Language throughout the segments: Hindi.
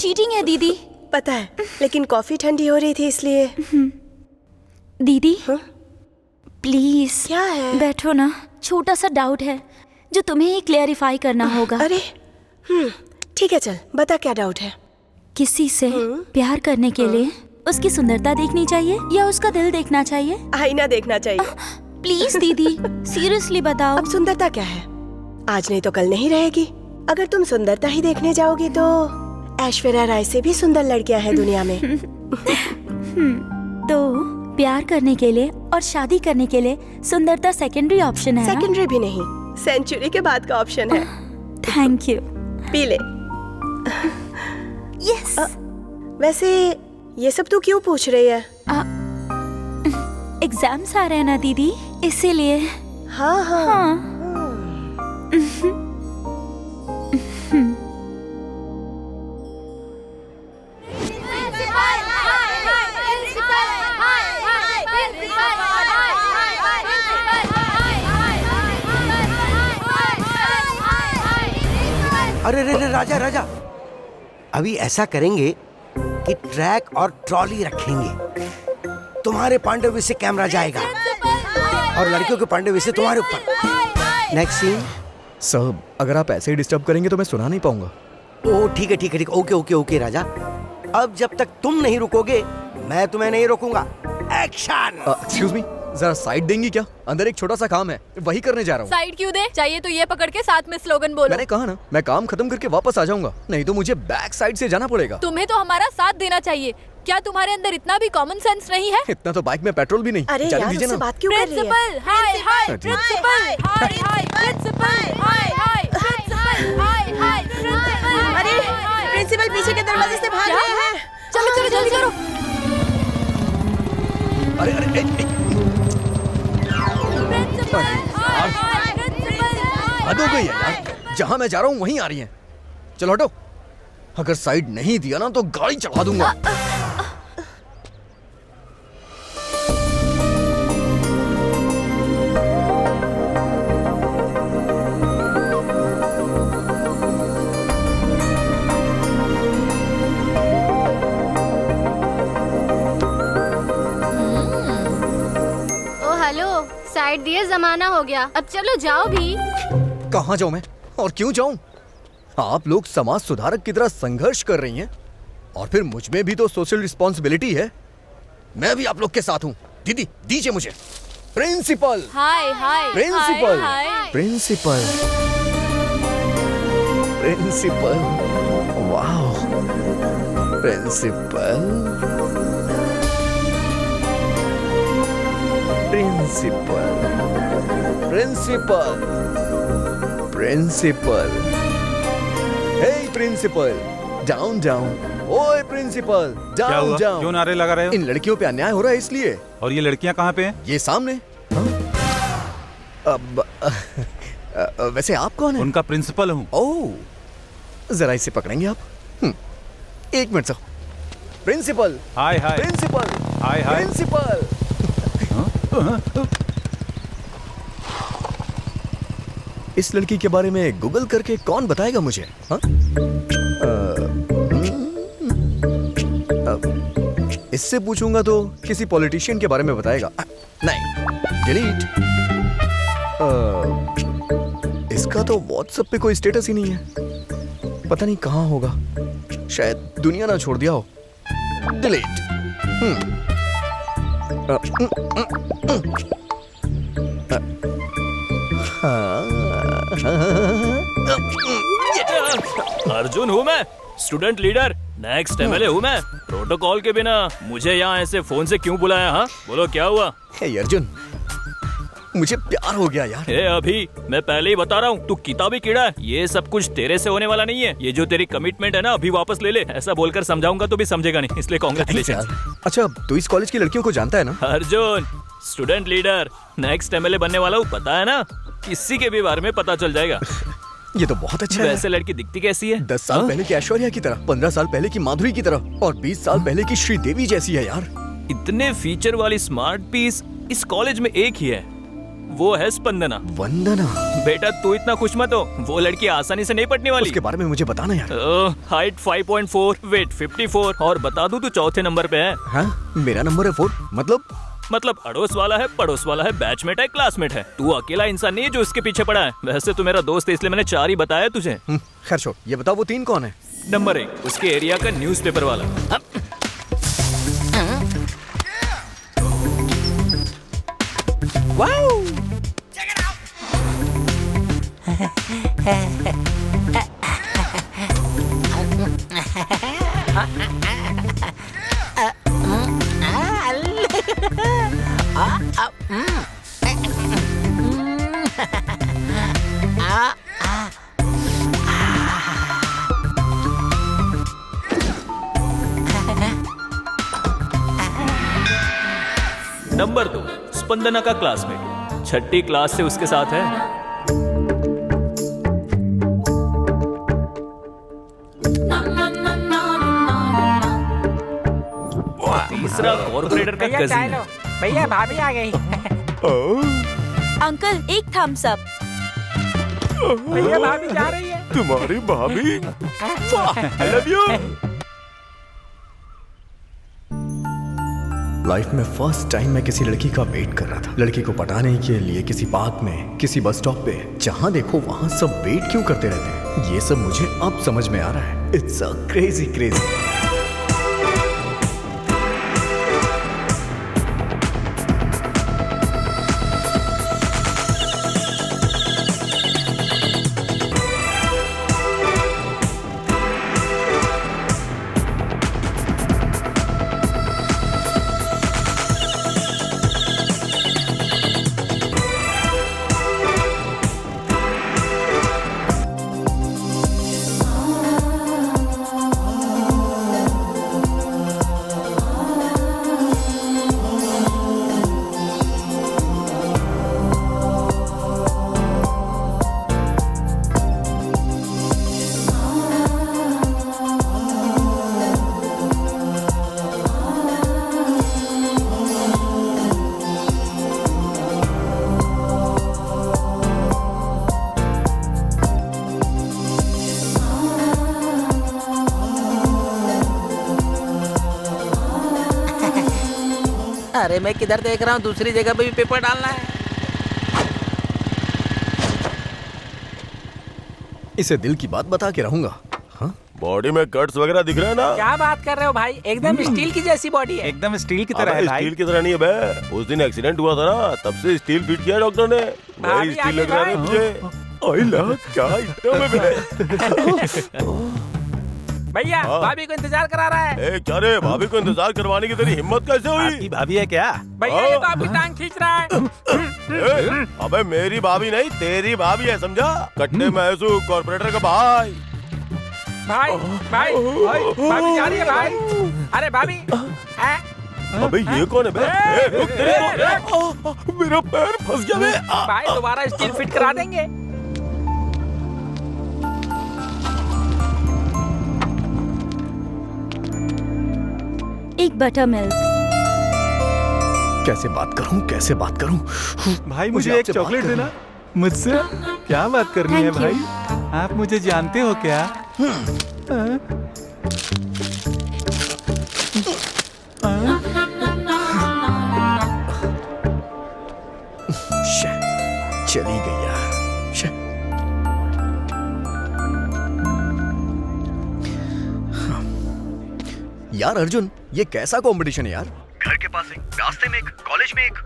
चीटिंग है दीदी। पता है, लेकिन कॉफी ठंडी हो रही थी इसलिए। दीदी हाँ? प्लीज क्या है? बैठो ना, छोटा सा डाउट है जो तुम्हें ही क्लेरिफाई करना होगा। अरे ठीक है, चल बता क्या डाउट है। किसी से प्यार करने के लिए उसकी सुंदरता देखनी चाहिए या उसका दिल देखना चाहिए? आईना देखना चाहिए। प्लीज दीदी सीरियसली बताओ। अब सुंदरता क्या है, आज नहीं तो कल नहीं रहेगी। अगर तुम सुंदरता ही देखने जाओगी तो ऐश्वर्या राय से भी सुंदर लड़कियां हैं दुनिया में। तो प्यार करने के लिए और शादी करने के लिए सुंदरता सेकेंडरी ऑप्शन है। सेकेंडरी भी नहीं, सेंचुरी के बाद का ऑप्शन है। Thank you. पी ले। यस। वैसे ये सब तू क्यों पूछ रही है? एग्जाम्स आ रहे हैं ना दीदी, इसीलिए। हाँ हाँ, हाँ। अरे रे रे राजा राजा, अभी ऐसा करेंगे कि ट्रैक और ट्रॉली रखेंगे। तुम्हारे पांडव से कैमरा जाएगा और लड़कियों के पांडव से तुम्हारे ऊपर। Next scene. सर, अगर आप ऐसे ही डिस्टर्ब करेंगे तो मैं सुना नहीं पाऊंगा। ओ ठीक है ठीक है ठीक है, ओके ओके ओके राजा। अब जब तक तुम नहीं रुकोगे मैं तुम्हें नहीं रोकूंगा। एक्शन। एक्सक्यूज मी, जरा साइड देंगी क्या? अंदर एक छोटा सा काम है, वही करने जा रहा हूँ। साइड क्यों दे? चाहिए तो ये पकड़ के साथ में स्लोगन बोलो। मैंने कहा ना, मैं काम खत्म करके वापस आ जाऊंगा, नहीं तो मुझे बैक साइड से जाना पड़ेगा। तुम्हें तो हमारा साथ देना चाहिए। क्या तुम्हारे अंदर इतना भी कॉमन सेंस नहीं है? इतना तो बाइक में पेट्रोल भी नहीं। अरे चल यार दीजिए उससे ना। बात क्यों कर रही है? प्रिंसिपल हाय हाय, प्रिंसिपल हाय हाय, प्रिंसिपल हाय हाय, प्रिंसिपल हाय हाय, प्रिंसिपल। अरे प्रिंसिपल पीछे के दरवाजे से भाग रहे हैं। चलो चलो जल्दी करो। अरे अरे प्रिंसिपल हाय हाय, प्रिंसिपल हाय। हद हो गई है यार, जहाँ मैं जा रहा हूँ वहीं आ रही है। चलो हटो, अगर साइड नहीं दिया ना तो गाड़ी चढ़ा दूंगा। हेलो, साइड दिए जमाना हो गया, अब चलो जाओ भी। कहाँ जाऊँ मैं और क्यों जाऊँ? आप लोग समाज सुधारक की तरह संघर्ष कर रही हैं और फिर मुझ में भी तो सोशल रिस्पॉन्सिबिलिटी है। मैं भी आप लोग के साथ हूँ। दीदी दीजिए मुझे। प्रिंसिपल हाय हाय, प्रिंसिपल हाय, हाय। प्रिंसिपल प्रिंसिपल, वाह प्रिंसिपल प्रिंसिपल प्रिंसिपल प्रिंसिपल, हे प्रिंसिपल, डाउन डाउन। ओए प्रिंसिपल, डाउन डाउन। क्यों नारे लगा रहे हो? इन लड़कियों पे अन्याय हो रहा है इसलिए। और ये लड़कियां कहाँ पे हैं? ये सामने। हाँ? अब वैसे आप कौन हैं? उनका प्रिंसिपल हूँ। ओह, जरा इसे पकड़ेंगे आप? एक मिनट सर। प्रिंसिपल हाय हाय, प्रिंसिपल हाय हाय। प्रिंसिपल। इस लड़की के बारे में गूगल करके कौन बताएगा मुझे? हाँ? इससे पूछूंगा तो किसी पॉलिटिशियन के बारे में बताएगा। नहीं, डिलीट। इसका तो व्हाट्सएप पे कोई स्टेटस ही नहीं है। पता नहीं कहाँ होगा, शायद दुनिया ना छोड़ दिया हो। डिलीट। अर्जुन हूँ मैं, स्टूडेंट लीडर, नेक्स्ट एमएलए हूँ मैं। प्रोटोकॉल के बिना मुझे यहाँ ऐसे फोन से क्यों बुलाया? हाँ बोलो क्या हुआ? हे अर्जुन, मुझे प्यार हो गया यार। अभी मैं पहले ही बता रहा हूँ, तू किताबी कीड़ा है। ये सब कुछ तेरे से होने वाला नहीं है। ये जो तेरी कमिटमेंट है ना, अभी वापस ले ले। ऐसा बोलकर समझाऊंगा तो भी समझेगा नहीं, इसलिए कांग्रेचुलेशन। अच्छा, तू इस कॉलेज की लड़कियों को जानता है ना? Arjun, student leader, next MLA बनने वाला हूँ, पता है ना? किसी के भी बारे में पता चल जाएगा। ये तो बहुत अच्छा है। वैसे लड़की दिखती कैसी है? 10 साल पहले की ऐश्वर्या की तरह, 15 साल पहले की माधुरी की तरह और 20 साल पहले की श्रीदेवी जैसी है यार। इतने फीचर वाली स्मार्ट पीस इस कॉलेज में एक ही है। वो है स्पंदना। वंदना? बेटा तू इतना खुश मत हो, वो लड़की आसानी से नहीं पटने वाली। उसके बारे में मुझे बताना यार। हाइट 5.4, वेट 54 और बता दूं तू चौथे नंबर पे है। हाँ? मेरा नंबर है 4, मतलब अड़ोस वाला है, पड़ोस वाला है, बैचमेट है, क्लासमेट है। तू अकेला इंसान नहीं है जो इसके पीछे पड़ा है। वैसे तू मेरा दोस्त है इसलिए मैंने 4 ही बताया तुझे। खैर छोड़, ये बताओ वो 3 कौन है? नंबर 1 उसके एरिया का न्यूज़पेपर वाला। नंबर 2 स्पंदना का क्लासमेट, 6ठी क्लास से उसके साथ है। तीसरा कॉर्पोरेटर का कजिन है। भैया भाभी आ गई। अंकल एक थम्स अप। भैया भाभी जा रही है। तुम्हारी भाभी? I love you। लाइफ में फर्स्ट टाइम मैं किसी लड़की का वेट कर रहा था, लड़की को पटाने के लिए किसी पार्क में, किसी बस स्टॉप पे, जहां देखो वहां सब वेट क्यों करते रहते हैं, ये सब मुझे अब समझ में आ रहा है। It's a crazy crazy. अरे मैं किधर देख रहा हूँ, दूसरी जगह पे भी पेपर डालना है। इसे दिल की बात बता के रहूंगा। हाँ? बॉडी में कट्स वगैरह दिख रहे हैं ना? क्या बात कर रहे हो भाई, एकदम स्टील की जैसी बॉडी है। एकदम स्टील की तरह है भाई। स्टील की तरह नहीं है बे। उस दिन एक्सीडेंट हुआ था ना, तब से स्टील फिट किया डॉक्टर ने। वही स्टील लग रहा है मुझे। क्या इतना में भी भैया भाभी को इंतजार करा रहा है। ए, क्या रे, भाभी को इंतजार करवाने की तेरी हिम्मत कैसे हुई? आपकी भाभी है क्या? भैया ये तो आपकी टांग खींच रहा है। अबे मेरी भाभी नहीं, तेरी भाभी है, समझा? कट्टे महसू कॉर्पोरेटर का भाई। भाई भाई भाभी जा रही है भाई। अरे भाभी। अबे ये कौन है बे? रुक तेरे मेरा पैर फंस गया बे। भाई दोबारा स्टील फिट करा देंगे। एक बटर मिल्क। कैसे बात करूं? भाई मुझे एक चॉकलेट देना। मुझसे क्या बात करनी है भाई? आप मुझे जानते हो क्या? चली गई यार। यार अर्जुन, ये कैसा कंपटीशन है यार? घर के पास एक, रास्ते में एक, कॉलेज में एक।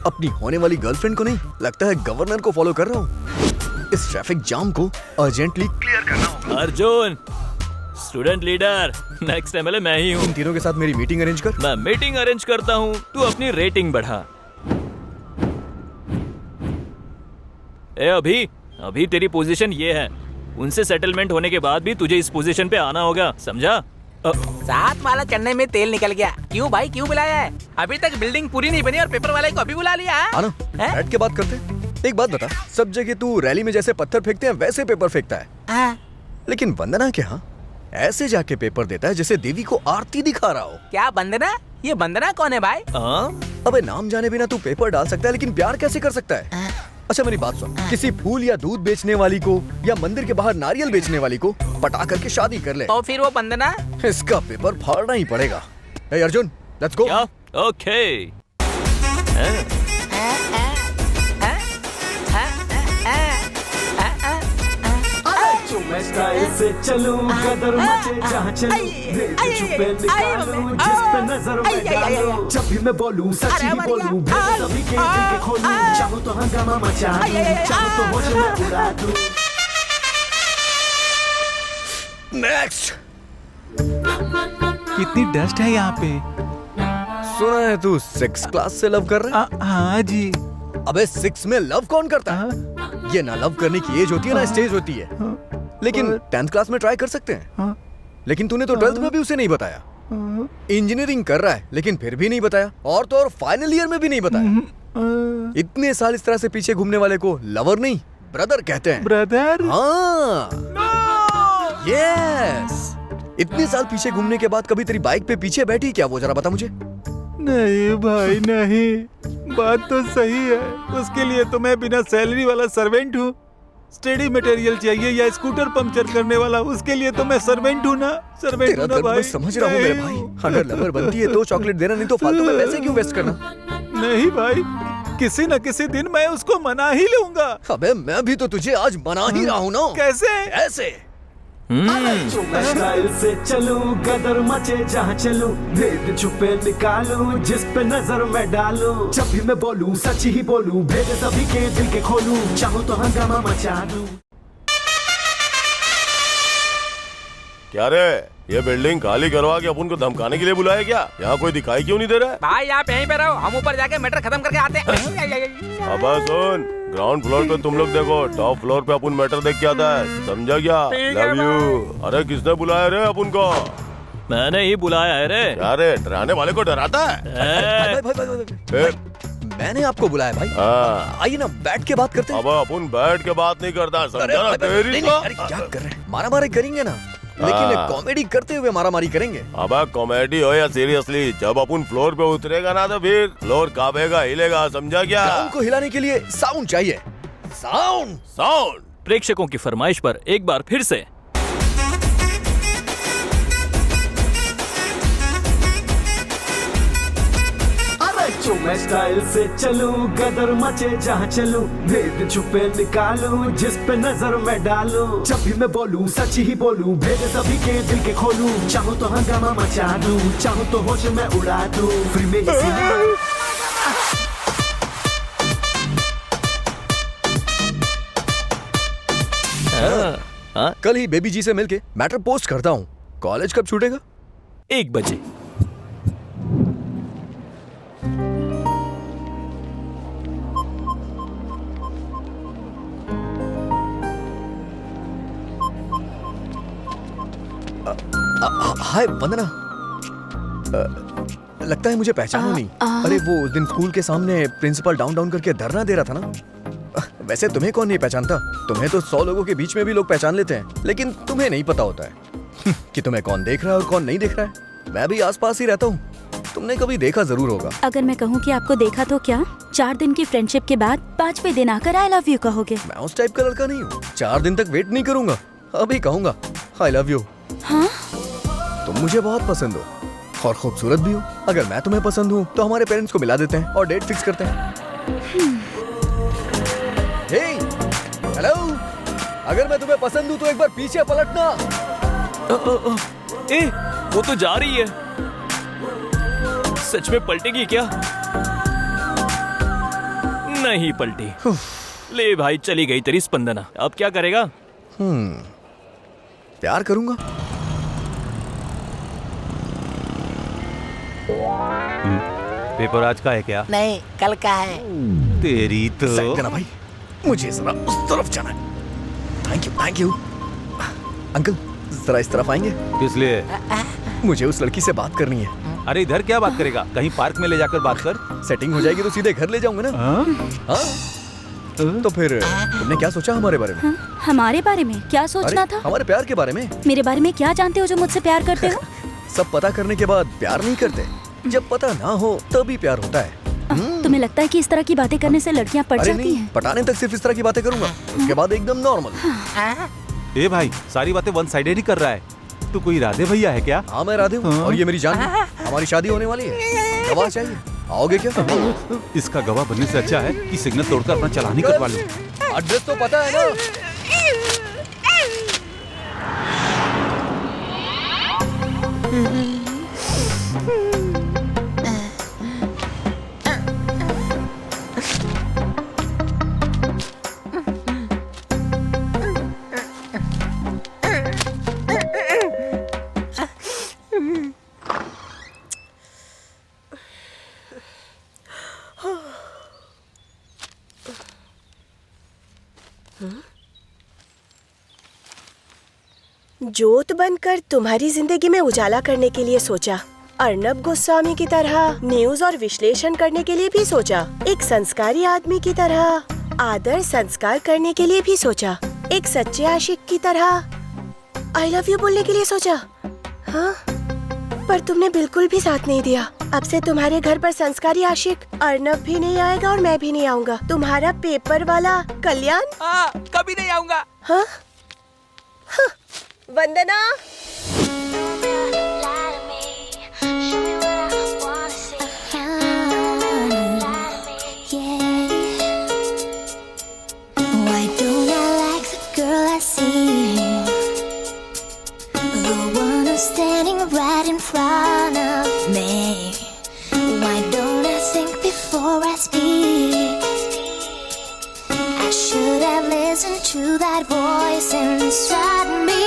अपनी होने वाली गर्लफ्रेंड को नहीं, लगता है गवर्नर को फॉलो कर रहा हूँ। इस ट्रैफिक जाम को अर्जेंटली क्लियर करना होगा। Arjun student leader, next MLA मैं ही हूँ। इन तीनों के साथ मेरी मीटिंग अरेंज कर। मैं मीटिंग अरेंज करता हूँ, तू अपनी रेटिंग बढ़ा। ए अभी तेरी पोजीशन ये है। उनसे सेटलमेंट होने के बाद भी तुझे इस पोजीशन पे आना होगा, समझा? साथ वाला चन्ने में तेल निकल गया। क्यों भाई, क्यों बुलाया है? अभी तक बिल्डिंग पूरी नहीं बनी और पेपर वाले को अभी बुला लिया है? आना, बैठ के बात करते हैं। एक बात बता, सब जगह तू रैली में जैसे पत्थर फेंकते हैं वैसे पेपर फेंकता है, लेकिन वंदना के यहाँ ऐसे जाके पेपर देता है जैसे देवी को आरती दिखा रहा हो। क्या वंदना? ये वंदना कौन है भाई? अबे नाम जाने बिना तू पेपर डाल सकता है, लेकिन प्यार कैसे कर सकता है? अच्छा मेरी बात सुन, किसी फूल या दूध बेचने वाली को या मंदिर के बाहर नारियल बेचने वाली को पटा करके शादी कर ले। तो फिर वो बंदना इसका पेपर फाड़ना ही पड़ेगा। हे अर्जुन, लेट्स गो। क्या? ओके। मैं स्टाइल से चलूं, गदर मचे जहाँ चलूं, भेद छुपे निकालूं, जिस पे नजर मैं डालूं, जब भी मैं बोलूं सच ही बोलूं, भेद सभी के दिल के खोलूं, चाहूं तो हंगामा मचा दूं, चाहूं तो होश में उड़ा दूं। नेक्स्ट। कितनी डस्ट है यहाँ पे। सुना है तू 6 क्लास से लव कर रहा है? हाँ जी। अबे 6 में लव कौन करता है? ये ना लव करने की एज होती है ना स्टेज होती है। लेकिन 10th क्लास में ट्राई कर सकते हैं। लेकिन तूने तो 12th में भी उसे नहीं बताया। इंजीनियरिंग कर रहा है लेकिन फिर भी नहीं बताया, और तो और फाइनल ईयर में भी नहीं बताया। इतने साल इस तरह से पीछे घूमने वाले को लवर नहीं ब्रदर कहते हैं। ब्रदर? हाँ। यस। इतने साल पीछे घूमने के बाद कभी तेरी बाइक पे पीछे बैठी क्या वो, जरा बता मुझे। नहीं भाई नहीं, बात तो सही है। उसके लिए तो मैं बिना सैलरी वाला सर्वेंट हूँ। स्टडी मटेरियल चाहिए या स्कूटर पंक्चर करने वाला, उसके लिए तो मैं सर्वेंट हूँ ना। सर्वेंट हूँ ना भाई। मैं समझ रहा हूँ मेरे भाई, अगर लवर बनती है तो चॉकलेट देना, नहीं तो फालतू में पैसे क्यों वेस्ट करना। नहीं भाई, किसी न किसी दिन मैं उसको मना ही लूंगा। अबे मैं भी तो तुझे आज मना ही रहा हूँ ना। कैसे? ऐसे। मैं स्टाइल से चलूं, गदर मचे जहाँ चलूं, भेद छुपे निकालूं, जिस पे नजर मैं डालूं, जब भी मैं बोलूं सच ही बोलूं, भेद सभी के दिल के खोलूं, चाहूं तो हंगामा मचा दूं। क्या रे, ये बिल्डिंग खाली करवा के अपन को धमकाने के लिए बुलाया क्या? यहाँ कोई दिखाई क्यों नहीं दे रहा है? भाई आप यहीं पे रहो, हम ऊपर जाके मैटर खत्म करके आते हैं। अब सुन, ग्राउंड फ्लोर पे तुम लोग देखो, टॉप फ्लोर पे अपन मैटर देख के आता है, समझा क्या? Love you. अरे किसने बुलाया रे अपन को? मैंने ही बुलाया है रे। क्या रे, डराने वाले को डराता है? मैंने आपको बुलाया भाई। आइए ना बैठ के बात करते हैं। अब अपन बैठ के बात नहीं करता, समझा ना? तेरी तो क्या कर रहे हैं? मारामारी करेंगे ना, लेकिन कॉमेडी करते हुए मारामारी करेंगे। अब कॉमेडी हो या सीरियसली, जब अपन फ्लोर पे उतरेगा ना तो फिर फ्लोर कांपेगा, हिलेगा, समझा क्या? ग्राउंड को हिलाने के लिए साउंड चाहिए। साउंड। साउंड। प्रेक्षकों की फरमाइश पर एक बार फिर से। मैं स्टाइल से चलूं, गदर मचे जहाँ चलूं, भेद छुपे निकालूं, जिस पे नजर मैं डालूं, जब भी मैं बोलूं सच ही बोलूं, भेद सभी के दिल के खोलूं, चाहूं तो हंगामा मचा दूं, चाहूं तो होश में उड़ा दूं, फ्री में कल ही बेबी जी से मिलके मैटर पोस्ट करता हूँ। कॉलेज कब छूटेगा? 1 बजे। हाय वंदना। लगता है मुझे पहचाना नहीं। अरे वो उस दिन स्कूल के सामने प्रिंसिपल डाउन डाउन करके धरना दे रहा था ना। वैसे तुम्हें कौन नहीं पहचानता? तुम्हें तो 100 लोगों के बीच में भी लोग पहचान लेते हैं, लेकिन तुम्हें नहीं पता होता है कि तुम्हें कौन देख रहा है और कौन नहीं देख रहा है। मैं भी आसपास ही रहता हूँ, तुमने कभी देखा जरूर होगा। अगर मैं कहूँ कि आपको देखा तो क्या 4 दिन की फ्रेंडशिप के बाद 5वें दिन आकर आई लव यू कहोगे? मैं उस टाइप का लड़का नहीं हूँ। 4 दिन तक वेट नहीं करूंगा, अभी कहूंगा आई लव यू। हाँ? तुम मुझे बहुत पसंद हो और खूबसूरत भी हो। अगर मैं तुम्हें पसंद हूँ तो हमारे पेरेंट्स को मिला देते हैं और डेट फिक्स करते हैं। हे, हेलो, अगर मैं तुम्हें पसंद हूँ तो एक बार पीछे पलटना। ए, वो तो जा रही है। सच में पलटेगी क्या? नहीं पलटी। ले भाई, चली गई तेरी स्पंदना। अब क्या करेगा? प्यार करूंगा। पेपर आज का है क्या? नहीं, कल का है। तेरी तो देना भाई, मुझे जरा उस तरफ जाना है। Thank you. अंकल जरा इस तरफ आएंगे? किस लिए? मुझे उस लड़की से बात करनी है। अरे इधर क्या बात करेगा? कहीं पार्क में ले जाकर बात कर। सेटिंग हो जाएगी तो सीधे घर ले जाऊंगा ना। हाँ? तो फिर तुमने क्या सोचा हमारे बारे में? हमारे बारे में क्या सोचना था? हमारे प्यार के बारे में। मेरे बारे में क्या जानते हो जो मुझसे प्यार करते हो? सब पता करने के बाद प्यार नहीं करते। जब पता ना हो तभी प्यार होता है। तुम्हें लगता है कि इस तरह की बातें करने से लड़कियां पट अरे जाती नहीं, हैं? पटाने तक सिर्फ इस तरह की बातें करूंगा, उसके बाद एकदम नॉर्मल। ए भाई, सारी बातें वन साइडेड ही कर रहा है। तू कोई राधे भैया है क्या? हाँ मैं राधे हूँ, और ये मेरी जान है। हमारी शादी होने वाली है, गवाह चाहिए, आओगे क्या? इसका गवाह बनने से अच्छा है कि सिग्नल तोड़कर अपना चालान ही कटवा लूं। एड्रेस तो पता है ना? जोत बनकर तुम्हारी जिंदगी में उजाला करने के लिए सोचा, अर्नब गोस्वामी की तरह न्यूज और विश्लेषण करने के लिए भी सोचा, एक संस्कारी आदमी की तरह आदर संस्कार करने के लिए भी सोचा, एक सच्चे आशिक की तरह आई लव यू बोलने के लिए सोचा। हाँ, पर तुमने बिल्कुल भी साथ नहीं दिया। अब से तुम्हारे घर पर संस्कारी आशिक अर्नब भी नहीं आएगा और मैं भी नहीं आऊंगा। तुम्हारा पेपर वाला कल्याण कभी नहीं आऊंगा। हाँ? हाँ, वंदना। Standing right in front of me. Why don't I think before I speak? I should have listened to that voice inside me.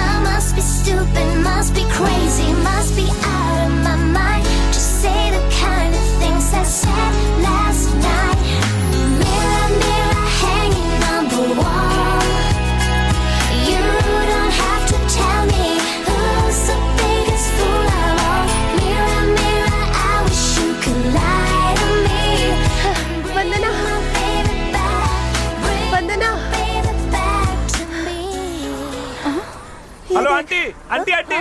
I must be stupid, must be crazy, must be out of my mind to say the kind of things I said last night. Mirror, mirror, hanging on the wall. You don't have to tell me who's the biggest fool of all. Mirror, mirror, I wish you could lie to me. Vandana, Vandana. Hello aunty, aunty aunty,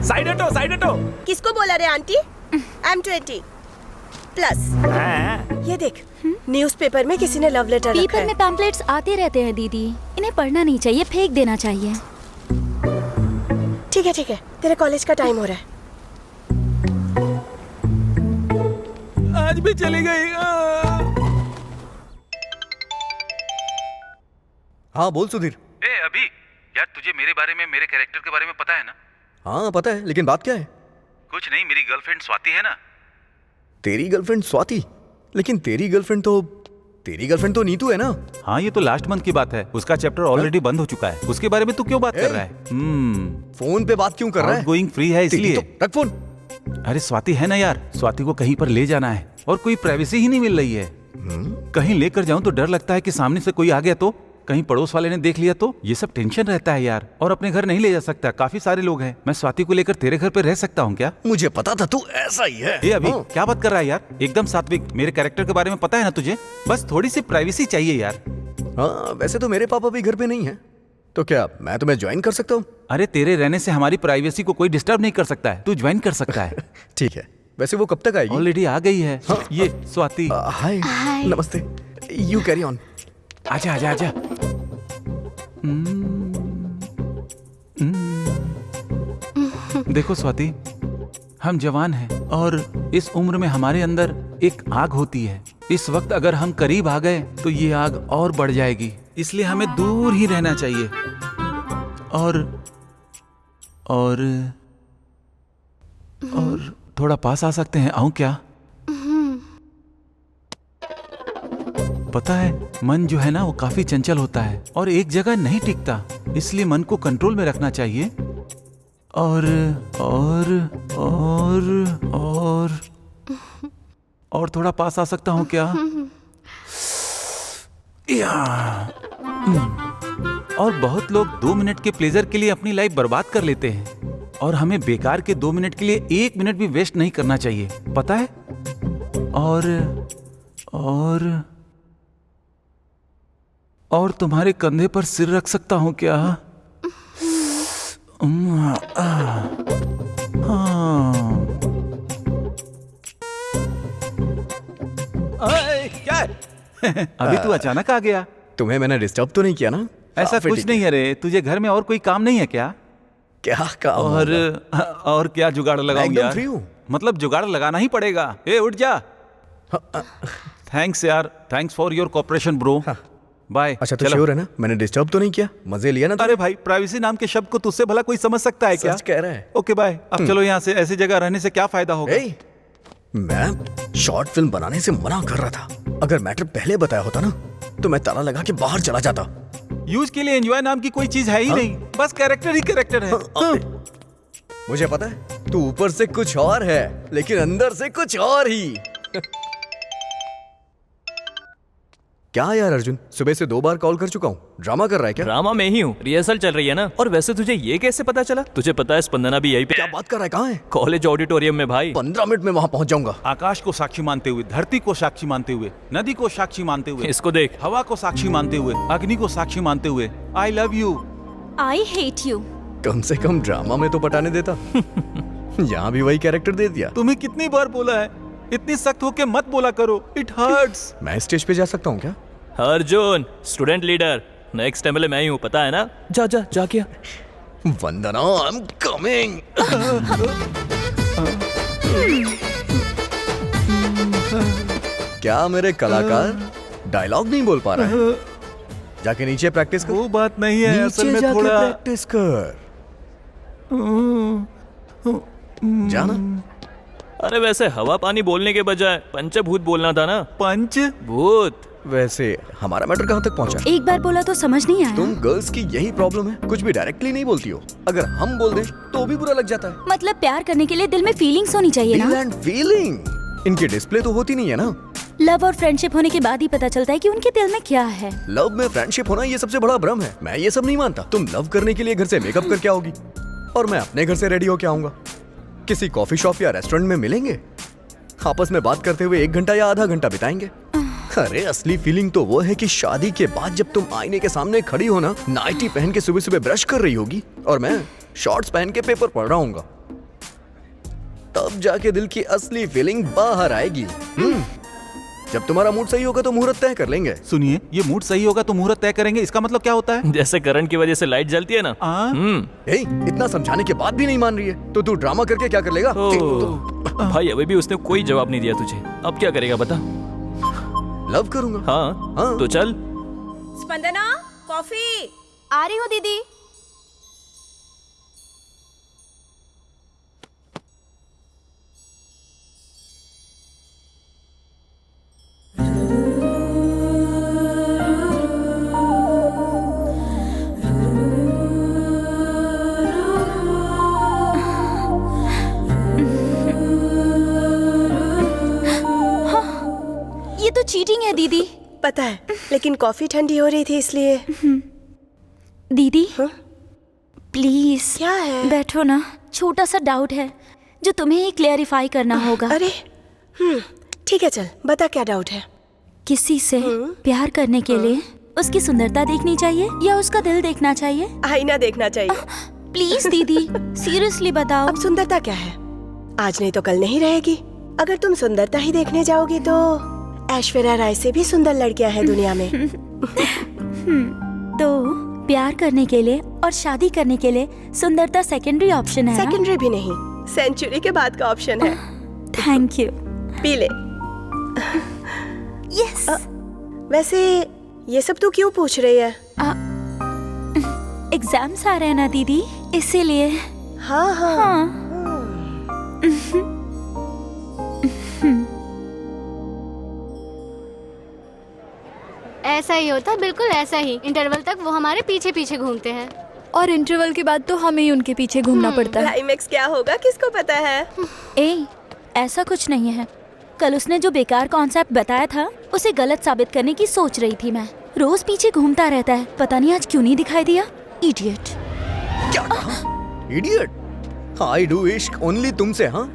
side हटो, साइड हटो। किसको बोला रे आंटी? I'm 20 plus. ये देख, न्यूज़पेपर में किसी ने लव लेटर रखा पेपर है। में पैम्पलेट्स आते रहते हैं दीदी, इन्हें पढ़ना नहीं चाहिए, फेंक देना चाहिए। ठीक है ठीक है, तेरे कॉलेज का टाइम हो रहा है। आज भी चली गई। हाँ बोल सुधीर। ए अभी, यार तुझे मेरे बारे में, मेरे कैरेक्टर के बारे में पता है ना? हाँ पता है, लेकिन बात क्या है? कुछ नहीं, मेरी गर्लफ्रेंड स्वाति है ना। तेरी गर्लफ्रेंड स्वाति? लेकिन तेरी गर्लफ्रेंड तो नीतू है ना? हाँ, ये तो लास्ट मंथ की बात है। उसका चैप्टर ऑलरेडी बंद हो चुका है। उसके बारे में तू क्यों बात कर रहा है? फोन पे बात क्यों कर रहा है? गोइंग फ्री है इसलिए। तो रख फोन। अरे स्वाति है ना यार, स्वाति को कहीं पर ले जाना है और कोई प्राइवेसी ही नहीं मिल रही है। कहीं लेकर जाऊं तो डर लगता है कि सामने से कोई आ गया तो, कहीं पड़ोस वाले ने देख लिया तो, ये सब टेंशन रहता है यार। और अपने घर नहीं ले जा सकता, काफी सारे लोग हैं। मैं स्वाति को लेकर तेरे घर पे रह सकता हूँ क्या? मुझे पता था तू ऐसा ही है। ये अभी क्या बात कर रहा है यार? एकदम सात्विक, मेरे कैरेक्टर के बारे में पता है ना तुझे? बस थोड़ी सी प्राइवेसी चाहिए यार। हाँ, वैसे तो मेरे पापा भी घर पे नहीं है, तो क्या मैं तुम्हें ज्वाइन कर सकता हूँ? अरे तेरे रहने से हमारी प्राइवेसी को कोई डिस्टर्ब नहीं कर सकता है, तू ज्वाइन कर सकता है। ठीक है, वैसे वो कब तक आएगी? ऑलरेडी आ गई है। हाँ। ये स्वाति। हाय, नमस्ते। You carry on. आजा आजा आजा। देखो स्वाति, हम जवान हैं और इस उम्र में हमारे अंदर एक आग होती है। इस वक्त अगर हम करीब आ गए तो ये आग और बढ़ जाएगी, इसलिए हमें दूर ही रहना चाहिए। और थोड़ा पास आ सकते हैं? आऊं क्या? पता है, मन जो है ना वो काफी चंचल होता है और एक जगह नहीं टिकता, इसलिए मन को कंट्रोल में रखना चाहिए। और थोड़ा पास आ सकता हूँ क्या? और बहुत लोग 2 मिनट के प्लेजर के लिए अपनी लाइफ बर्बाद कर लेते हैं और हमें बेकार के 2 मिनट के लिए 1 मिनट भी वेस्ट नहीं करना चाहिए, पता है? और तुम्हारे कंधे पर सिर रख सकता हूँ क्या? अभी तू अचानक आ गया। तुम्हें मैंने डिस्टर्ब तो नहीं किया ना? ऐसा कुछ नहीं है रे, तुझे घर में और कोई काम नहीं है क्या? क्या काम? और क्या जुगाड़ लगाऊं एकदम यार? फ्री हूं। मतलब जुगाड़ लगाना ही पड़ेगा। ए उठ जा। थैंक्स यार, thanks for your cooperation bro. Bye. अच्छा तो श्योर है ना? मैंने डिस्टर्ब तो नहीं किया? मजे लिया ना? अरे भाई, प्राइवेसी नाम के शब्द को तुझसे भला कोई समझ सकता है क्या? सच कह रहा है। Okay bye. अब चलो यहाँ से। ऐसी जगह रहने से क्या फायदा होगा? मैं शॉर्ट फिल्म बनाने से मना कर रहा था। अगर मैटर पहले बताया होता ना तो मैं ताला लगा के बाहर चला जाता। यूज के लिए एंजॉय नाम की कोई चीज है ही नहीं, बस कैरेक्टर ही कैरेक्टर है। मुझे पता है तू ऊपर से कुछ और है लेकिन अंदर से कुछ और ही। क्या यार अर्जुन, सुबह से 2 बार कॉल कर चुका हूँ। ड्रामा कर रहा है क्या? ड्रामा में ही हूँ, रिहर्सल चल रही है ना। और वैसे तुझे ये कैसे पता चला? तुझे पता है स्पंदना भी यही पे। क्या बात कर रहा है? कहाँ है? कॉलेज ऑडिटोरियम में भाई। 15 मिनट में वहाँ पहुँच जाऊंगा। आकाश को साक्षी मानते हुए, धरती को साक्षी मानते हुए, नदी को साक्षी मानते हुए, इसको देख, हवा को साक्षी मानते हुए, अग्नि को साक्षी मानते हुए, I love you, I hate you. कम से कम ड्रामा में तो पटाने देता। यहाँ भी वही कैरेक्टर दे दिया। तुम्हें कितनी बार बोला है, इतनी सख्त होके मत बोला करो, इट हर्ट्स। मैं स्टेज पे जा सकता हूँ क्या? Arjun student leader, next MLA मैं ही हूँ, पता है ना? जा जा जा क्या? वंदना, आई एम कमिंग। क्या मेरे कलाकार डायलॉग नहीं बोल पा रहा है? जाके नीचे प्रैक्टिस कर। वो बात नहीं है, असल में जाके थोड़ा प्रैक्टिस कर। जाना। अरे वैसे हवा पानी बोलने के बजाय पंचभूत बोलना था ना। पंचभूत। वैसे हमारा मैटर कहाँ तक पहुँचा? एक बार बोला तो समझ नहीं आया। तुम गर्ल्स की यही प्रॉब्लम है, कुछ भी डायरेक्टली नहीं बोलती हो। अगर हम बोल दें तो भी बुरा लग जाता है। मतलब प्यार करने के लिए दिल में फीलिंग्स होनी चाहिए ना? दिल एंड फीलिंग इनकी डिस्प्ले तो होती नहीं है ना। लव और फ्रेंडशिप होने के बाद ही पता चलता है कि उनके दिल में क्या है। लव में फ्रेंडशिप होना ये सबसे बड़ा भ्रम है। मैं ये सब नहीं मानता। तुम लव करने के लिए घर से मेकअप करके आओगी और मैं अपने घर से रेडी होके आऊंगा। किसी कॉफी शॉप या रेस्टोरेंट में मिलेंगे, आपस में बात करते हुए 1 घंटा या आधा घंटा बिताएंगे। अरे असली फीलिंग तो वो है कि शादी के बाद जब तुम आईने के सामने खड़ी हो ना, नाइटी पहन के सुबह सुबह ब्रश कर रही होगी और मैं शॉर्ट्स पहन के पेपर पढ़ रहा हूँगा, तब जाके दिल की असली फीलिंग बाहर आएगी। जब तुम्हारा मूड सही होगा तो मुहूर्त तय कर लेंगे। सुनिए, ये मूड सही होगा तो मुहूर्त तय करेंगे, इसका मतलब क्या होता है? जैसे करंट की वजह से लाइट जलती है ना। इतना समझाने के बाद भी नहीं मान रही है तो तू ड्रामा करके क्या कर लेगा? भाई अभी भी उसने कोई जवाब नहीं दिया तुझे, अब क्या करेगा बता? लव करूंगा। हाँ तो चल। स्पंदना, कॉफी। आ रही हूँ दीदी। ये तो चीटिंग है दीदी। पता है, लेकिन कॉफी ठंडी हो रही थी इसलिए। दीदी प्लीज। क्या है? बैठो ना, छोटा सा डाउट है जो तुम्हें ही क्लियरिफाई करना होगा। अरे ठीक है, चल बता क्या डाउट है। किसी से प्यार करने के लिए उसकी सुंदरता देखनी चाहिए या उसका दिल देखना चाहिए? आईना देखना चाहिए। प्लीज दीदी, सीरियसली बताओ। अब सुंदरता क्या है? आज नहीं तो कल नहीं रहेगी। अगर तुम सुंदरता ही देखने जाओगी तो ऐश्वर्या राय से भी सुंदर लड़कियां हैं दुनिया में। तो प्यार करने के लिए और शादी करने के लिए सुंदरता सेकेंडरी ऑप्शन है। सेकेंडरी भी नहीं, सेंचुरी के बाद का ऑप्शन है। Thank you. पी ले। यस। वैसे ये सब तू क्यों पूछ रही है? एग्जाम्स आ रहे हैं ना दीदी, इसीलिए। हाँ। ऐसा ही होता, बिल्कुल ऐसा ही। इंटरवल तक वो हमारे पीछे पीछे घूमते हैं और इंटरवल के बाद तो हमें ही उनके पीछे घूमना पड़ता है। क्लाइमेक्स क्या होगा किसको पता है? ऐसा कुछ नहीं है। कल उसने जो बेकार कॉन्सेप्ट बताया था उसे गलत साबित करने की सोच रही थी मैं। रोज पीछे घूमता रहता है, पता नहीं आज क्यों नहीं दिखाई दिया। इडियट। क्या कहा? इडियट? आई डू इश्क ओनली तुमसे। हाँ,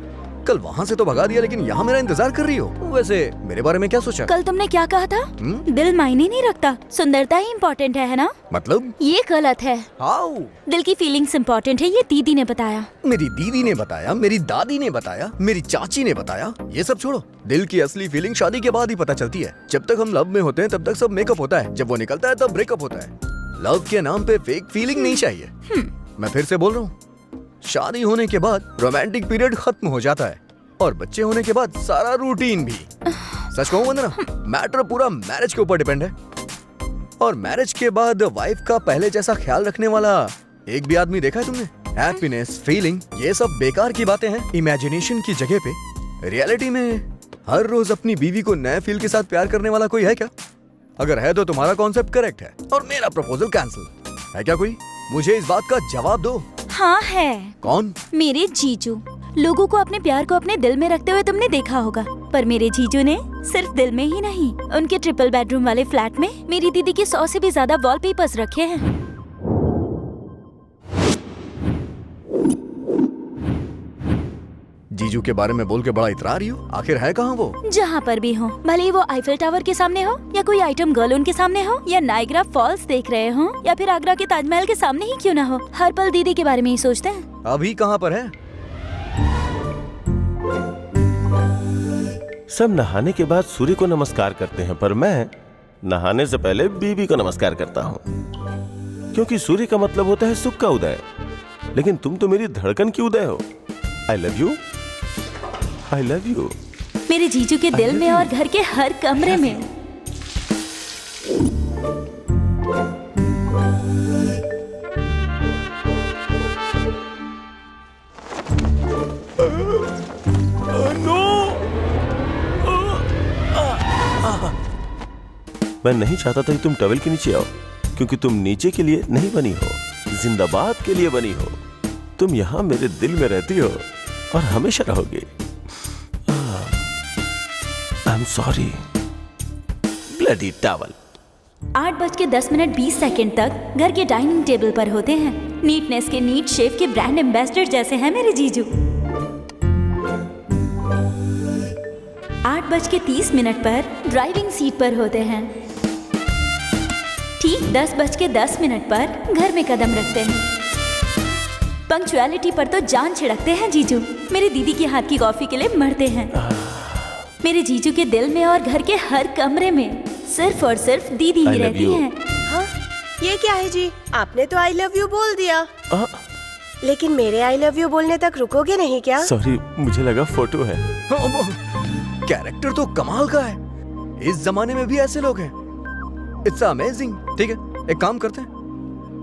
कल वहाँ से तो भगा दिया, लेकिन यहाँ मेरा इंतजार कर रही हो। वैसे मेरे बारे में क्या सोचा? कल तुमने क्या कहा था? दिल मायने नहीं रखता, सुंदरता ही इम्पोर्टेंट है ना? मतलब? ये गलत है। हाउ? दिल की फीलिंग्स इम्पोर्टेंट है, ये दीदी ने बताया। मेरी दीदी ने बताया, मेरी दादी ने बताया, मेरी चाची ने बताया। ये सब छोड़ो, दिल की असली फीलिंग शादी के बाद ही पता चलती है। जब तक हम लव में होते हैं तब तक सब मेकअप होता है, जब वो निकलता है तब ब्रेकअप होता है। लव के नाम पे फेक फीलिंग नहीं चाहिए। मैं फिर से बोल रहा हूँ, शादी होने के बाद रोमांटिक पीरियड खत्म हो जाता है और बच्चे होने के बाद सारा रूटीन भी। सच कहूँ वंदना, मैटर पूरा मैरिज के ऊपर डिपेंड है। और मैरिज के बाद वाइफ का पहले जैसा ख्याल रखने वाला एक भी आदमी देखा है तुमने? हैप्पीनेस, फीलिंग, ये सब बेकार की बातें हैं इमेजिनेशन की जगह पे। रियलिटी में हर रोज अपनी बीवी को नए फील के साथ प्यार करने वाला कोई है क्या? अगर है तो तुम्हारा कॉन्सेप्ट करेक्ट है और मेरा प्रपोजल कैंसिल है क्या कोई? मुझे इस बात का जवाब दो। हाँ है। कौन? मेरे जीजू। लोगों को अपने प्यार को अपने दिल में रखते हुए तुमने देखा होगा, पर मेरे जीजू ने सिर्फ दिल में ही नहीं, उनके ट्रिपल बेडरूम वाले फ्लैट में मेरी दीदी के 100 से भी ज्यादा वॉलपेपर्स रखे हैं। जीजू के बारे में बोल के बड़ा इतरा रही हो, आखिर है कहाँ वो? जहाँ पर भी हो, भले ही वो आईफिल टावर के सामने हो, या कोई आइटम गर्ल उनके सामने हो, या नायग्रा फॉल्स देख रहे हो, या फिर आगरा के ताजमहल के सामने ही क्यों ना हो, हर पल दीदी के बारे में ही सोचते हैं। अभी कहाँ पर है? सब नहाने के बाद सूर्य को नमस्कार करते हैं, पर मैं नहाने से पहले बीवी को नमस्कार करता हूँ, क्योंकि सूर्य का मतलब होता है सुख का उदय। लेकिन तुम तो मेरी धड़कन की उदय हो। आई love you, I love you. मेरे जीजू के दिल में और घर के हर कमरे में। मैं नहीं चाहता था कि तुम टॉवेल के नीचे आओ, क्योंकि तुम नीचे के लिए नहीं बनी हो, जिंदाबाद के लिए बनी हो। तुम यहाँ मेरे दिल में रहती हो और हमेशा रहोगे। I am sorry bloody towel. 8:10:20 तक घर के डाइनिंग टेबल पर होते हैं। नीटनेस के नीट शेफ के ब्रांड एम्बेसडर जैसे हैं मेरे जीजू। 8:30 पर ड्राइविंग सीट पर होते हैं। ठीक 10:10 पर घर में कदम रखते हैं। पंक्चुअलिटी पर तो जान छिड़कते हैं जीजू। मेरी दीदी के हाथ की कॉफी के लिए मरते हैं। मेरे जीजू के दिल में और घर के हर कमरे में सिर्फ और सिर्फ दीदी ही रहती हैं। हाँ, ये क्या है जी? आपने तो आई लव यू बोल दिया, लेकिन मेरे आई लव यू बोलने तक रुकोगे नहीं क्या? सॉरी, मुझे लगा फोटो है। कैरेक्टर तो कमाल का है। इस जमाने में भी ऐसे लोग हैं। It's amazing. ठीक है, एक काम करते हैं,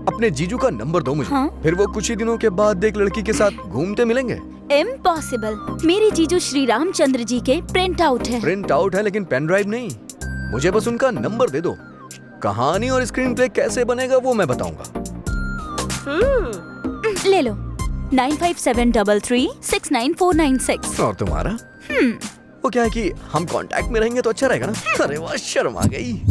अपने जीजू का नंबर दो मुझे। हाँ? फिर वो कुछ ही दिनों के बाद एक लड़की के साथ घूमते मिलेंगे। इम्पॉसिबल। मेरे जीजू श्री रामचंद्र जी के प्रिंट आउट है। प्रिंट आउट है, लेकिन पेन ड्राइव नहीं। मुझे बस उनका नंबर दे दो। कहानी और स्क्रीन प्ले कैसे बनेगा वो मैं बताऊंगा। ले लो 9573369496। और तुम्हारा? वो क्या है कि हम कांटेक्ट में रहेंगे तो अच्छा रहेगा ना। अरे वाह, शर्म आ गई।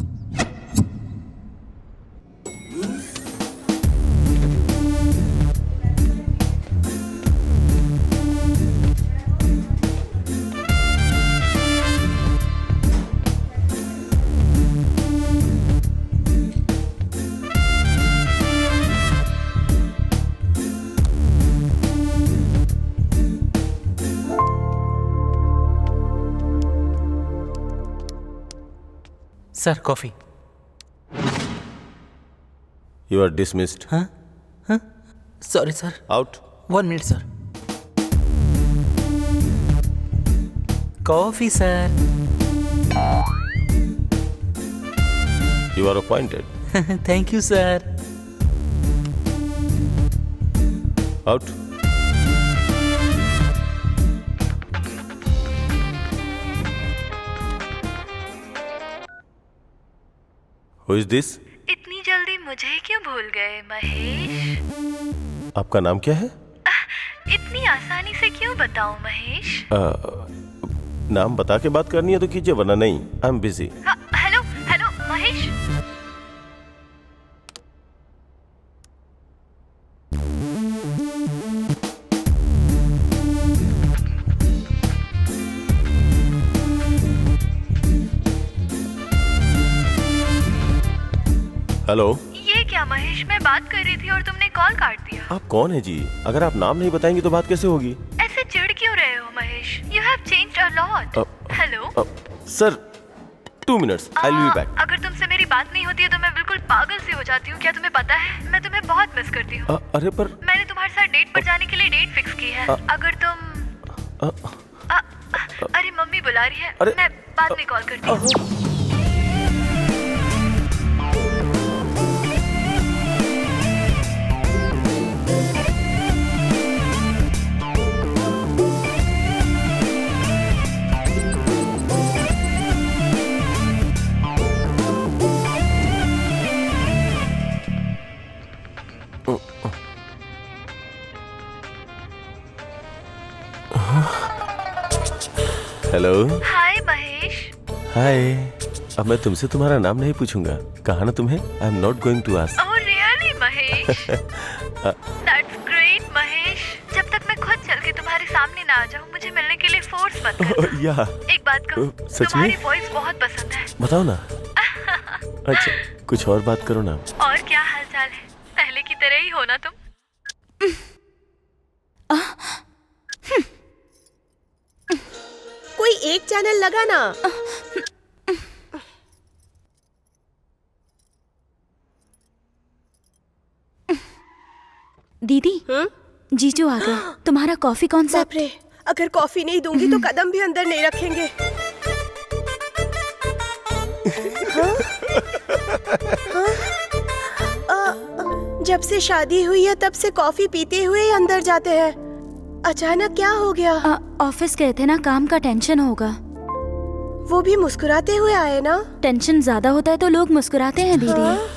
Sir, coffee. You are dismissed. हाँ हाँ, sorry sir. Out. 1 minute sir. Coffee sir. You are appointed. Thank you sir. Out. Who is this? इतनी जल्दी मुझे क्यों भूल गए महेश? आपका नाम क्या है? इतनी आसानी से क्यों बताऊं महेश? नाम बता के बात करनी है तो कीजिए, वरना नहीं। I am busy. Hello hello Mahesh. Hello, ये क्या महेश, मैं बात कर रही थी और तुमने कॉल काट दिया। आप कौन है जी? अगर आप नाम नहीं बताएंगी तो बात कैसे होगी? ऐसे चिढ़ क्यों रहे हो Mahesh? You have changed a lot. Hello sir, 2 minutes, I will be back. अगर तुमसे मेरी बात नहीं होती है तो मैं बिल्कुल पागल सी हो जाती हूँ। क्या तुम्हें पता है, मैं तुम्हें बहुत मिस करती हूँ। अरे पर मैंने तुम्हारे साथ डेट पर जाने के लिए डेट फिक्स की है। अगर तुम अरे मम्मी बुला रही है, मैं बाद में कॉल करती हूँ। हेलो। हाय महेश। हाय। अब मैं तुमसे तुम्हारा नाम नहीं पूछूंगा, कहा ना तुम्हें? I am not going to ask. Oh really Mahesh? That's great Mahesh. जब तक मैं खुद चल के तुम्हारे सामने ना आ जाऊँ, मुझे मिलने के लिए फोर्स मत करना। या एक बात कहूँ, सच में? तुम्हारी वॉइस बहुत पसंद है। बताओ ना। अच्छा, कुछ और बात करो ना। और क्या हालचाल है? पहले की तरह ही हो ना तुम? कोई एक चैनल लगा ना। दीदी, जीजू आ गए। तुम्हारा कॉफी कौन सा? बाप रे, अगर कॉफी नहीं दूंगी तो कदम भी अंदर नहीं रखेंगे। जब से शादी हुई है तब से कॉफी पीते हुए ही अंदर जाते हैं। अचानक क्या हो गया? ऑफिस गए थे ना, काम का टेंशन होगा। वो भी मुस्कुराते हुए आए ना। टेंशन ज्यादा होता है तो लोग मुस्कुराते हैं दीदी।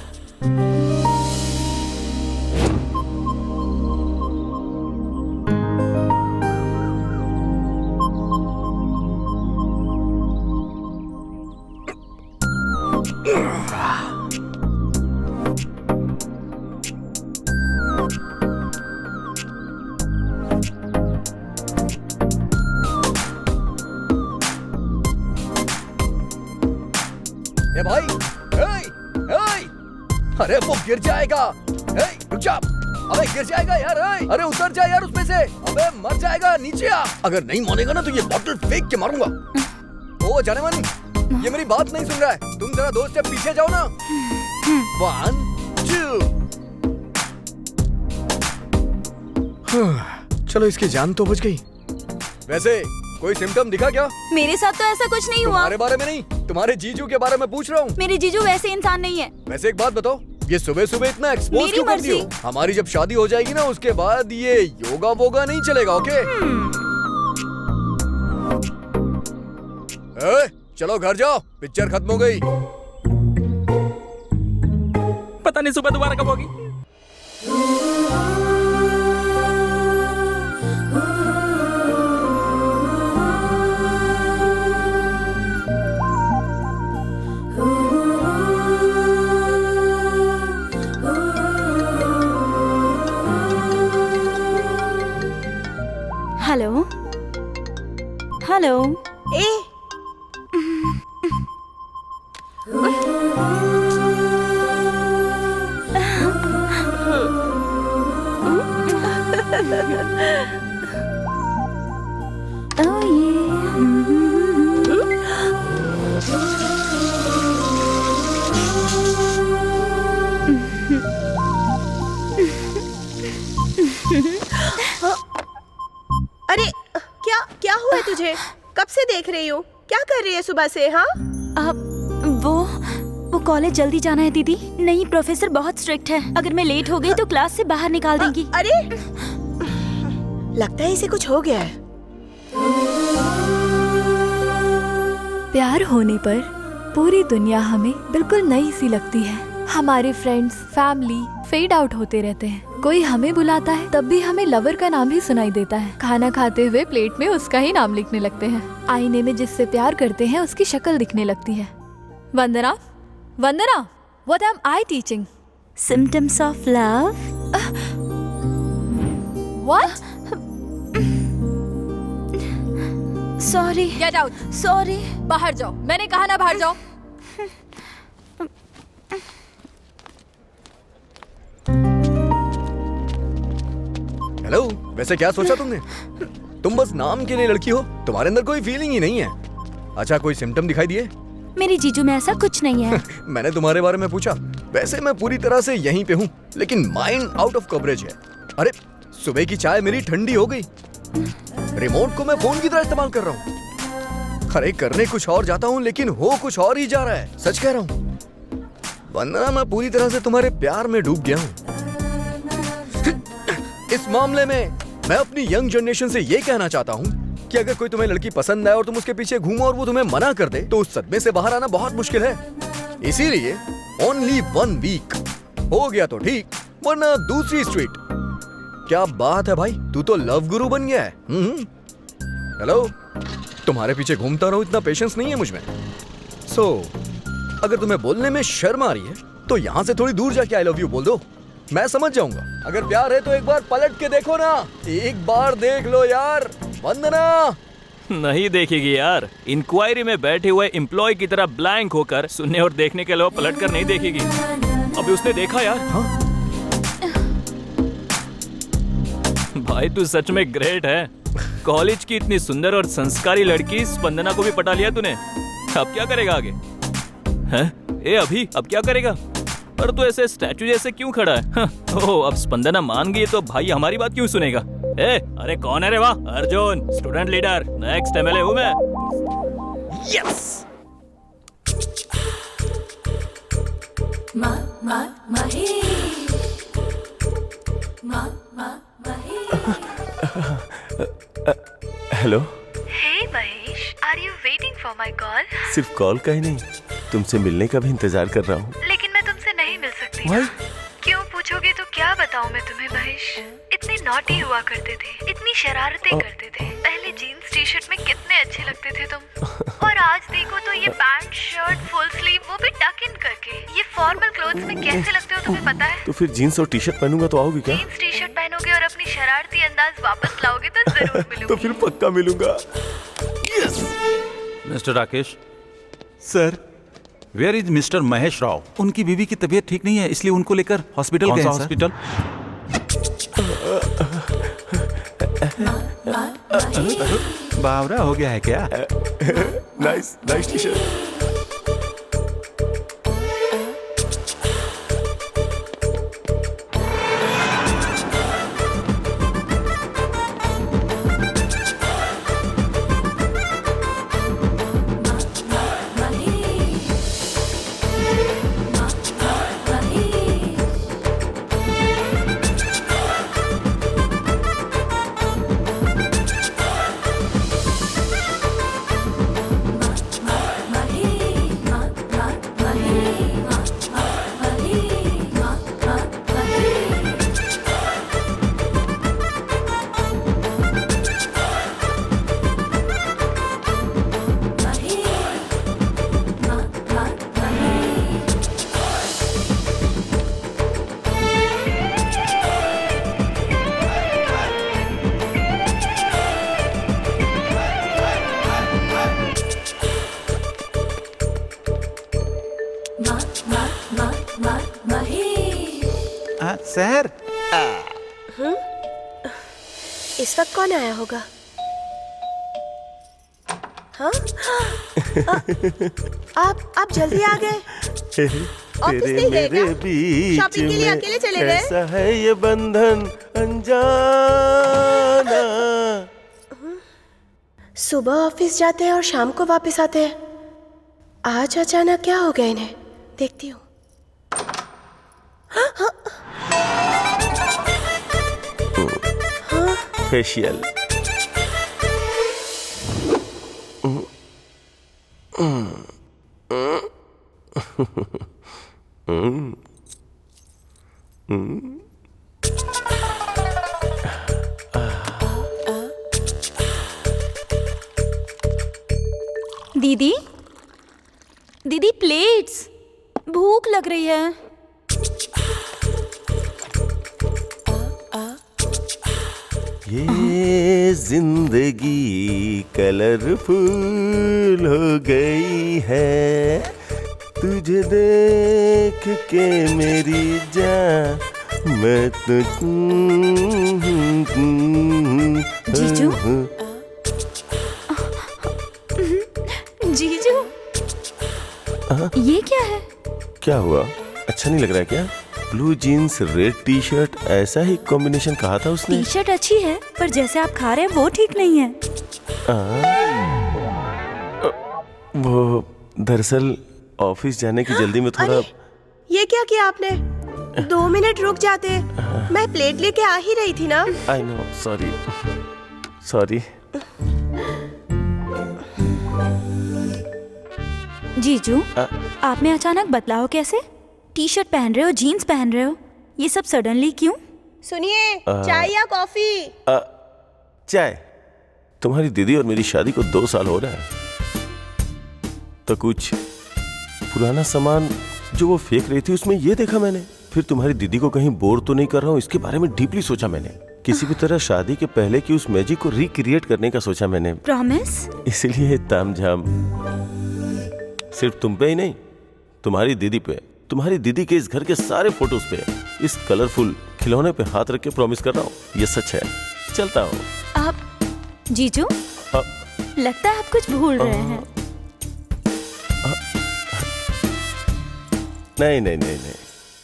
ए भाई, अरे वो गिर जाएगा। रुक जा। अबे गिर जाएगा यार। अरे उतर जा यार उसमें से। अबे मर जाएगा, नीचे आ। अगर नहीं मानेगा ना तो ये बॉटल फेंक के मारूंगा। ओ जाने मन, ये मेरी बात नहीं सुन रहा है। तुम जरा दोस्त से पीछे जाओ ना। 1 2। चलो इसकी जान तो बच गई। वैसे कोई सिम्टम दिखा क्या? मेरे साथ तो ऐसा कुछ नहीं हुआ। तुम्हारे बारे में नहीं, तुम्हारे जीजू के बारे में पूछ रहा हूँ। मेरे जीजू वैसे इंसान नहीं है। वैसे एक बात बताओ, ये सुबह सुबह इतना एक्सपोज क्यों कर दियो? हमारी जब शादी हो जाएगी ना, उसके बाद ये योगा वोगा नहीं चलेगा, ओके? चलो घर जाओ, पिक्चर खत्म हो गई। पता नहीं सुबह दोबारा कब होगी। Hello hello. अरे क्या क्या हुआ है तुझे? कब से देख रही हूँ। क्या कर रही है सुबह से? हाँ वो कॉलेज जल्दी जाना है दीदी। नहीं, प्रोफेसर बहुत स्ट्रिक्ट है। अगर मैं लेट हो गई तो क्लास से बाहर निकाल देंगी। अरे लगता है इसे कुछ हो गया है। प्यार होने पर पूरी दुनिया हमें बिल्कुल नई सी लगती है। हमारे फ्रेंड्स, फैमिली फेड आउट होते रहते हैं। कोई हमें बुलाता है तब भी हमें लवर का नाम ही सुनाई देता है। खाना खाते हुए प्लेट में उसका ही नाम लिखने लगते हैं। आईने में जिससे प्यार करते हैं उसकी शक्ल दिखने लगती है। Vandana, Vandana, what am I teaching? Symptoms of love. What? Sorry. Get out. Sorry. बाहर जाओ। मैंने कहा ना बाहर जाओ। वैसे क्या सोचा तुमने? तुम बस नाम के लिए लड़की हो, तुम्हारे अंदर कोई फीलिंग ही नहीं है। अच्छा, कोई सिम्टम दिखाई दिए? मेरे जीजू में ऐसा कुछ नहीं है। मैंने तुम्हारे बारे में पूछा। वैसे मैं पूरी तरह से यहीं पे हूँ, लेकिन माइंड आउट ऑफ कवरेज है। अरे सुबह की चाय मेरी ठंडी हो गई। रिमोट को मैं फोन की तरह इस्तेमाल कर रहा हूँ। अरे करने कुछ और जाता हूँ, लेकिन हो कुछ और ही जा रहा है। सच कह रहा हूँ वंदना, मैं पूरी तरह से तुम्हारे प्यार में डूब गया हूँ। इस मामले में मैं अपनी यंग जनरेशन से ये कहना चाहता हूँ कि अगर कोई तुम्हें लड़की पसंद आए और तुम उसके पीछे घूमो और वो तुम्हें मना कर दे, तो उस सदमे से बाहर आना बहुत मुश्किल है। इसीलिए ओनली 1 वीक हो गया तो ठीक, वरना दूसरी स्ट्रीट। क्या बात है भाई, तू तो लव गुरु बन गया है। हेलो, तुम्हारे पीछे घूमता रहूं, इतना पेशेंस नहीं है मुझ में। अगर तुम्हें बोलने में शर्म आ रही है तो यहाँ से थोड़ी दूर जाके आई लव यू बोल दो, मैं समझ जाऊंगा। अगर प्यार है तो एक बार पलट के देखो ना, एक बार देख लो यार। वंदना नहीं देखेगी यार, इंक्वायरी में बैठे हुए एम्प्लॉय की तरह ब्लैंक होकर सुनने और देखने के अलावा पलट कर नहीं देखेगी। अभी उसने देखा यार। हाँ? भाई तू सच में ग्रेट है। कॉलेज की इतनी सुंदर और संस्कारी लड़की स्पंदना को भी पटा लिया तूने। अब क्या करेगा आगे? हैं? अभी अब क्या करेगा? पर तू ऐसे स्टैचू जैसे क्यों खड़ा है? ओह, अब स्पंदना मान गई तो भाई हमारी बात क्यों सुनेगा? अरे कौन है रे? वाह, Arjun, student leader, next MLA हूँ मैं। Yes. Hello. Hey Mahesh, are you waiting for my call? सिर्फ कॉल का ही नहीं, तुमसे मिलने का भी इंतजार कर रहा हूँ। लेकिन मैं तुमसे नहीं मिल सकती। Why? क्यों पूछोगे तो क्या बताऊं मैं तुम्हें महेश। इतने नॉटी हुआ करते थे, इतनी शरारतें करते थे। पहले जीन्स टी शर्ट में कितने अच्छे लगते थे तुम, और आज देखो तो ये पैंट शर्ट फुल स्लीव, वो भी टक इन करके। ये फॉर्मल क्लोथ्स में कैसे लगते हो तुम्हें पता है? तो फिर जीन्स और टी शर्ट पहनूंगा तो आओगी क्या? जीन्स टी शर्ट पहनोगे और अपनी शरारती अंदाज वापस लाओगे तो जरूर मिलूंगी। तो फिर पक्का मिलूंगा। Mister Rakesh sir, where is mister Mahesh Rao? उनकी बीवी की तबीयत ठीक नहीं है, इसलिए उनको लेकर हॉस्पिटल गए हैं। हॉस्पिटल? बावरा हो गया है क्या? Nice T shirt. सर, इस वक्त कौन आया होगा? हाँ? आप जल्दी आ गए। ऑफिस तेरे नहीं गए मेरे क्या? बीच शॉपिंग के लिए में अकेले चले गए? ऐसा है ये बंधन अनजाना। सुबह ऑफिस जाते हैं और शाम को वापस आते हैं। आज अचानक क्या हो गया इन्हें? देखती हूँ। फेशियल। दीदी, दीदी प्लेट्स, भूख लग रही है। ये जिंदगी कलरफुल हो गई है, तुझे देख के मेरी जान मैं जीजू? जीजू, ये क्या है? क्या हुआ? अच्छा नहीं लग रहा है क्या? Blue jeans red T shirt, ऐसा ही कॉम्बिनेशन कहा था उसने। टी शर्ट अच्छी है पर जैसे आप खा रहे हैं वो ठीक नहीं है। वो दरअसल ऑफिस जाने की जल्दी में थोड़ा। ये क्या किया आपने? 2 मिनट रुक जाते, मैं प्लेट लेके आ ही रही थी ना। I know, sorry sorry. जीजू, आप में अचानक बदलाव कैसे? टी शर्ट पहन रहे हो, जीन्स पहन रहे हो, ये सब सडनली क्यों? सुनिए, चाय या कॉफी? चाय। तुम्हारी दीदी और मेरी शादी को 2 साल हो रहा है, तो कुछ पुराना सामान जो वो फेंक रही थी उसमें ये देखा मैंने। फिर तुम्हारी दीदी को कहीं बोर तो नहीं कर रहा हूँ, इसके बारे में डीपली सोचा मैंने। किसी भी तरह शादी के पहले की उस मैजिक को रिक्रिएट करने का सोचा मैंने। प्रॉमिस? इसलिए तामझाम सिर्फ तुम पे ही नहीं, तुम्हारी दीदी पे, तुम्हारी दीदी के इस घर के सारे फोटोज पे, इस कलरफुल खिलौने पे हाथ रख के प्रॉमिस कर रहा हूँ। ये सच है। चलता हूँ। आप जीजू, लगता है आप कुछ भूल रहे हैं। नहीं नहीं नहीं नहीं,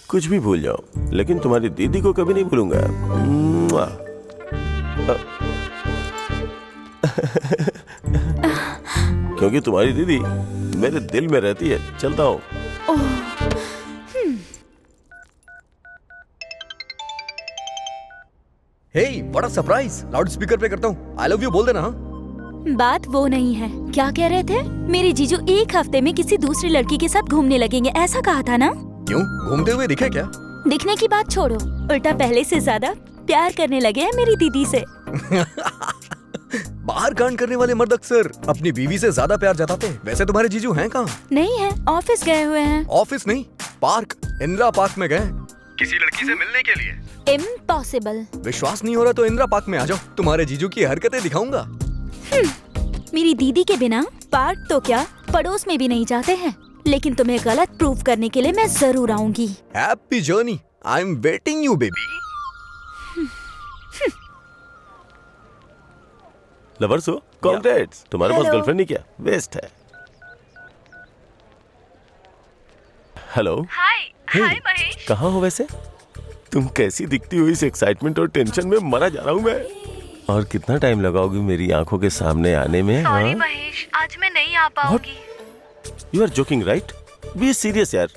कुछ भी भूल जाओ, लेकिन तुम्हारी दीदी को कभी नहीं भूलूंगा। क्योंकि तुम्हारी दीदी मेरे दिल में रहती है। चलता हूँ। Hey, what a surprise! Loudspeaker पे करता हूँ आई लव यू बोल देना। हाँ, बात वो नहीं है। क्या कह रहे थे? मेरे जीजू 1 हफ्ते में किसी दूसरी लड़की के साथ घूमने लगेंगे, ऐसा कहा था ना? क्यों? घूमते हुए दिखे क्या? दिखने की बात छोड़ो, उल्टा पहले से ज्यादा प्यार करने लगे हैं मेरी दीदी से। बाहर कांड करने वाले मर्द अक्सर अपनी बीवी से ज्यादा प्यार जताते हैं। वैसे तुम्हारे जीजू हैं कहाँ? नहीं है, ऑफिस गए हुए हैं। ऑफिस नहीं, पार्क, इंदिरा पार्क में गए किसी लड़की से मिलने के लिए। इम्पॉसिबल। विश्वास नहीं हो रहा तो इंदिरा पार्क में आ जाओ, तुम्हारे जीजू की हरकतें दिखाऊंगा। मेरी दीदी के बिना पार्क तो क्या, पड़ोस में भी नहीं जाते हैं। लेकिन तुम्हें गलत प्रूव करने के लिए मैं जरूर आऊंगी। Happy journey, I am waiting you baby. Lovers हो? कांग्रेट्स, तुम्हारे पास गर्लफ्रेंड नहीं क्या? वेस्ट है। हेलो। हाय महेश। कहाँ हो वैसे? तुम कैसी दिखती हो? इस एक्साइटमेंट और टेंशन में मरा जा रहा हूँ मैं। और कितना टाइम लगाओगी मेरी आंखों के सामने आने में? सॉरी महेश, आज मैं नहीं आ पाऊंगी। You are joking right? Be serious यार,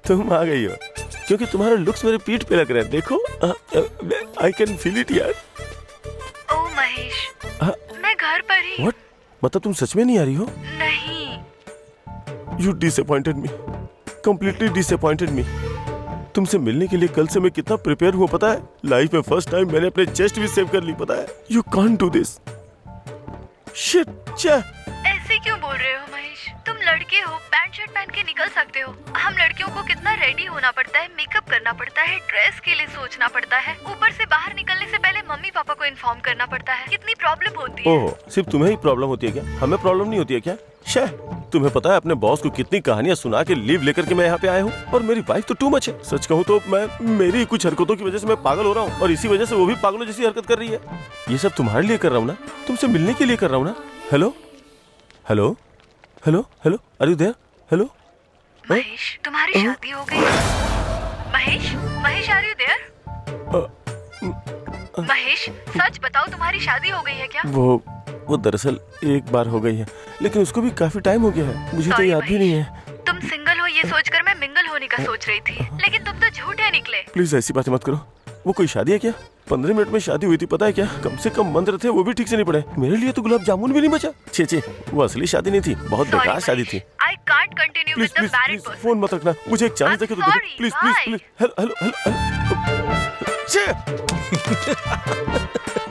तुम आ गई हो क्योंकि तुम्हारे लुक्स मेरे पीठ पे लग रहे हैं। देखो, आई कैन फील इट यार। ओ महेश, मैं घर पर ही। व्हाट? मतलब तुम सच में नहीं आ रही हो? नहीं। You disappointed me, completely disappointed मी। तुमसे मिलने के लिए कल से मैं कितना प्रिपेयर हुआ पता है? लाइफ में फर्स्ट टाइम मैंने अपने चेस्ट भी सेव कर ली, पता है? You can't do this. Shit, ऐसे क्यों बोल रहे हो महेश? तुम लड़के हो, पैंट शर्ट पहन के निकल सकते हो। हम लड़कियों को कितना रेडी होना पड़ता है, मेकअप करना पड़ता है, ड्रेस के लिए सोचना पड़ता है, ऊपर से बाहर निकलने से पहले मम्मी पापा को इन्फॉर्म करना पड़ता है। कितनी प्रॉब्लम होती है। ओह, सिर्फ तुम्हें ही प्रॉब्लम होती है क्या? हमें प्रॉब्लम नहीं होती है क्या? शे, तुम्हें पता है अपने बॉस को कितनी कहानियां सुना के लीव लेकर के मैं यहाँ पे आया हूँ, और मेरी वाइफ तो टू मच है। सच कहूँ तो मेरी कुछ हरकतों की वजह से मैं पागल हो रहा हूँ, और इसी वजह से वो भी पागलों जैसी हरकत कर रही है। ये सब तुम्हारे लिए कर रहा हूँ ना, तुमसे मिलने के लिए कर रहा हूँ ना। Hello hello hello hello, are you there? Hello Mahesh, तुम्हारी शादी हो गई। Mahesh are you there? Mahesh, सच बताओ, तुम्हारी शादी हो गई है क्या? वो दरअसल एक बार हो गई है, लेकिन उसको भी काफी टाइम हो गया है, मुझे तो याद भी नहीं है। तुम सिंगल हो ये सोचकर मैं मिंगल होने का सोच रही थी, लेकिन तुम तो झूठे निकले। प्लीज ऐसी बातें मत करो। वो कोई शादी है क्या? 15 मिनट में शादी हुई थी, पता है क्या? कम से कम मंत्र थे, वो भी ठीक से नहीं पड़े। मेरे लिए तो गुलाब जामुन भी नहीं बचा। छे, वो असली शादी नहीं थी, बहुत बेकार शादी थी। I can't continue with the married person. Phone मत रखना, मुझे एक चांस देके तो देखो, प्लीज प्लीज प्लीज। हेलो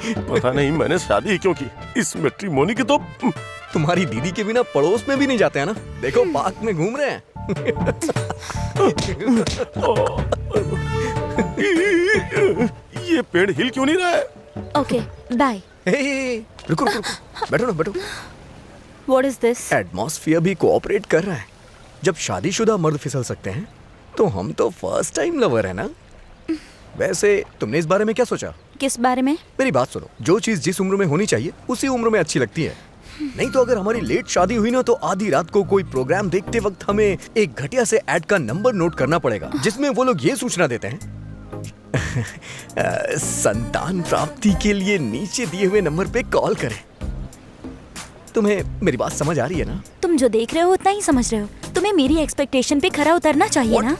पता नहीं मैंने शादी क्यों की, इस मैट्रिमोनी की तो। तुम्हारी दीदी के बिना पड़ोस में भी नहीं जाते हैं ना। देखो पार्क में घूम रहे हैं। ये पेड़ हिल क्यों नहीं रहा है? Okay, bye. रुको, बैठो ना, बैठो। What is this? एटमॉस्फेयर भी कोऑपरेट कर रहा है। जब शादीशुदा मर्द फिसल सकते हैं, तो हम तो फर्स्ट टाइम लवर है ना। वैसे तुमने इस बारे में क्या सोचा? किस बारे में? मेरी बात सुनो, जो चीज जिस उम्र में होनी चाहिए उसी उम्र में अच्छी लगती है। नहीं तो अगर हमारी लेट शादी हुई ना तो आधी रात को कोई प्रोग्राम देखते वक्त हमें एक घटिया से ऐड का नंबर नोट करना पड़ेगा जिसमें वो लोग ये सूचना देते हैं संतान प्राप्ति के लिए नीचे दिए हुए नंबर पे कॉल करें। तुम्हें मेरी बात समझ आ रही है ना? तुम जो देख रहे हो उतना ही समझ रहे हो। तुम्हें मेरी एक्सपेक्टेशन पे खरा उतरना चाहिए ना।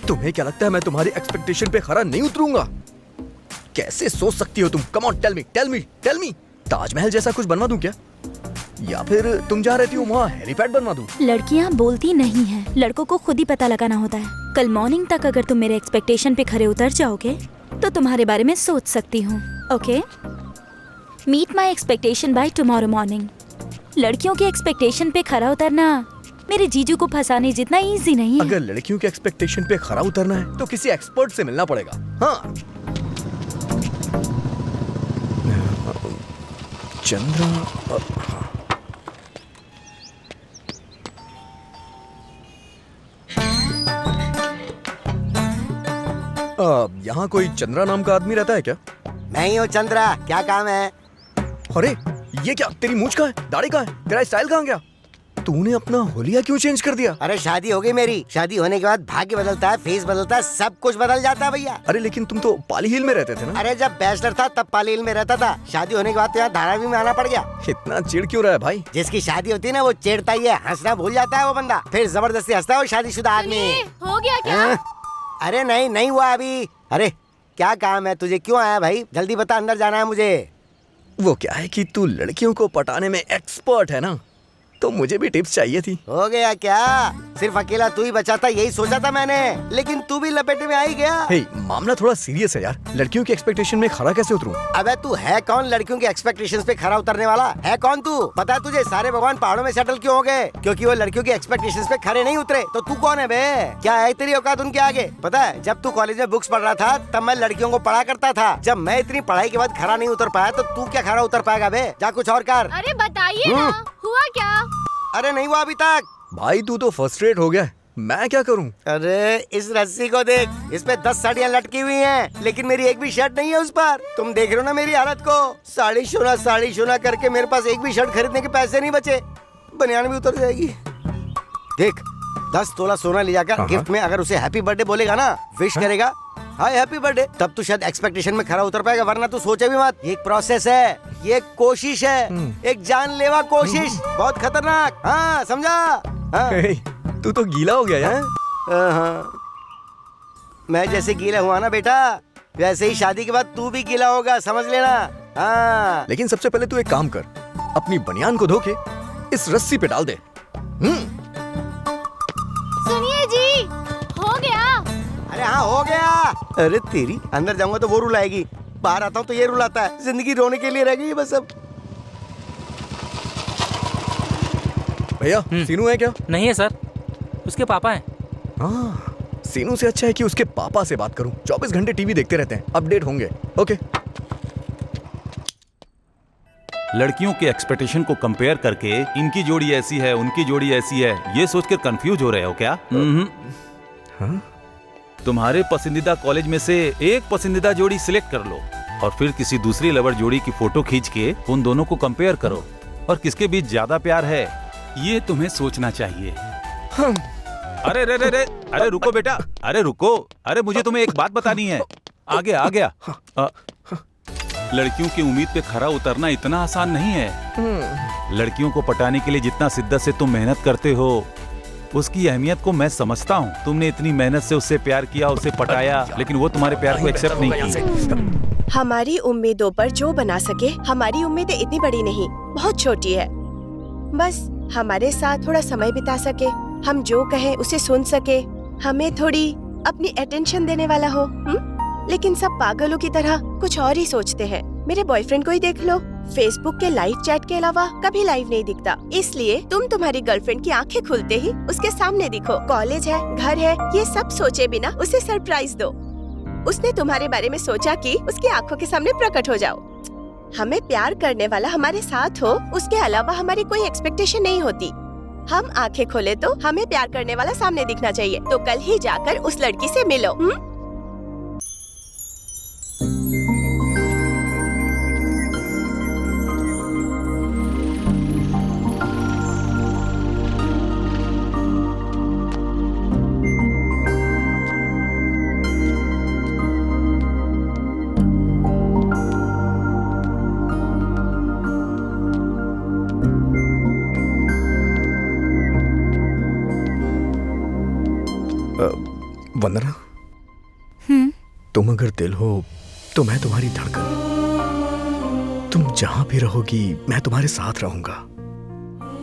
तुम्हें क्या लगता है मैं तुम्हारी एक्सपेक्टेशन पे खरा नहीं उतरूंगा? कैसे सोच सकती हो तुम? Come on, tell me. Taj Mahal जैसा कुछ बनवा दूं क्या? या फिर तुम जा रही हो वहाँ हेलीपैड बनवा दूं? लड़कियाँ बोलती नहीं हैं, लड़कों को खुद ही पता लगाना होता है। कल मॉर्निंग तक अगर तुम मेरे एक्सपेक्टेशन पे खरे उतर जाओगे तो तुम्हारे बारे में सोच सकती हूँ। Okay, meet my expectation by tomorrow morning. लड़कियों के एक्सपेक्टेशन पे खरा उतरना मेरे जीजू को फंसाने जितना इजी नहीं है। अगर लड़कियों के एक्सपेक्टेशन पे खरा उतरना है तो किसी एक्सपर्ट से मिलना पड़ेगा। हाँ, चंद्रा। यहाँ कोई चंद्रा नाम का आदमी रहता है क्या? मैं ही हूँ चंद्रा, क्या काम है? अरे ये क्या, तेरी मूंछ कहाँ है? दाढ़ी कहाँ है? तेरा स्टाइल कहाँ गया? तूने अपना होलिया क्यों चेंज कर दिया? अरे शादी हो गई मेरी। शादी होने के बाद भाग्य बदलता है, फेस बदलता है, सब कुछ बदल जाता है भैया। अरे लेकिन तुम तो पाली हिल में रहते थे ना? अरे जब बैचलर था तब पाली हिल में रहता था। शादी होने के बाद तो यहाँ धारावी में आना पड़ गया। इतना चिढ़ क्यों रहा है भाई? जिसकी शादी होती है ना वो चिढ़ता ही है, हंसना भूल जाता है वो बंदा, फिर जबरदस्ती हंसता है वो शादीशुदा आदमी। हो गया क्या? अरे नहीं हुआ अभी। अरे क्या काम है तुझे, क्यों आया भाई? जल्दी बता, अंदर जाना है मुझे। वो क्या है कि तू लड़कियों को पटाने में एक्सपर्ट है ना, तो मुझे भी टिप्स चाहिए थी। हो गया क्या? सिर्फ अकेला तू ही बचा था यही सोचा था मैंने, लेकिन तू भी लपेटे में आ ही गया। हे, मामला थोड़ा सीरियस है यार। लड़कियों की एक्सपेक्टेशन में खरा कैसे उतरूं? अबे तू है कौन लड़कियों की एक्सपेक्टेशंस पे खरा उतरने वाला? है कौन तू? पता है तुझे सारे भगवान पहाड़ों में सेटल क्यों हो गए? क्योंकि वो लड़कियों की एक्सपेक्टेशंस पे खरे नहीं उतरे। तो तू कौन है बे? क्या है तेरी औकात उनके आगे? पता है जब तू कॉलेज में बुक्स पढ़ रहा था तब मैं लड़कियों को पढ़ा करता था। जब मैं इतनी पढ़ाई के बाद खरा नहीं उतर पाया तो तू क्या खरा उतर पाएगा बे? जा कुछ और कर। अरे बताइए ना, हुआ क्या? अरे नहीं हुआ अभी तक। भाई तू तो फ्रस्ट्रेट हो गया, मैं क्या करूं? अरे इस रस्सी को देख, इस पे 10 साड़ियाँ लटकी हुई हैं, लेकिन मेरी एक भी शर्ट नहीं है उस पर। तुम देख रहे हो ना मेरी हालत को। साड़ी शोना करके मेरे पास एक भी शर्ट खरीदने के पैसे नहीं बचे। बनियान भी उतर जाएगी। देख 10 तोला सोना ले जाकर गिफ्ट में अगर उसे हैप्पी बर्थडे बोलेगा ना, विश करेगा हाय हैप्पी बर्थडे, तब तू शायद एक्सपेक्टेशन में खरा उतर पाएगा, वरना तू सोचे भी मत। ये एक प्रोसेस है, ये एक कोशिश है, एक जानलेवा कोशिश, बहुत खतरनाक। हाँ समझा? हाँ। तू तो गीला हो गया यार। हाँ। मैं जैसे गीला हुआ ना बेटा, वैसे ही शादी के बाद तू भी गीला होगा, समझ लेना। हाँ। लेकिन सबसे पहले तू एक काम कर, अपनी बनियान को धो के इस रस्सी पे डाल दे। सुनिए जी, हो गया। अरे हाँ हो गया। अरे तेरी, अंदर जाऊंगा तो वो रुलाएगी, बाहर आता हूँ तो ये रुलाता है। जिंदगी रोने के लिए रह गई बस अब। भैया सीनू है क्या? नहीं है सर, उसके पापा हैं। हाँ, सीनू से अच्छा है कि उसके पापा से बात करूं। 24 घंटे टीवी देखते रहते हैं, अपडेट होंगे। ओके। लड़कियों के एक्सपेक्टेशन को कंपेयर करके इनकी जोड़ी ऐसी है, उनकी जोड़ी ऐसी है, ये सोचकर कंफ्यूज हो रहे हो क्या? हाँ? तुम्हारे पसंदीदा कॉलेज में से एक पसंदीदा जोड़ी सिलेक्ट कर लो और फिर किसी दूसरी लवर जोड़ी की फोटो खींच के उन दोनों को कंपेयर करो और किसके बीच ज्यादा प्यार है ये तुम्हें सोचना चाहिए। अरे रे रे रे, अरे रुको बेटा, अरे रुको, अरे मुझे तुम्हें एक बात बतानी है। आ गया। लड़कियों की उम्मीद पे खरा उतरना इतना आसान नहीं है। लड़कियों को पटाने के लिए जितना शिद्दत से तुम मेहनत करते हो उसकी अहमियत को मैं समझता हूँ। तुमने इतनी मेहनत से उससे प्यार किया, उसे पटाया, लेकिन वो तुम्हारे प्यार को एक्सेप्ट नहीं की। हमारी उम्मीदों पर जो बना सके, हमारी उम्मीदें इतनी बड़ी नहीं, बहुत छोटी है। बस हमारे साथ थोड़ा समय बिता सके, हम जो कहें उसे सुन सके, हमें थोड़ी अपनी अटेंशन देने वाला हो। लेकिन सब पागलों की तरह कुछ और ही सोचते हैं। मेरे बॉयफ्रेंड को ही देख लो, फेसबुक के लाइव चैट के अलावा कभी लाइव नहीं दिखता। इसलिए तुम तुम्हारी गर्लफ्रेंड की आंखें खुलते ही उसके सामने दिखो। कॉलेज है, घर है, ये सब सोचे बिना उसे सरप्राइज दो। उसने तुम्हारे बारे में सोचा कि उसकी आंखों के सामने प्रकट हो जाओ। हमें प्यार करने वाला हमारे साथ हो, उसके अलावा हमारी कोई एक्सपेक्टेशन नहीं होती। हम आंखें खोले तो हमें प्यार करने वाला सामने दिखना चाहिए। तो कल ही जाकर उस लड़की से मिलो। वंदना, तुम अगर दिल हो तो मैं तुम्हारी धड़कन। तुम जहां भी रहोगी मैं तुम्हारे साथ रहूंगा।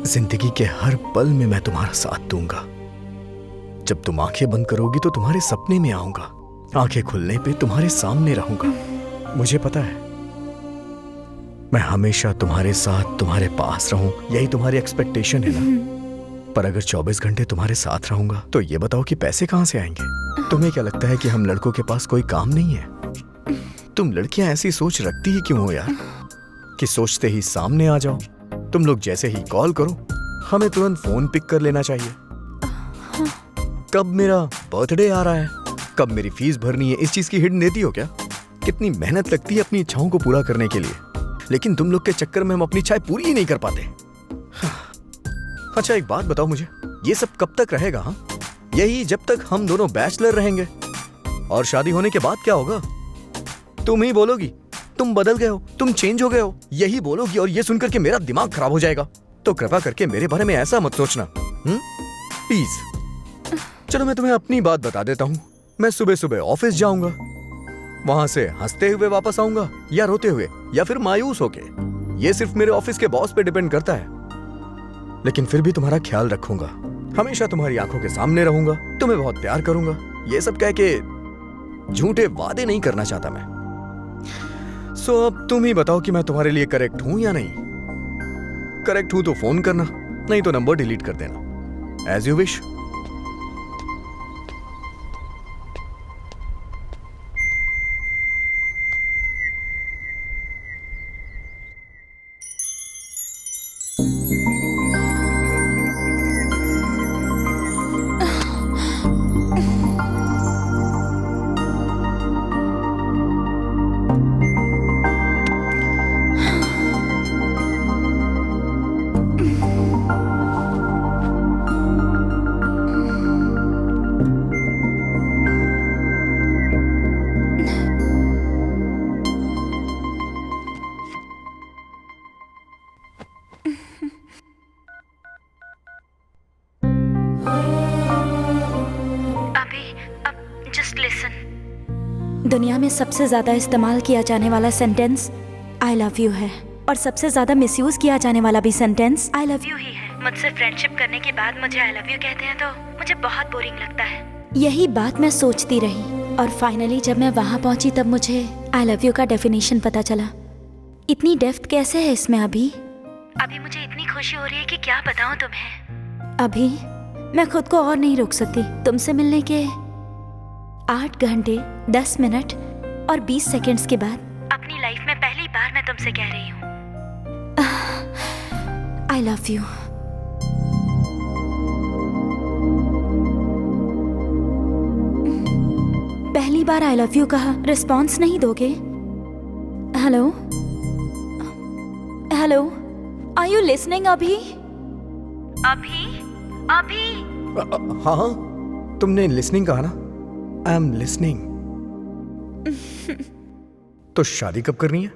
जिंदगी के हर पल में मैं तुम्हारा साथ दूंगा। जब तुम आंखें बंद करोगी तो तुम्हारे सपने में आऊंगा। आंखें खुलने पे तुम्हारे सामने रहूंगा। मुझे पता है मैं हमेशा तुम्हारे साथ, तुम्हारे पास रहूं, यही तुम्हारी एक्सपेक्टेशन है ना। पर अगर 24 घंटे तुम्हारे साथ रहूंगा तो ये बताओ कि पैसे कहां से आएंगे? तुम्हें क्या लगता है कि हम लड़कों के पास कोई काम नहीं है? तुम लड़कियां ऐसी सोच रखती ही क्यों हो यार, कि सोचते ही सामने आ जाओ। तुम लोग जैसे ही कॉल करो हमें तुरंत फोन पिक कर लेना चाहिए। कब मेरा बर्थडे आ रहा है, कब मेरी फीस भरनी है, इस चीज की हिंट देती हो क्या? कितनी मेहनत लगती है अपनी इच्छाओं को पूरा करने के लिए, लेकिन तुम लोग के चक्कर में हम अपनी इच्छाएं पूरी ही नहीं कर पाते। अच्छा एक बात बताओ मुझे, ये सब कब तक रहेगा? हाँ, यही जब तक हम दोनों बैचलर रहेंगे। और शादी होने के बाद क्या होगा? तुम ही बोलोगी तुम बदल गए हो, तुम चेंज हो गए हो, यही बोलोगी और ये सुनकर के मेरा दिमाग खराब हो जाएगा। तो कृपा करके मेरे बारे में ऐसा मत सोचना, प्लीज। चलो मैं तुम्हें अपनी बात बता देता हूँ। मैं सुबह सुबह ऑफिस जाऊंगा, वहां से हंसते हुए वापस आऊंगा या रोते हुए या फिर मायूस होके, ये सिर्फ मेरे ऑफिस के बॉस पे डिपेंड करता है। लेकिन फिर भी तुम्हारा ख्याल रखूंगा, हमेशा तुम्हारी आंखों के सामने रहूंगा, तुम्हें बहुत प्यार करूंगा। ये सब कह के झूठे वादे नहीं करना चाहता मैं। सो अब तुम ही बताओ कि मैं तुम्हारे लिए करेक्ट हूं या नहीं। करेक्ट हूं तो फोन करना, नहीं तो नंबर डिलीट कर देना। As you wish. दुनिया में सबसे ज्यादा इस्तेमाल किया जाने वाला सेंटेंस आई लव यू है, और सबसे ज्यादा मिसयूज किया जाने वाला भी सेंटेंस आई लव यू ही है। मुझसे फ्रेंडशिप करने के बाद मुझे आई लव यू कहते हैं तो मुझे बहुत बोरिंग लगता है। यही बात मैं सोचती रही और फाइनली जब मैं वहाँ पहुँची तब मुझे आई लव यू का डेफिनेशन पता चला। इतनी डेप्थ कैसे है इसमें? अभी मुझे इतनी खुशी हो रही है कि क्या बताऊँ तुम्हें। अभी मैं खुद को और नहीं रोक सकती। तुमसे मिलने के 8 घंटे 10 मिनट और 20 सेकंड्स के बाद अपनी लाइफ में पहली बार मैं तुमसे कह रही हूँ आई लव यू। पहली बार आई लव यू कहा, रिस्पॉन्स नहीं दोगे? Hello hello, are you listening? अभी अभी अभी हाँ, तुमने लिसनिंग कहा ना? I am listening. तो शादी कब करनी है?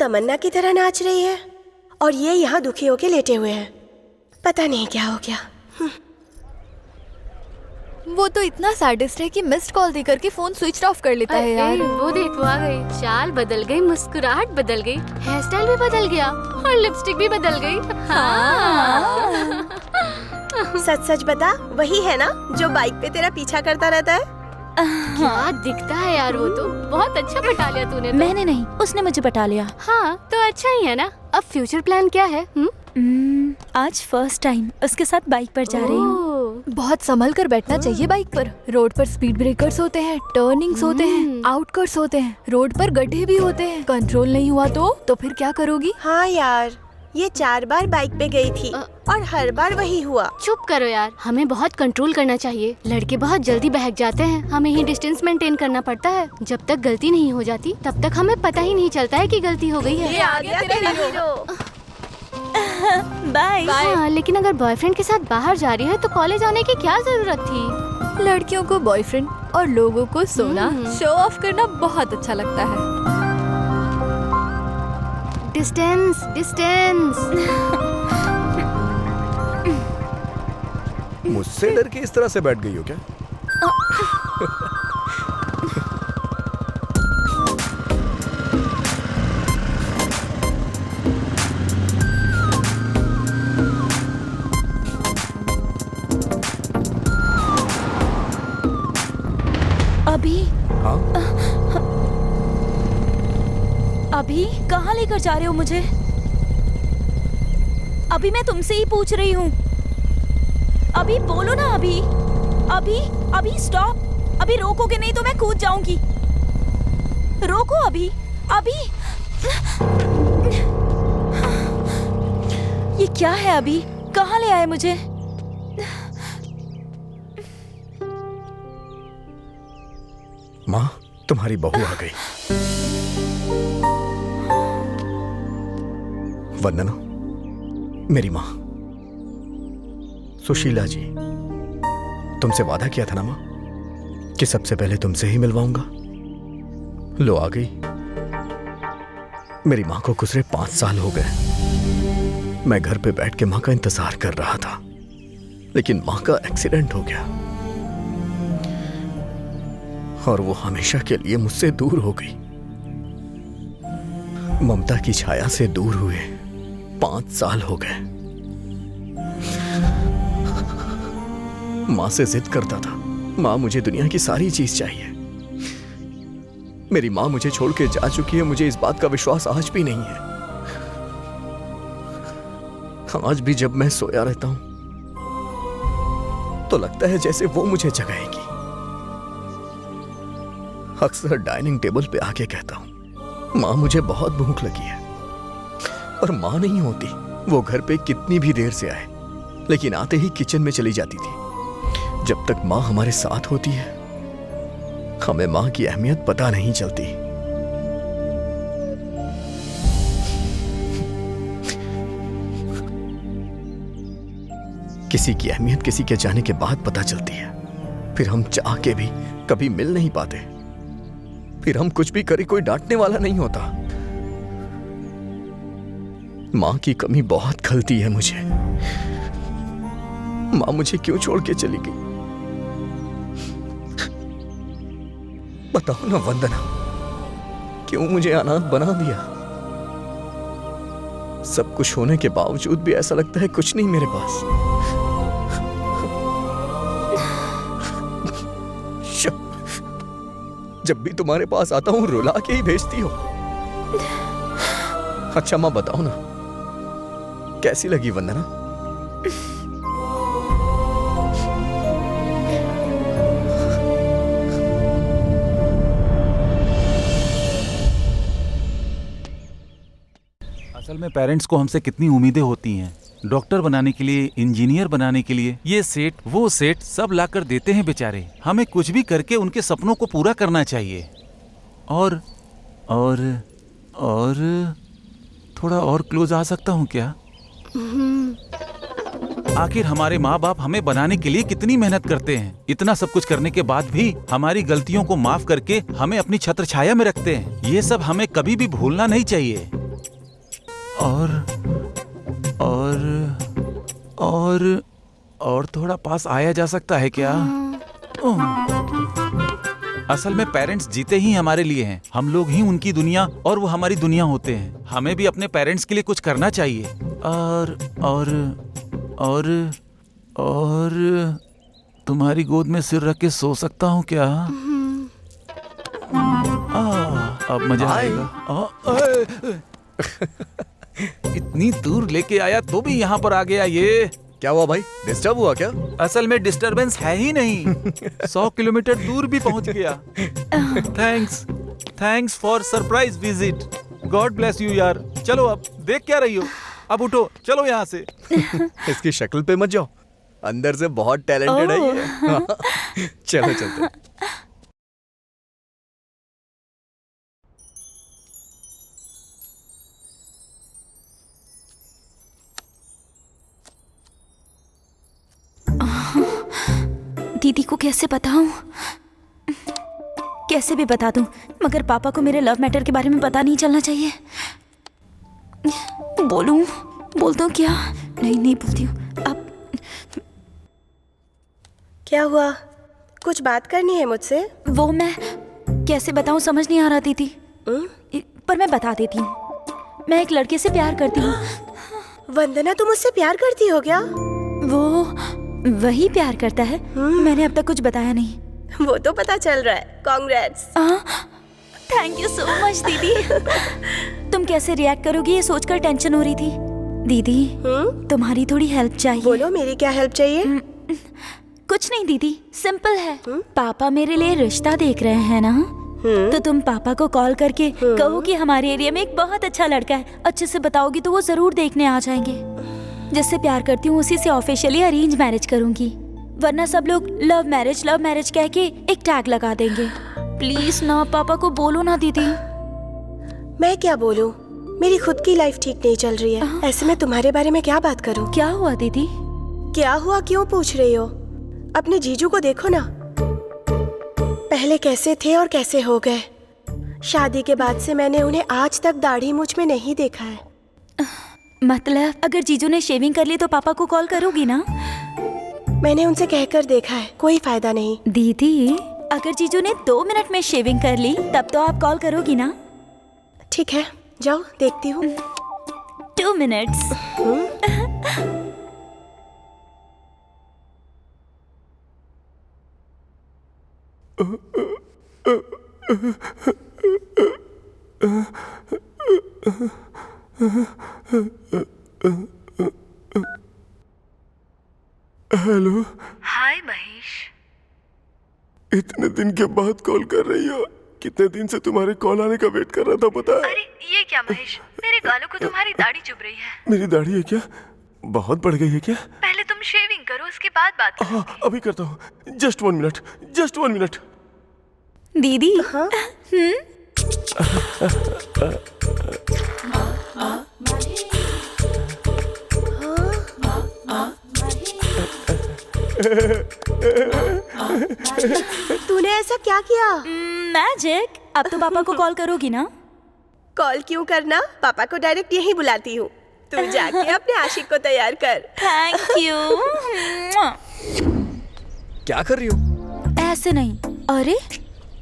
तमन्ना की तरह नाच रही है और ये यहाँ दुखी होके लेटे हुए हैं। पता नहीं क्या हो गया। वो तो इतना सैडिस्ट है कि मिस्ड कॉल देकर के फोन स्विच ऑफ कर लेता है यार। वो देख वो आ गई। चाल बदल गई, मुस्कुराहट बदल गई, हेयर स्टाइल भी बदल गया और लिपस्टिक भी बदल गई। सच सच बता, वही है ना जो बाइक पे तेरा पीछा करता रहता है? क्या दिखता है यार, वो तो बहुत अच्छा पटा लिया तूने तो। मैंने नहीं, उसने मुझे पटा लिया। हाँ तो अच्छा ही है ना। अब फ्यूचर प्लान क्या है? आज फर्स्ट टाइम उसके साथ बाइक पर जा रही हूँ। बहुत संभल कर बैठना चाहिए बाइक पर। रोड पर स्पीड ब्रेकर्स होते हैं, टर्निंग्स होते हैं, आउटकट्स होते हैं, रोड पर गड्ढे भी होते हैं। कंट्रोल नहीं हुआ तो फिर क्या करोगी? हाँ यार, ये 4 बार बाइक पे गई थी और हर बार वही हुआ। चुप करो यार, हमें बहुत कंट्रोल करना चाहिए। लड़के बहुत जल्दी बहक जाते हैं, हमें ही डिस्टेंस मेंटेन करना पड़ता है। जब तक गलती नहीं हो जाती तब तक हमें पता ही नहीं चलता है कि गलती हो गई है। ये आ गया तेरा हीरो। बाय। हाँ, लेकिन अगर बॉयफ्रेंड के साथ बाहर जा रही है तो कॉलेज आने की क्या जरूरत थी? लड़कियों को बॉयफ्रेंड और लोगों को सोना शो ऑफ करना बहुत अच्छा लगता है। Distance distance. मुझसे डर के इस तरह से बैठ गई हो क्या? अभी हाँ? अभी कहाँ लेकर जा रहे हो मुझे? अभी मैं तुमसे ही पूछ रही हूँ। अभी बोलो ना। अभी अभी अभी स्टॉप। अभी रोकोगे नहीं तो मैं कूद जाऊंगी। रोको अभी अभी। ये क्या है? अभी कहाँ ले आए मुझे? माँ, तुम्हारी बहू आ गई। वंदना, मेरी माँ। सुशीला जी, तुमसे वादा किया था ना माँ कि सबसे पहले तुमसे ही मिलवाऊंगा। लो आ गई। मेरी माँ को गुजरे 5 साल हो गए। मैं घर पे बैठ के माँ का इंतजार कर रहा था, लेकिन माँ का एक्सीडेंट हो गया और वो हमेशा के लिए मुझसे दूर हो गई। ममता की छाया से दूर हुए 5 साल हो गए। माँ से जिद करता था, माँ मुझे दुनिया की सारी चीज चाहिए। मेरी माँ मुझे छोड़ के जा चुकी है, मुझे इस बात का विश्वास आज भी नहीं है। आज भी जब मैं सोया रहता हूं तो लगता है जैसे वो मुझे जगाएगी। अक्सर डाइनिंग टेबल पे आके कहता हूं, माँ मुझे बहुत भूख लगी है। और माँ नहीं होती, वो घर पे कितनी भी देर से आए, लेकिन आते ही किचन में चली जाती थी। जब तक माँ हमारे साथ होती है, हमें माँ की अहमियत पता नहीं चलती। किसी की अहमियत किसी के जाने के बाद पता चलती है। फिर हम चाह के भी कभी मिल नहीं पाते। फिर हम कुछ भी करें, कोई डांटने वाला नहीं होता। माँ की कमी बहुत खलती है मुझे। माँ मुझे क्यों छोड़ के चली गई? बताओ ना वंदना, क्यों मुझे अनाथ बना दिया? सब कुछ होने के बावजूद भी ऐसा लगता है कुछ नहीं मेरे पास। जब भी तुम्हारे पास आता हूं रुला के ही भेजती हो। अच्छा माँ बताओ ना, कैसी लगी वंदना? असल में पेरेंट्स को हमसे कितनी उम्मीदें होती हैं, डॉक्टर बनाने के लिए, इंजीनियर बनाने के लिए। ये सेट वो सेट सब लाकर देते हैं बेचारे। हमें कुछ भी करके उनके सपनों को पूरा करना चाहिए। और थोड़ा और क्लोज आ सकता हूँ क्या? आखिर हमारे माँ बाप हमें बनाने के लिए कितनी मेहनत करते हैं। इतना सब कुछ करने के बाद भी हमारी गलतियों को माफ करके हमें अपनी छत्र छाया में रखते हैं। ये सब हमें कभी भी भूलना नहीं चाहिए। और थोड़ा पास आया जा सकता है क्या? असल में पेरेंट्स जीते ही हमारे लिए हैं। हम लोग ही उनकी दुनिया और वो हमारी दुनिया होते हैं। हमें भी अपने पेरेंट्स के लिए कुछ करना चाहिए। और तुम्हारी गोद में सिर रख के सो सकता हूँ क्या? अब मजा आएगा। इतनी दूर लेके आया तो भी यहाँ पर आ गया ये। क्या हुआ भाई, डिस्टर्ब हुआ क्या? असल में डिस्टरबेंस है ही नहीं। 100 किलोमीटर दूर भी पहुँच गया। Thanks for surprise visit. God bless you यार। चलो अब देख क्या रही हो, अब उठो चलो यहाँ से। इसकी शक्ल पे मत जाओ, अंदर से बहुत टैलेंटेड है ये। चलो चलते। दीदी को कैसे बताऊं? कैसे भी बता दूं, मगर पापा को मेरे लव मैटर के बारे में पता नहीं चलना चाहिए। बोल दूं क्या? नहीं बोलती हूँ। अब क्या हुआ? कुछ बात करनी है मुझसे? वो मैं कैसे बताऊं, समझ नहीं आ रहा दीदी। पर मैं बता देती हूँ, मैं एक लड़के से प्यार करती हूँ। वंदना, तुम मुझसे प्यार करती हो क्या? वो वही प्यार करता है। मैंने अब तक कुछ बताया नहीं। वो तो पता चल रहा है। Congrats. Thank you so much दीदी। तुम कैसे रिएक्ट करोगी ये सोचकर टेंशन हो रही थी। दीदी तुम्हारी थोड़ी हेल्प चाहिए। बोलो, मेरी क्या हेल्प चाहिए? कुछ नहीं दीदी, सिंपल है। पापा मेरे लिए रिश्ता देख रहे हैं ना, तो तुम पापा को कॉल करके कहो कि हमारे एरिया में एक बहुत अच्छा लड़का है। अच्छे से बताओगी तो वो जरूर देखने आ जाएंगे। जिससे प्यार करती हूँ उसी से ऑफिशियली अरेंज मैरिज करूंगी, वरना सब लोग लव मैरिज कह के एक टैग लगा देंगे। प्लीज ना, पापा को बोलो ना दीदी। मैं क्या बोलूं? मेरी खुद की लाइफ ठीक नहीं चल रही है। ऐसे में तुम्हारे बारे में क्या बात करूं? क्या हुआ दीदी? क्या हुआ क्यों पूछ रही हो? अपने जीजू को देखो ना, पहले कैसे थे और कैसे हो गए। शादी के बाद से मैंने उन्हें आज तक दाढ़ी मूंछ में नहीं देखा है। मतलब अगर जीजू ने शेविंग कर ली तो पापा को कॉल करोगी ना? मैंने उनसे कहकर देखा है, कोई फायदा नहीं। दीदी अगर जीजू ने 2 मिनट में शेविंग कर ली तब तो आप कॉल करोगी ना? ठीक है, जाओ देखती हूँ। 2 मिनट्स। हेलो। हाय महेश। इतने दिन के बाद कॉल कर रही हो? कितने दिन से तुम्हारे कॉल आने का वेट कर रहा था, पता है? अरे ये क्या महेश, मेरे गालों को तुम्हारी दाढ़ी चुभ रही है। मेरी दाढ़ी है क्या? बहुत बढ़ गई है क्या? पहले तुम शेविंग करो, उसके बाद बात करो। हाँ अभी करता हूँ। Just 1 minute. दीदी हाँ? तूने ऐसा क्या किया? मैजिक। अब तो पापा को कॉल करोगी ना? कॉल क्यों करना, पापा को डायरेक्ट यहीं बुलाती हूँ। तू जाके अपने आशिक को तैयार कर। Thank you. क्या कर रही हो? ऐसे नहीं, अरे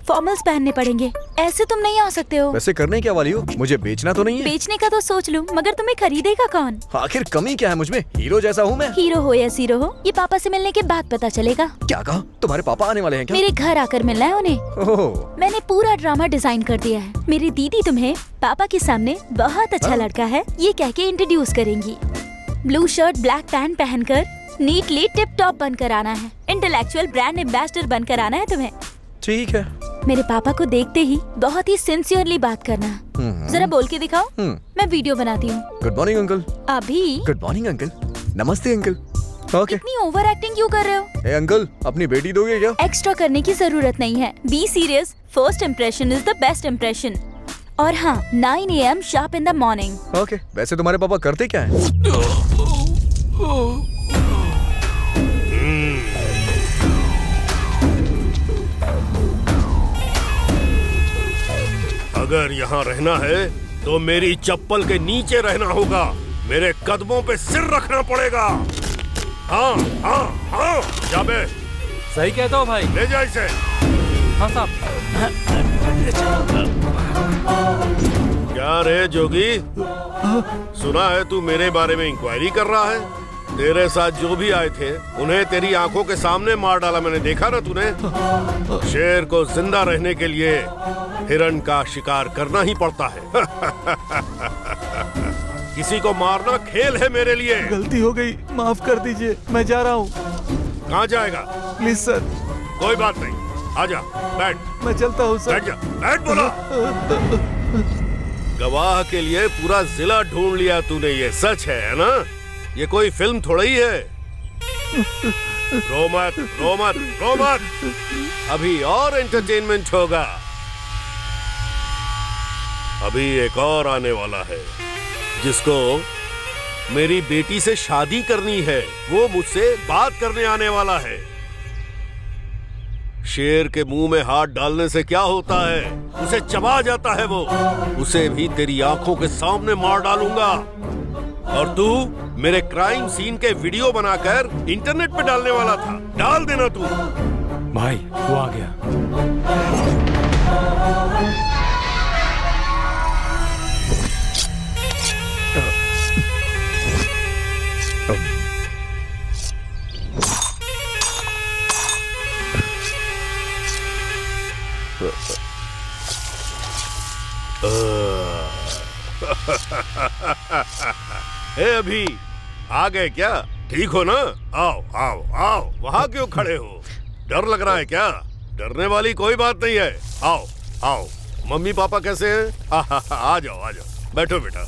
फॉर्मल्स पहनने पड़ेंगे, ऐसे तुम नहीं आ सकते हो। वैसे करने क्या वाली हो? मुझे बेचना तो नहीं है? बेचने का तो सोच लूं, मगर तुम्हें खरीदेगा कौन? आखिर कमी क्या है मुझमें? हीरो जैसा हूँ मैं। हीरो हो या जीरो हो, ये पापा से मिलने के बाद पता चलेगा। क्या कहा? तुम्हारे पापा आने वाले हैं क्या? मेरे घर आकर मिलना है उन्हें। ओह, मैंने पूरा ड्रामा डिजाइन कर दिया है। मेरी दीदी तुम्हें पापा के सामने बहुत अच्छा लड़का है ये कह के इंट्रोड्यूस करेंगी। ब्लू शर्ट ब्लैक पैंट पहनकर नीटली टिप टॉप बनकर आना है। इंटेलेक्चुअल ब्रांड एम्बेसडर बनकर आना है तुम्हें। ठीक है। मेरे पापा को देखते ही बहुत ही सिंसियरली बात करना। जरा बोल के दिखाओ। मैं वीडियो बनाती हूँ। Good morning uncle. अभी? Good morning uncle. नमस्ते अंकल। ओके। इतनी ओवर एक्टिंग क्यों कर रहे हो? ए अंकल, अपनी बेटी दोगे क्या? एक्स्ट्रा करने की जरूरत नहीं है। Be serious, first impression is the best impression. और हाँ, 9 AM sharp in the morning. Okay. वैसे तुम्हारे पापा करते क्या है? अगर यहाँ रहना है तो मेरी चप्पल के नीचे रहना होगा, मेरे कदमों पे सिर रखना पड़ेगा। हाँ हाँ हाँ, जाबे सही कहता हो भाई। ले जा इसे। हाँ साहब। क्या रे जोगी, सुना है तू मेरे बारे में इंक्वायरी कर रहा है? तेरे साथ जो भी आए थे उन्हें तेरी आंखों के सामने मार डाला, मैंने देखा ना तूने। शेर को जिंदा रहने के लिए हिरण का शिकार करना ही पड़ता है। किसी को मारना खेल है मेरे लिए। गलती हो गई, माफ कर दीजिए, मैं जा रहा हूँ। कहाँ जाएगा? Please sir. कोई बात नहीं, आजा, बैठ। मैं चलता हूँ सर। बैठ जा, बैठ बोला। गवाह के लिए पूरा जिला ढूंढ लिया तूने, ये सच है ना? ये कोई फिल्म थोड़ा ही है। रो मत, रो मत, रो मत, अभी और एंटरटेनमेंट होगा। अभी एक और आने वाला है जिसको मेरी बेटी से शादी करनी है। वो मुझसे बात करने आने वाला है। शेर के मुंह में हाथ डालने से क्या होता है? उसे चबा जाता है वो। उसे भी तेरी आंखों के सामने मार डालूंगा। और तू मेरे क्राइम सीन के वीडियो बनाकर इंटरनेट पे डालने वाला था। डाल देना तू। भाई वो आ गया। अभी आ गए क्या? ठीक हो ना? आओ आओ आओ, वहाँ क्यों खड़े हो? डर लग रहा है क्या? डरने वाली कोई बात नहीं है। आओ आओ। मम्मी पापा कैसे हैं? आ जाओ आ जाओ, बैठो बेटा।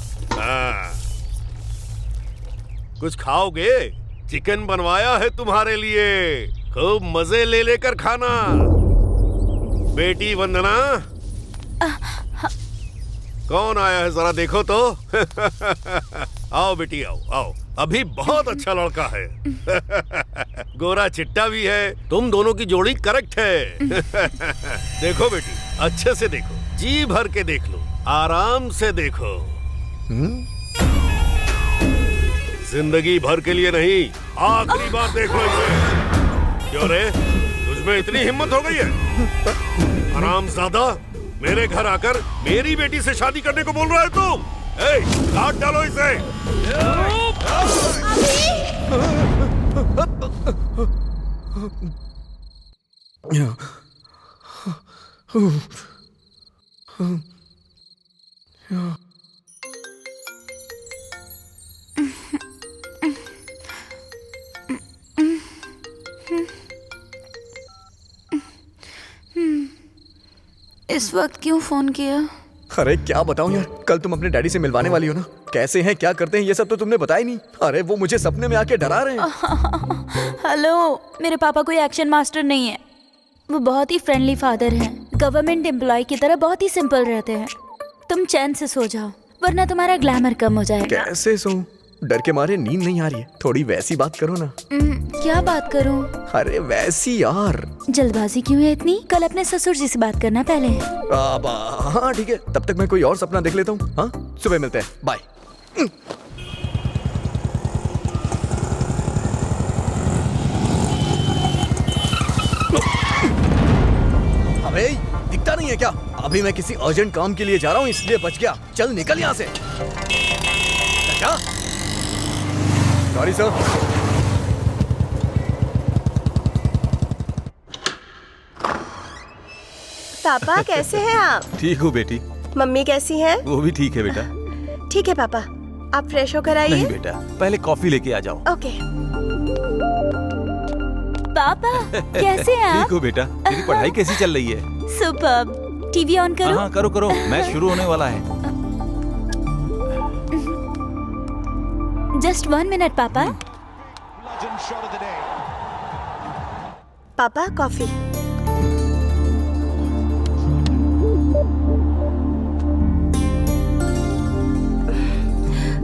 कुछ खाओगे? चिकन बनवाया है तुम्हारे लिए, खूब मजे ले लेकर खाना। बेटी वंदना, कौन आया है जरा देखो तो। आओ बेटी आओ आओ, अभी बहुत अच्छा लड़का है। गोरा चिट्टा भी है, तुम दोनों की जोड़ी करेक्ट है। देखो बेटी, अच्छे से देखो, जी भर के देख लो, आराम से देखो। जिंदगी भर के लिए नहीं, आखिरी बार देख लो इसे। क्यों रे, तुझमें इतनी हिम्मत हो गई है? हरामजादा, मेरे घर आकर मेरी बेटी से शादी करने को बोल रहा है तुम? काट डालो इसे। इस वक्त क्यों फोन किया? अरे क्या बताऊं यार, कल तुम अपने डैडी से मिलवाने वाली हो ना। कैसे हैं, क्या करते हैं, ये सब तो तुमने बताया नहीं। अरे वो मुझे सपने में आके डरा रहे हैं। हेलो, मेरे पापा कोई एक्शन मास्टर नहीं है। वो बहुत ही फ्रेंडली फादर हैं। गवर्नमेंट एम्प्लॉय की तरह बहुत ही सिंपल रहते हैं। तुम चैन से सो जाओ, वरना तुम्हारा ग्लैमर कम हो जाएगा। कैसे सोऊं? डर के मारे नींद नहीं आ रही है। थोड़ी वैसी बात करो ना। क्या बात करूं? अरे वैसी यार। जल्दबाजी क्यों है इतनी? कल अपने ससुर जी से बात करना पहले। हाँ ठीक है, तब तक मैं कोई और सपना देख लेता हूँ। हाँ, सुबह मिलते हैं, बाय। अबे दिखता नहीं है क्या? अभी मैं किसी अर्जेंट काम के लिए जा रहा हूँ, इसलिए बच गया। चल निकल यहाँ से। अच्छा, सॉरी सर। पापा कैसे हैं आप? ठीक हूँ बेटी। मम्मी कैसी हैं? वो भी ठीक है बेटा। ठीक है पापा, आप फ्रेश होकर आइए। नहीं बेटा, पहले कॉफी लेके आ जाओ। ओके। पापा कैसे हैं आप? ठीक हो बेटा। तेरी पढ़ाई कैसी चल रही है? सुपर्ब। टीवी ऑन करो। हाँ करो करो, मैच शुरू होने वाला है। जस्ट 1 मिनट पापा। पापा कॉफी।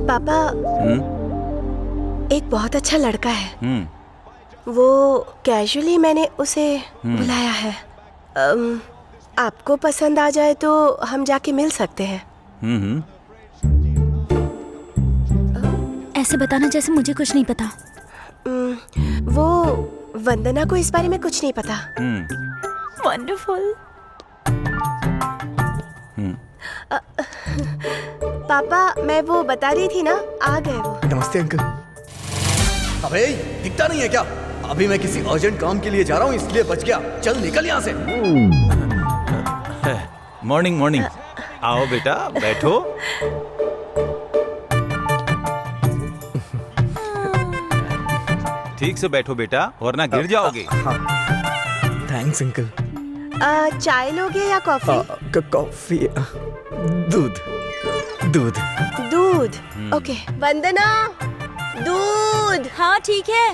पापा, एक बहुत अच्छा लड़का है। वो कैजुअली मैंने उसे बुलाया है। आपको पसंद आ जाए तो हम जाके मिल सकते हैं। ऐसे बताना जैसे मुझे कुछ नहीं पता। वो वंदना को इस बारे में कुछ नहीं पता। वंडरफुल। पापा मैं वो बता रही थी ना, आ गए वो। नमस्ते अंकल। अबे दिखता नहीं है क्या? अभी मैं किसी अर्जेंट काम के लिए जा रहा हूँ, इसलिए बच गया। चल निकल यहाँ से। Morning morning. आओ बेटा बैठो। ठीक से बैठो बेटा, वरना गिर जाओगे। Thanks uncle. चाय लोगे या कॉफी? कॉफी। दूध दूध दूध। ओके वंदना, दूध। हाँ ठीक है।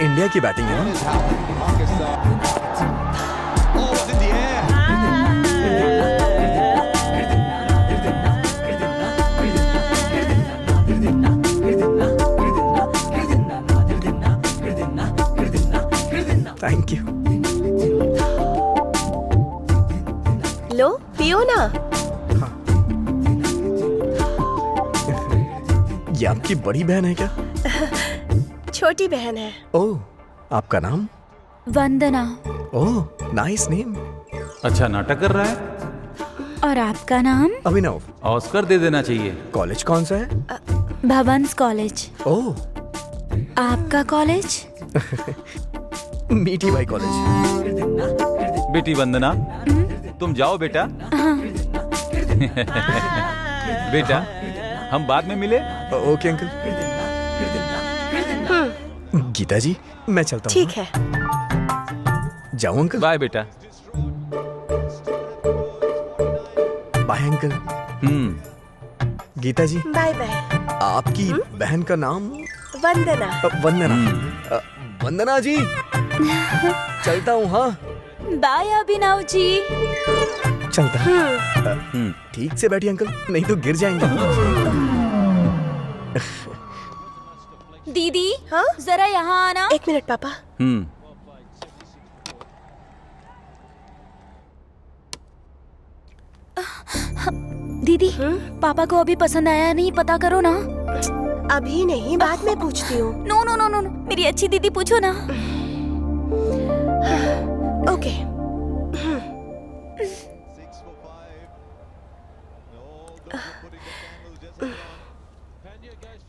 इंडिया की बैटिंग है ना? Thank you. लो पियो ना। ये आपकी बड़ी बहन है क्या? छोटी बहन है। ओह, आपका नाम? वंदना। Oh nice name. अच्छा नाटक कर रहा है। और आपका नाम? अभिनव। ऑस्कर दे देना चाहिए। कॉलेज कौन सा है? भवंस कॉलेज। ओह। आपका कॉलेज? मीठी बाई कॉलेज। बेटी वंदना, तुम जाओ बेटा। बेटा हम बाद में मिले। Okay uncle. गीता जी मैं चलता हूँ। ठीक है। जाऊँ अंकल? बाय बेटा। Bye uncle. Geeta ji bye bye. आपकी बहन का नाम? वंदना। वंदना। वंदना जी चलता हूँ। हाँ बाय अभिनव जी। चलता हूँ। ठीक से बैठिए अंकल, नहीं तो गिर जाएंगे। दीदी हाँ जरा यहाँ आना। एक मिनट पापा। दीदी पापा को अभी पसंद आया नहीं, पता करो ना। अभी नहीं, बाद में पूछती हूँ। No no no no no, मेरी अच्छी दीदी पूछो ना। ओके।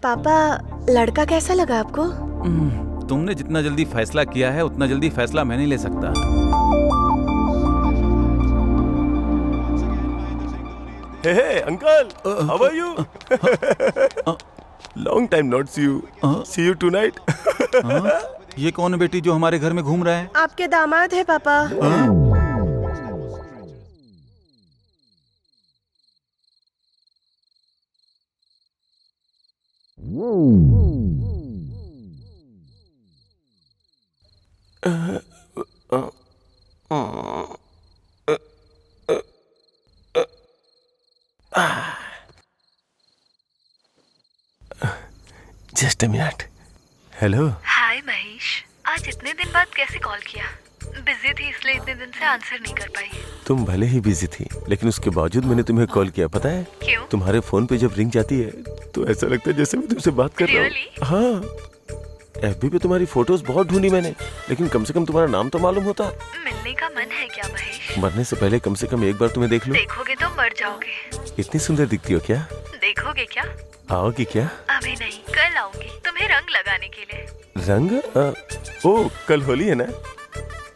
पापा लड़का कैसा लगा आपको? तुमने जितना जल्दी फैसला किया है उतना जल्दी फैसला मैं नहीं ले सकता। Hey, uncle, how are you? Long time not see you. See you tonight. ये कौन है बेटी जो हमारे घर में घूम रहा है? आपके दामाद है पापा। Just a minute. Hello. Hi Mahesh, आज इतने दिन बाद कैसे कॉल किया? बिजी थी इसलिए इतने दिन से आंसर नहीं कर पाई। तुम भले ही बिजी थी, लेकिन उसके बावजूद मैंने तुम्हें कॉल किया, पता है? क्यों? तुम्हारे फोन पे जब रिंग जाती है तो ऐसा लगता है जैसे मैं तुमसे बात कर रहा हूँ। हाँ, एफबी पे तुम्हारी फोटोज बहुत ढूंढी मैंने, लेकिन कम से कम तुम्हारा नाम तो मालूम होता। मिलने का मन है क्या महेश? मरने से पहले कम से कम एक बार तुम्हें देख लूं। देखोगे तो मर जाओगे। इतनी सुंदर दिखती हो क्या? देखोगे क्या? आओगी क्या? अभी नहीं, कल आऊंगी तुम्हें रंग लगाने के लिए। रंग? ओ कल होली है ना?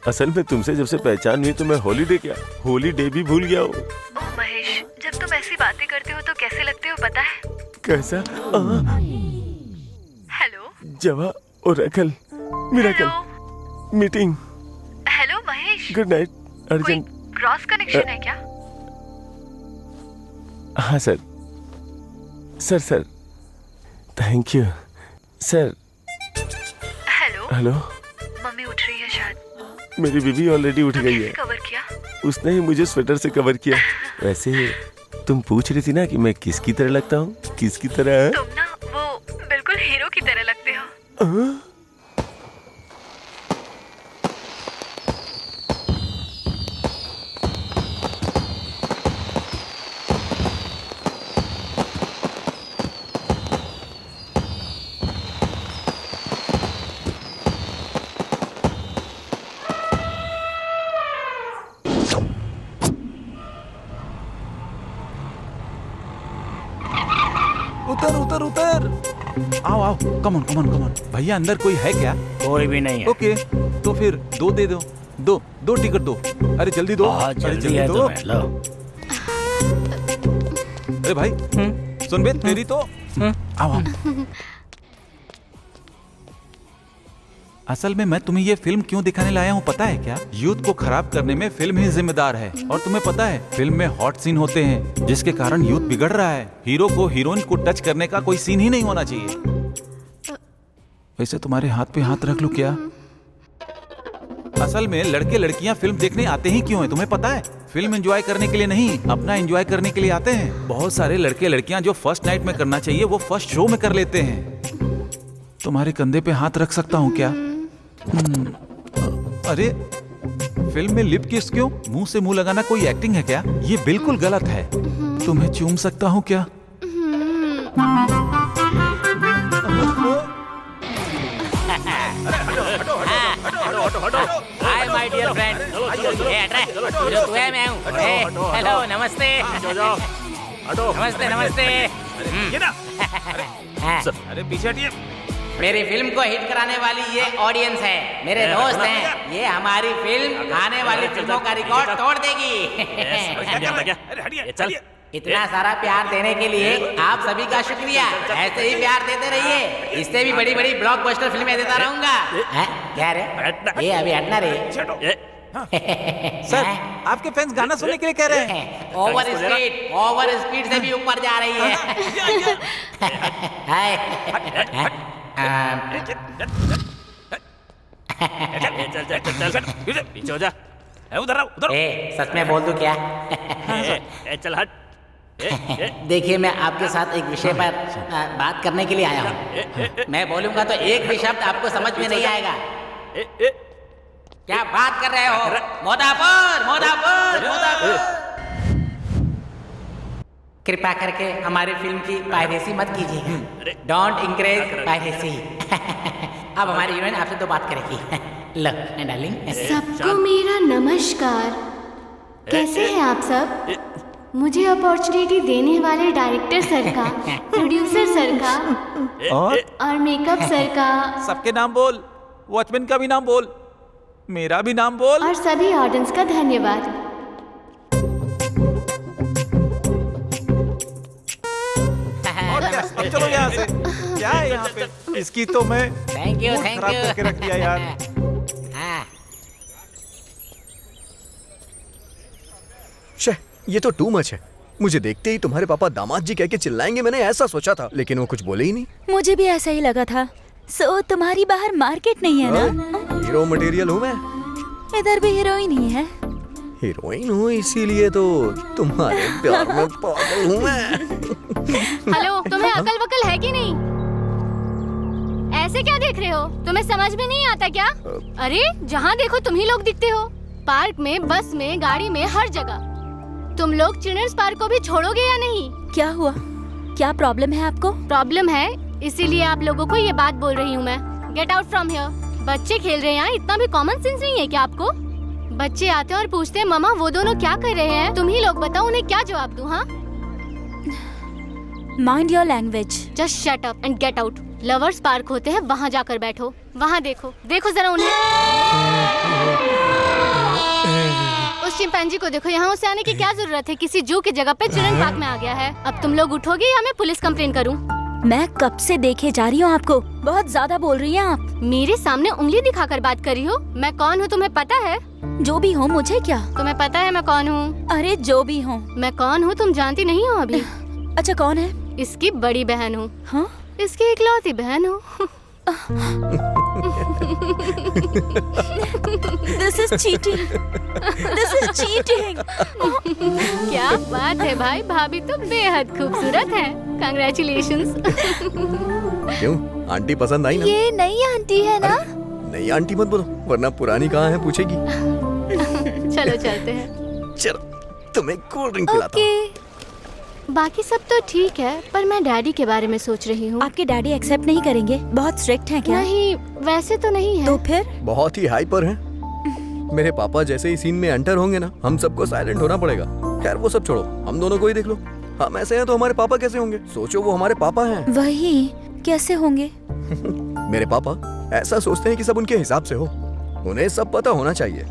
असल में तुमसे जब से पहचान हुई तो मैं हॉलीडे क्या हॉलीडे भी भूल गया हूँ। ओह महेश, जब तुम ऐसी बातें करते हो तो कैसे लगते हो पता है? कैसा? हेलो जवा Oracle miracle meeting. Hello Mahesh. Good night. Urgent cross connection है क्या? हाँ sir. Sir sir thank you sir. Hello hello. Mummy उठ रही है शायद। मेरी बीवी ऑलरेडी उठ गई है। कवर किया? उसने ही मुझे स्वेटर से कवर किया। वैसे तुम पूछ रही थी ना कि मैं किसकी तरह लगता हूँ? किसकी तरह? तुम ना वो बिल्कुल हीरो की तरह लगते हो। उतर उतर उतर। आओ आओ, come on come on come on. भैया अंदर कोई है क्या? कोई भी नहीं है। ओके, तो फिर 2 दे दो। दो टिकट दो। अरे जल्दी दो। बहुत अरे जल्दी है दो। तुम्हें, लो। अरे भाई सुन बे, तेरी तो आओ आओ। असल में मैं तुम्हें ये फिल्म क्यों दिखाने लाया हूँ पता है क्या? यूथ को खराब करने में फिल्म ही जिम्मेदार है। और तुम्हें पता है फिल्म में हॉट सीन होते हैं जिसके कारण यूथ बिगड़ रहा है। हीरो को हीरोइन को टच करने का कोई सीन ही नहीं होना चाहिए। वैसे तुम्हारे हाथ पे हाथ रख लूं क्या? असल में लड़के लड़कियां फिल्म देखने आते ही क्यों हैं तुम्हें पता है? फिल्म एंजॉय करने के लिए नहीं, अपना एंजॉय करने के लिए आते हैं। बहुत सारे लड़के लड़कियां जो फर्स्ट नाइट में करना चाहिए वो फर्स्ट शो में कर लेते हैं। तुम्हारे कंधे पे हाथ रख सकता हूँ क्या? अरे फिल्म में लिप किस क्यों? मुंह से मुंह लगाना कोई एक्टिंग है क्या? ये बिल्कुल गलत है। तुम्हें चूम सकता हूँ क्या? Hi my dear friend. Hero तू है, मैं हूँ। हेलो, नमस्ते। नमस्ते नमस्ते। अरे पीछे हटिए। मेरी फिल्म को हिट कराने वाली ये ऑडियंस है, मेरे दोस्त हैं। ये हमारी फिल्म आने वाली फिल्मों का रिकॉर्ड तोड़ देगी। चल। इतना सारा प्यार देने के लिए आप सभी का शुक्रिया। ऐसे ही प्यार देते रहिए, इससे भी बड़ी बड़ी ब्लॉकबस्टर फिल्में देता रहूंगा। क्या रे? ये अभी हटना रे। सर, आपके फैंस गाना सुनने के लिए कह रहे हैं। ओवर स्पीड से भी ऊपर जा रही है। पीछे हो जा। उधर उधर। सच में बोल दूं क्या? चल हट। देखिए, मैं आपके साथ एक विषय पर बात करने के लिए आया हूँ। मैं बोलूंगा तो एक भी शब्द आपको समझ में नहीं आएगा। क्या बात कर रहे हो? मोदापुर मोदापुर मोदापुर। कृपया करके हमारी फिल्म की पायरेसी मत कीजिएगा। Don't encourage piracy. अब हमारी हीरोइन आपसे 2 बात करेगी। लो डार्लिंग। सबको मेरा नमस्कार। कैसे हैं आप सब? मुझे अपॉर्चुनिटी देने वाले डायरेक्टर सर का, प्रोड्यूसर सर का और मेकअप सर का। सबके नाम बोल, वॉचमैन का भी नाम बोल, मेरा भी नाम बोल, और सभी ऑडियंस का धन्यवाद। और क्या? अब चलो यहाँ से। क्या है यहाँ पे? इसकी तो मैं थैंक यू खराब करके रख दिया यार। शे, ये तो टू मच है। मुझे देखते ही तुम्हारे पापा दामाद जी कह के चिल्लाएंगे, मैंने ऐसा सोचा था, लेकिन वो कुछ बोले ही नहीं। मुझे भी ऐसा ही लगा था। सो तुम्हारी बाहर मार्केट नहीं है ना? हीरो मटेरियल हूँ मैं। इधर भी हीरोइन ही है। हीरोइन हूँ इसीलिए तो तुम्हारे प्यार में पागल हूँ मैं। हेलो, तुम्हें अकल वकल है कि नहीं? ऐसे क्या देख रहे हो? तुम्हें समझ में नहीं आता क्या? अरे जहाँ देखो तुम ही लोग दिखते हो। पार्क में, बस में, गाड़ी में, हर जगह। तुम लोग चिल्ड्रंस पार्क को भी छोड़ोगे या नहीं? क्या हुआ? क्या प्रॉब्लम है आपको? प्रॉब्लम है, इसीलिए आप लोगों को ये बात बोल रही हूँ मैं। Get out from here. बच्चे खेल रहे हैं यहाँ, इतना भी कॉमन सेंस नहीं है क्या आपको? बच्चे आते हैं और पूछते हैं मम्मा वो दोनों क्या कर रहे हैं? तुम ही लोग बताओ उन्हें क्या जवाब दूँ? हाँ, mind your language. Just shut up and get out. Lovers park होते हैं, वहाँ जाकर बैठो। वहाँ देखो, देखो जरा उन्हें। उस चिंपैंजी को देखो, यहाँ उसे आने की क्या जरूरत है? किसी जू की जगह पे चिल्ड्रन पार्क में आ गया है। अब तुम लोग उठोगे या मैं पुलिस कंप्लेन करूँ? मैं कब से देखे जा रही हूँ आपको। बहुत ज्यादा बोल रही हैं आप। मेरे सामने उंगली दिखाकर बात कर रही हो? मैं कौन हूँ तुम्हें पता है? जो भी हो, मुझे क्या? तुम्हें पता है मैं कौन हूँ? अरे जो भी हो। मैं कौन हूँ तुम जानती नहीं हो अभी? अच्छा कौन है? इसकी बड़ी बहन हूँ। हाँ? इसकी इकलौती बहन हूँ। This is cheating. This is cheating. क्या बात है भाई, भाभी तो बेहद खूबसूरत है। Congratulations. क्यों, आंटी पसंद आई ना? ये नई आंटी है ना? नई आंटी मत बोलो, वरना पुरानी कहाँ है पूछेगी। चलो चलते हैं। चलो, तुम्हें कोल्ड ड्रिंक पिलाता हूँ। बाकी सब तो ठीक है, पर मैं डैडी के बारे में सोच रही हूँ। आपके डैडी एक्सेप्ट नहीं करेंगे? बहुत स्ट्रिक्ट हैं क्या? नहीं, वैसे तो नहीं है। तो फिर? बहुत ही हाइपर हैं। मेरे पापा जैसे ही सीन में एंटर होंगे ना, हम सबको साइलेंट होना पड़ेगा। खैर वो सब छोड़ो, हम दोनों को ही देख लो। हम ऐसे हैं तो हमारे पापा कैसे होंगे? सोचो, वो हमारे पापा हैं। वही, कैसे होंगे? मेरे पापा ऐसा सोचते हैं कि सब उनके हिसाब से हो। उन्हें सब पता होना चाहिए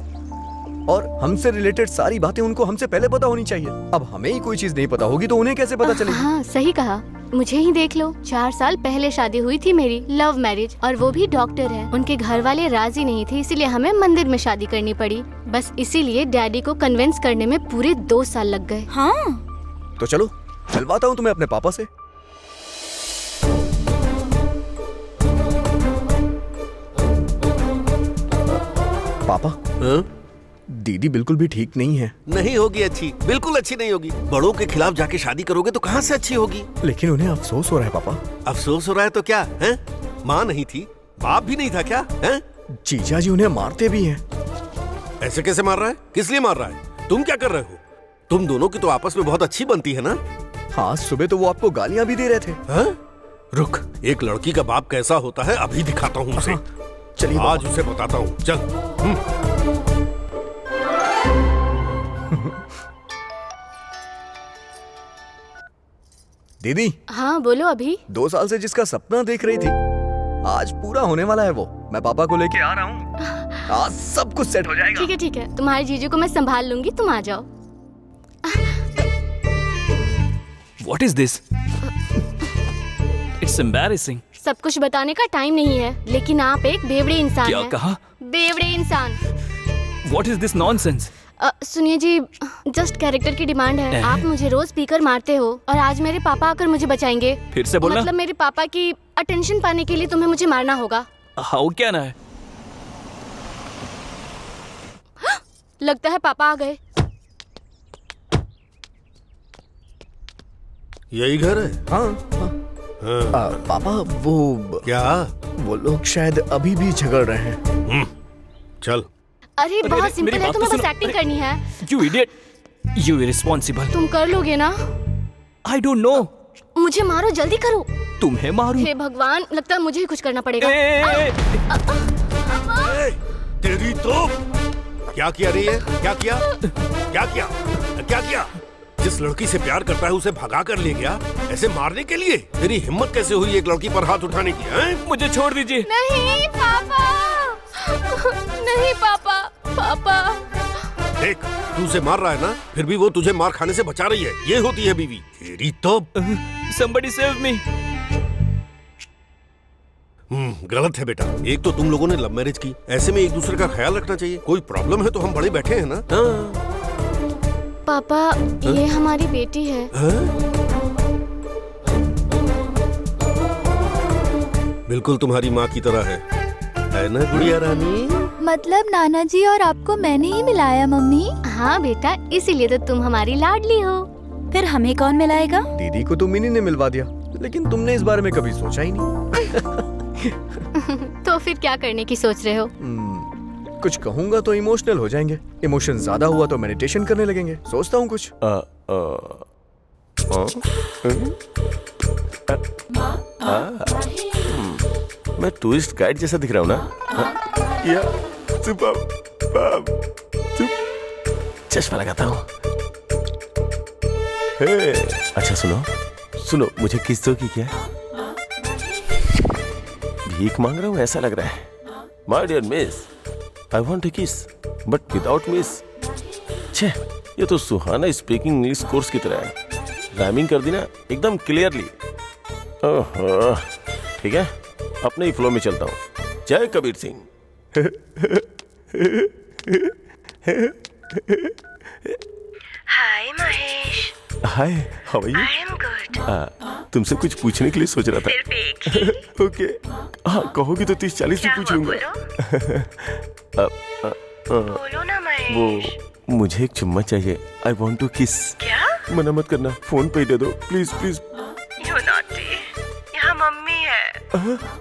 और हमसे रिलेटेड सारी बातें उनको हमसे पहले पता होनी चाहिए। अब हमें ही कोई चीज नहीं पता होगी तो उन्हें कैसे पता चलेगी? हाँ, सही कहा। मुझे ही देख लो, 4 साल पहले शादी हुई थी मेरी, लव मैरिज, और वो भी डॉक्टर है। उनके घर वाले राजी नहीं थे, इसीलिए हमें मंदिर में शादी करनी पड़ी। बस इसीलिए डैडी को कन्विंस करने में पूरे 2 साल लग गए। हाँ। तो चलो मिलवाता हूँ तुम्हें अपने पापा से। पापा, दीदी बिल्कुल भी ठीक नहीं है। नहीं होगी अच्छी, बिल्कुल अच्छी नहीं होगी। बड़ों के खिलाफ जाके शादी करोगे तो कहाँ से अच्छी होगी? लेकिन उन्हें अफसोस हो रहा है पापा। अफसोस हो रहा है तो क्या है? माँ नहीं थी, बाप भी नहीं था क्या है? जीजा जी उन्हें मारते भी हैं। ऐसे कैसे मार रहा है? किस लिए मार रहा है? तुम क्या कर रहे हो? तुम दोनों की तो आपस में बहुत अच्छी बनती है ना? हाँ, सुबह तो वो आपको गालियाँ भी दे रहे थे। हाँ? रुक, एक लड़की का बाप कैसा होता है अभी दिखाता हूँ उसे। चलिए आज उसे बताता हूँ। चल। दीदी। हाँ बोलो अभी। 2 साल से जिसका सपना देख रही थी, आज पूरा होने वाला है वो। मैं पापा को लेके आ रहा हूँ, आज सब कुछ सेट हो जाएगा। ठीक है, तुम्हारे जीजू को मैं संभाल लूंगी, तुम आ जाओ। What is this? It's embarrassing. सब कुछ बताने का टाइम नहीं है, लेकिन आप एक बेवड़े इंसान क्या हैं। कहा? बेवड़े इंसान। What is this nonsense? सुनिए जी, जस्ट कैरेक्टर की डिमांड है। आप मुझे रोज स्पीकर मारते हो और आज मेरे पापा आकर मुझे बचाएंगे। फिर से बोलना। मतलब मेरे पापा की अटेंशन पाने के लिए तुम्हें मुझे मारना होगा। हाउ क्या ना है? लगता है पापा आ गए। यही घर है? हाँ। पापा वो क्या? वो लोग शायद अभी भी झगड़ रहे हैं। चल। अरे बहुत सिंपल है, तुम्हें बस एक्टिंग करनी है। You idiot! You irresponsible! तुम कर लोगे ना? I don't know. मुझे मारो, जल्दी करो। तुम्हें मारूं? हे भगवान, लगता है मुझे ही कुछ करना पड़ेगा। तेरी तो क्या किया रही है? क्या किया? क्या किया? क्या किया? जिस लड़की से प्यार करता है उसे भगा कर ले गया ऐसे मारने के लिए? तेरी हिम्मत कैसे हुई एक लड़की पर हाथ उठाने की? हैं? मुझे छोड़ दीजिए। नहीं पापा, नहीं पापा, पापा। देख, तू उसे मार रहा है ना, फिर भी वो तुझे मार खाने से बचा रही है। ये होती है बीवी। तेरी तो Somebody save me! गलत है बेटा। एक तो तुम लोगों ने लव मैरिज की, ऐसे में एक दूसरे का ख्याल रखना चाहिए। कोई प्रॉब्लम है तो हम बड़े बैठे हैं ना। पापा, ये हमारी बेटी है। बिल्कुल तुम्हारी माँ की तरह है ना गुड़िया रानी? मतलब नाना जी और आपको मैंने ही मिलाया मम्मी? हाँ बेटा, इसीलिए तो तुम हमारी लाडली हो। फिर हमें कौन मिलाएगा? दीदी को तो मिनी ने मिलवा दिया, लेकिन तुमने इस बारे में कभी सोचा ही नहीं। तो फिर क्या करने की सोच रहे हो? कुछ कहूँगा तो इमोशनल हो जाएंगे। इमोशन ज्यादा हुआ तो मेडिटेशन करने लगेंगे। सोचता हूँ कुछ। मैं टूरिस्ट गाइड जैसा दिख रहा हूँ ना? या चश्मा लगाता हूँ। अच्छा सुनो, मुझे किस दो की क्या? भीख मांग रहा हूँ ऐसा लग रहा है। My dear miss, I want to kiss but without miss. छे, ये तो सुहाना स्पीकिंग इंग्लिश कोर्स की तरह है। राइमिंग कर दी ना एकदम क्लियरली। ओहो, ठीक है, अपने ही फ्लो में चलता हूँ। जय Kabir Singh. Hi Mahesh. Hi, how are you? I am good. तुमसे कुछ पूछने के लिए सोच रहा था। ओके, हाँ कहोगी तो 30-40 भी पूछ लूंगा। बोलो ना महेश। वो मुझे एक चुम्मा चाहिए। आई वॉन्ट टू किस। क्या? मना मत करना, फोन पे दे दो प्लीज प्लीज। यू नॉटी, यहाँ मम्मी है,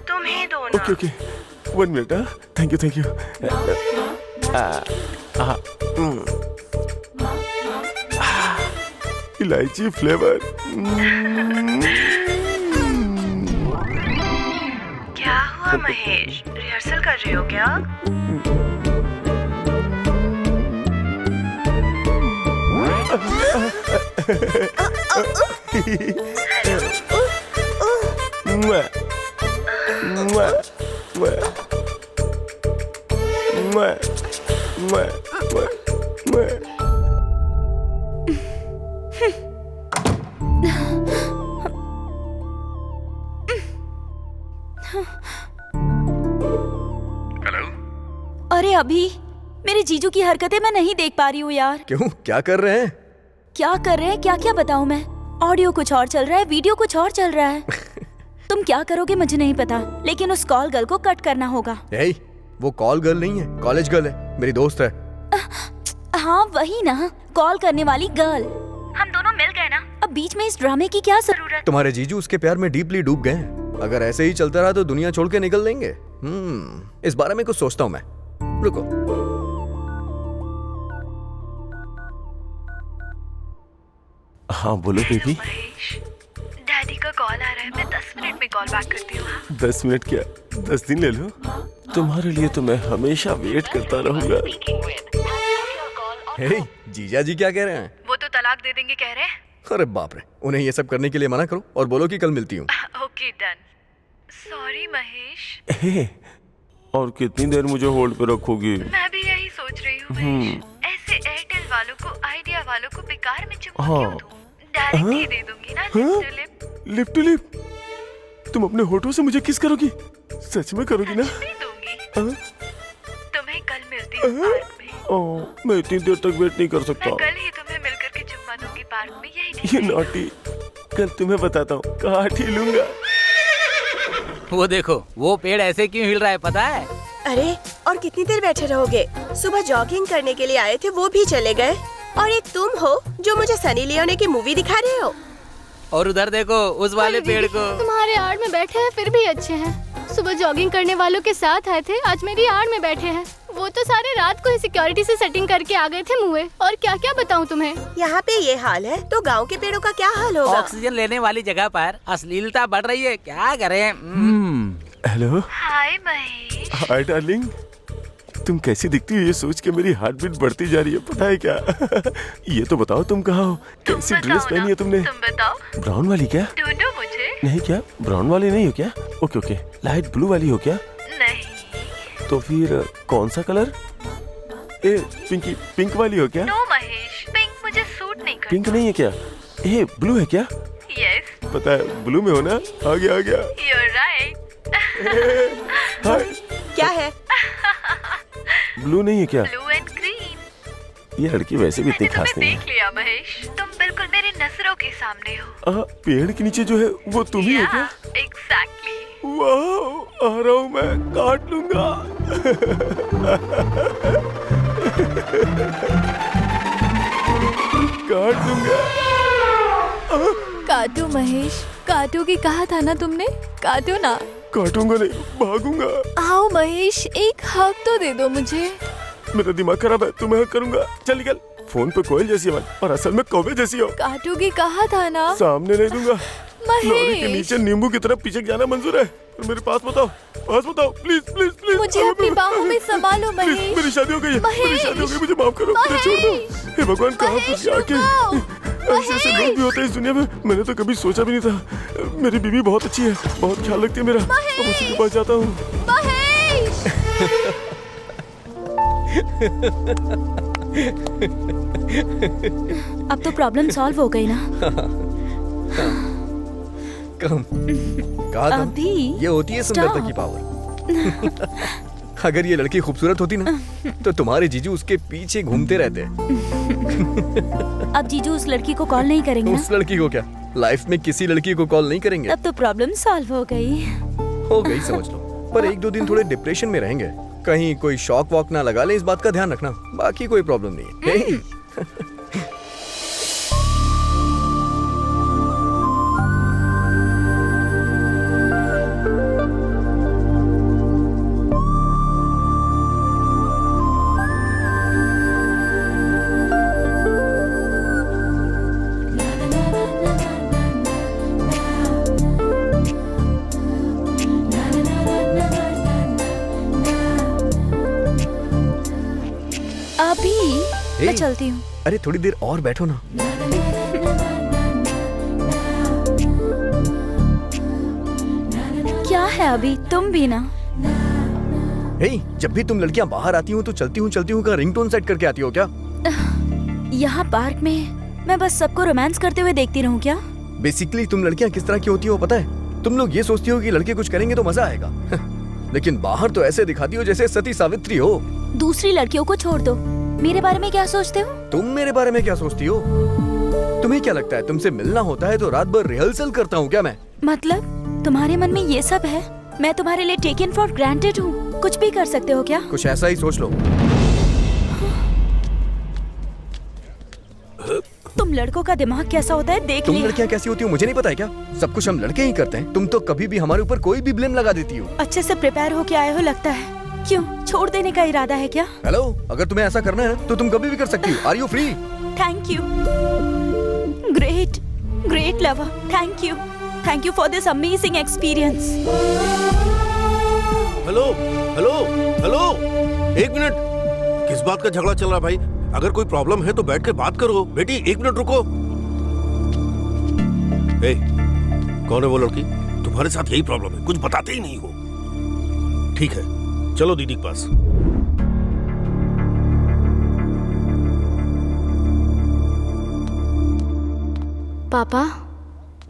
तुम ही दो ना। Okay 1 minute. Thank you. इलायची फ्लेवर। क्या हुआ महेश, रिहर्सल कर रहे हो क्या? मुआ, मुआ, मुआ, मुआ, मुआ, मुआ, मुआ। अरे अभी मेरे जीजू की हरकतें मैं नहीं देख पा रही हूँ यार। क्यों, क्या कर रहे हैं? क्या कर रहे हैं, क्या क्या बताऊँ मैं? ऑडियो कुछ और चल रहा है, वीडियो कुछ और चल रहा है। तुम क्या करोगे मुझे नहीं पता, लेकिन उस कॉल गर्ल को कट करना होगा। ए, वो कॉल गर्ल नहीं है, कॉलेज गर्ल है, मेरी दोस्त है। हाँ वही ना, कॉल करने वाली गर्ल। हम दोनों मिल गए ना, अब बीच में इस ड्रामे की क्या जरूरत? तुम्हारे जीजू उसके प्यार में डीपली डूब गए हैं। अगर ऐसे ही चलता रहा तो दुनिया छोड़ के निकल देंगे। इस बारे में कुछ सोचता हूँ मैं। रुको। हाँ बोलो बेबी। डैडी का कॉल आ रहा है, मैं 10 मिनट में कॉल बैक करती हूँ। 10 मिनट क्या, 10 दिन ले लो। तुम्हारे लिए तो मैं हमेशा वेट करता रहूंगा। हे, जीजा जी क्या कह रहे हैं? वो तो तलाक दे देंगे कह रहे हैं। अरे बाप रे, उन्हें ये सब करने के लिए मना करो और बोलो कि कल मिलती हूँ। Okay done. सॉरी महेश। हे, और कितनी देर मुझे होल्ड पे रखोगी? मैं भी यही सोच रही हूँ महेश। ऐसे एयरटेल वालों को, आइडिया वालों को बेकार में चुप क्यों दूं? डायरेक्ट ही दे दूंगी ना lip to lip. Lip to lip? तुम अपने होठों से मुझे किस करोगी? सच में करोगी ना? दूंगी। तुम्हें कल मिलती हूँ पार्क में। मैं इतनी देर तक वेट नहीं कर सकता। मैं कल ही तुम्हें मिलकर के चुम्मा दूंगी पार्क में, यही ये नॉटी। कल तुम्हें बताता हूँ कहाँ लूंगा। वो देखो, वो पेड़ ऐसे क्यों हिल रहा है पता है? अरे और कितनी देर बैठे रहोगे? सुबह जॉगिंग करने के लिए आए थे, वो भी चले गए। और एक तुम हो जो मुझे सनी लियोनी की मूवी दिखा रहे हो। और उधर देखो उस वाले पेड़ को। तुम्हारे आड़ में बैठे हैं फिर भी अच्छे हैं। सुबह जॉगिंग करने वालों के साथ आए थे, आज मेरी आड़ में बैठे हैं। वो तो सारे रात को ही सिक्योरिटी से सेटिंग करके आ गए थे मुँह। और क्या क्या बताऊँ तुम्हें। यहाँ पे ये हाल है तो गाँव के पेड़ों का क्या हाल होगा? ऑक्सीजन लेने वाली जगह पर अश्लीलता बढ़ रही है, क्या करें? Hello. Hi Mahesh. Hi darling. तुम कैसी दिखती हो ये सोच के मेरी हार्ट बीट बढ़ती जा रही है, पता है क्या? ये तो बताओ तुम कहाँ हो? कैसी ड्रेस पहनी है तुमने? तुम बताओ। ब्राउन वाली क्या? ढूंढो मुझे। नहीं क्या, ब्राउन वाली नहीं हो क्या? ओके ओके, लाइट ब्लू वाली हो क्या? नहीं। तो फिर कौन सा कलर? ए पिंकी, पिंक वाली हो क्या? नो महेश, पिंक मुझे सूट नहीं करता। पिंक नहीं है क्या? ए ब्लू है क्या? यस। पता है ब्लू में हो ना? आ गया आ गया। You're right। हाय। क्या है? ब्लू नहीं है क्या? Blue and green. ये लड़की वैसे भी इतनी मैंने खास तुम्हें नहीं देख लिया महेश, तुम बिल्कुल मेरे नजरों के सामने हो। है। पेड़ के नीचे जो है वो तुम ही हो क्या? एग्जैक्टली। वाह, आ रहा हूँ मैं, काट लूंगा। काट दूंगा। काटो महेश, काटो की कहा था ना तुमने, काटो ना। काटूंगा नहीं, भागूंगा। आओ महेश, एक हक तो दे दो मुझे। मेरा दिमाग खराब है, तुम्हें हक करूंगा। चल निकल। फोन पे कोयल जैसी आवाज और असल में कौवे जैसी हो। काटो की कहा था ना। सामने नहीं दूंगा। लॉरी के महेश नीचे नींबू की तरफ पीछे जाना मंजूर है, पर मेरे पास बताओ, प्लीज प्लीज प्लीज। मुझे अपनी बाहों में संभालो प्लीज, महेश। मेरी शादी हो गई है, मेरी महेश। शादी हो गई, मुझे माफ करो, मुझे छोड़ दो। हे भगवान, कहाँ फंस गया आके? ऐसे ऐसे लोग भी होते हैं इस दुनिया में, मैंने तो कभी सोचा भी नहीं था। मेरी बीवी बहुत अच्छी है, बहुत ख्याल रखती है मेरा। अब उसी के पास जाता हूँ। महेश। अब तो प्रॉब्लम सॉल्व हो गई ना? कम कहा था, अभी ये होती है सुंदरता Stop. की पावर। अगर ये लड़की खूबसूरत होती ना तो तुम्हारे जीजू उसके पीछे घूमते रहते। अब जीजू उस लड़की को कॉल नहीं करेंगे ना? उस लड़की को क्या, लाइफ में किसी लड़की को कॉल नहीं करेंगे। अब तो प्रॉब्लम सॉल्व हो गई। हो गई समझ लो, पर 1-2 दिन थोड़े डिप्रेशन में रहेंगे। कहीं कोई शॉक वॉक ना लगा ले, इस बात का ध्यान रखना। बाकी कोई प्रॉब्लम नहीं है। अभी मैं चलती हूँ। अरे थोड़ी देर और बैठो ना। अभी तुम भी ना। हे, जब भी तुम लड़कियां बाहर आती हो तो चलती हूँ का रिंगटोन सेट करके आती हो क्या? यहाँ पार्क में मैं बस सबको रोमांस करते हुए देखती रहूं क्या? बेसिकली तुम लड़कियां किस तरह की होती हो पता है? तुम लोग ये सोचती हो कि लड़के कुछ करेंगे तो मजा आएगा लेकिन बाहर तो ऐसे दिखाती हो जैसे सती सावित्री हो। दूसरी लड़कियों को छोड़ दो, मेरे बारे में क्या सोचते हो? तुम मेरे बारे में क्या सोचती हो? तुम्हें क्या लगता है तुमसे मिलना होता है तो रात भर रिहर्सल करता हूँ क्या मैं? मतलब तुम्हारे मन में ये सब है? मैं तुम्हारे लिए टेकन फॉर ग्रांटेड हूँ, कुछ भी कर सकते हो क्या? कुछ ऐसा ही सोच लो। तुम लड़कों का दिमाग कैसा होता है देख तुम लिया। लड़कियां कैसी होती हो मुझे नहीं पता है क्या? सब कुछ हम लड़के ही करते हैं। तुम तो कभी भी हमारे ऊपर कोई भी ब्लेम लगा देती हो। अच्छे से प्रिपेयर होके आए हो लगता है। क्यों, छोड़ देने का इरादा है क्या? हेलो, अगर तुम्हें ऐसा करना है तो तुम कभी भी कर सकती हो। Are you free? Thank you. Great lover, thank you for this amazing experience. Hello hello hello, एक मिनट, किस बात का झगड़ा चल रहा है भाई? अगर कोई प्रॉब्लम है तो बैठ के बात करो। बेटी एक मिनट रुको। ए, कौन है वो लड़की? तुम्हारे साथ यही प्रॉब्लम है, कुछ बताते ही नहीं हो। ठीक है, चलो दीदी के पास। पापा,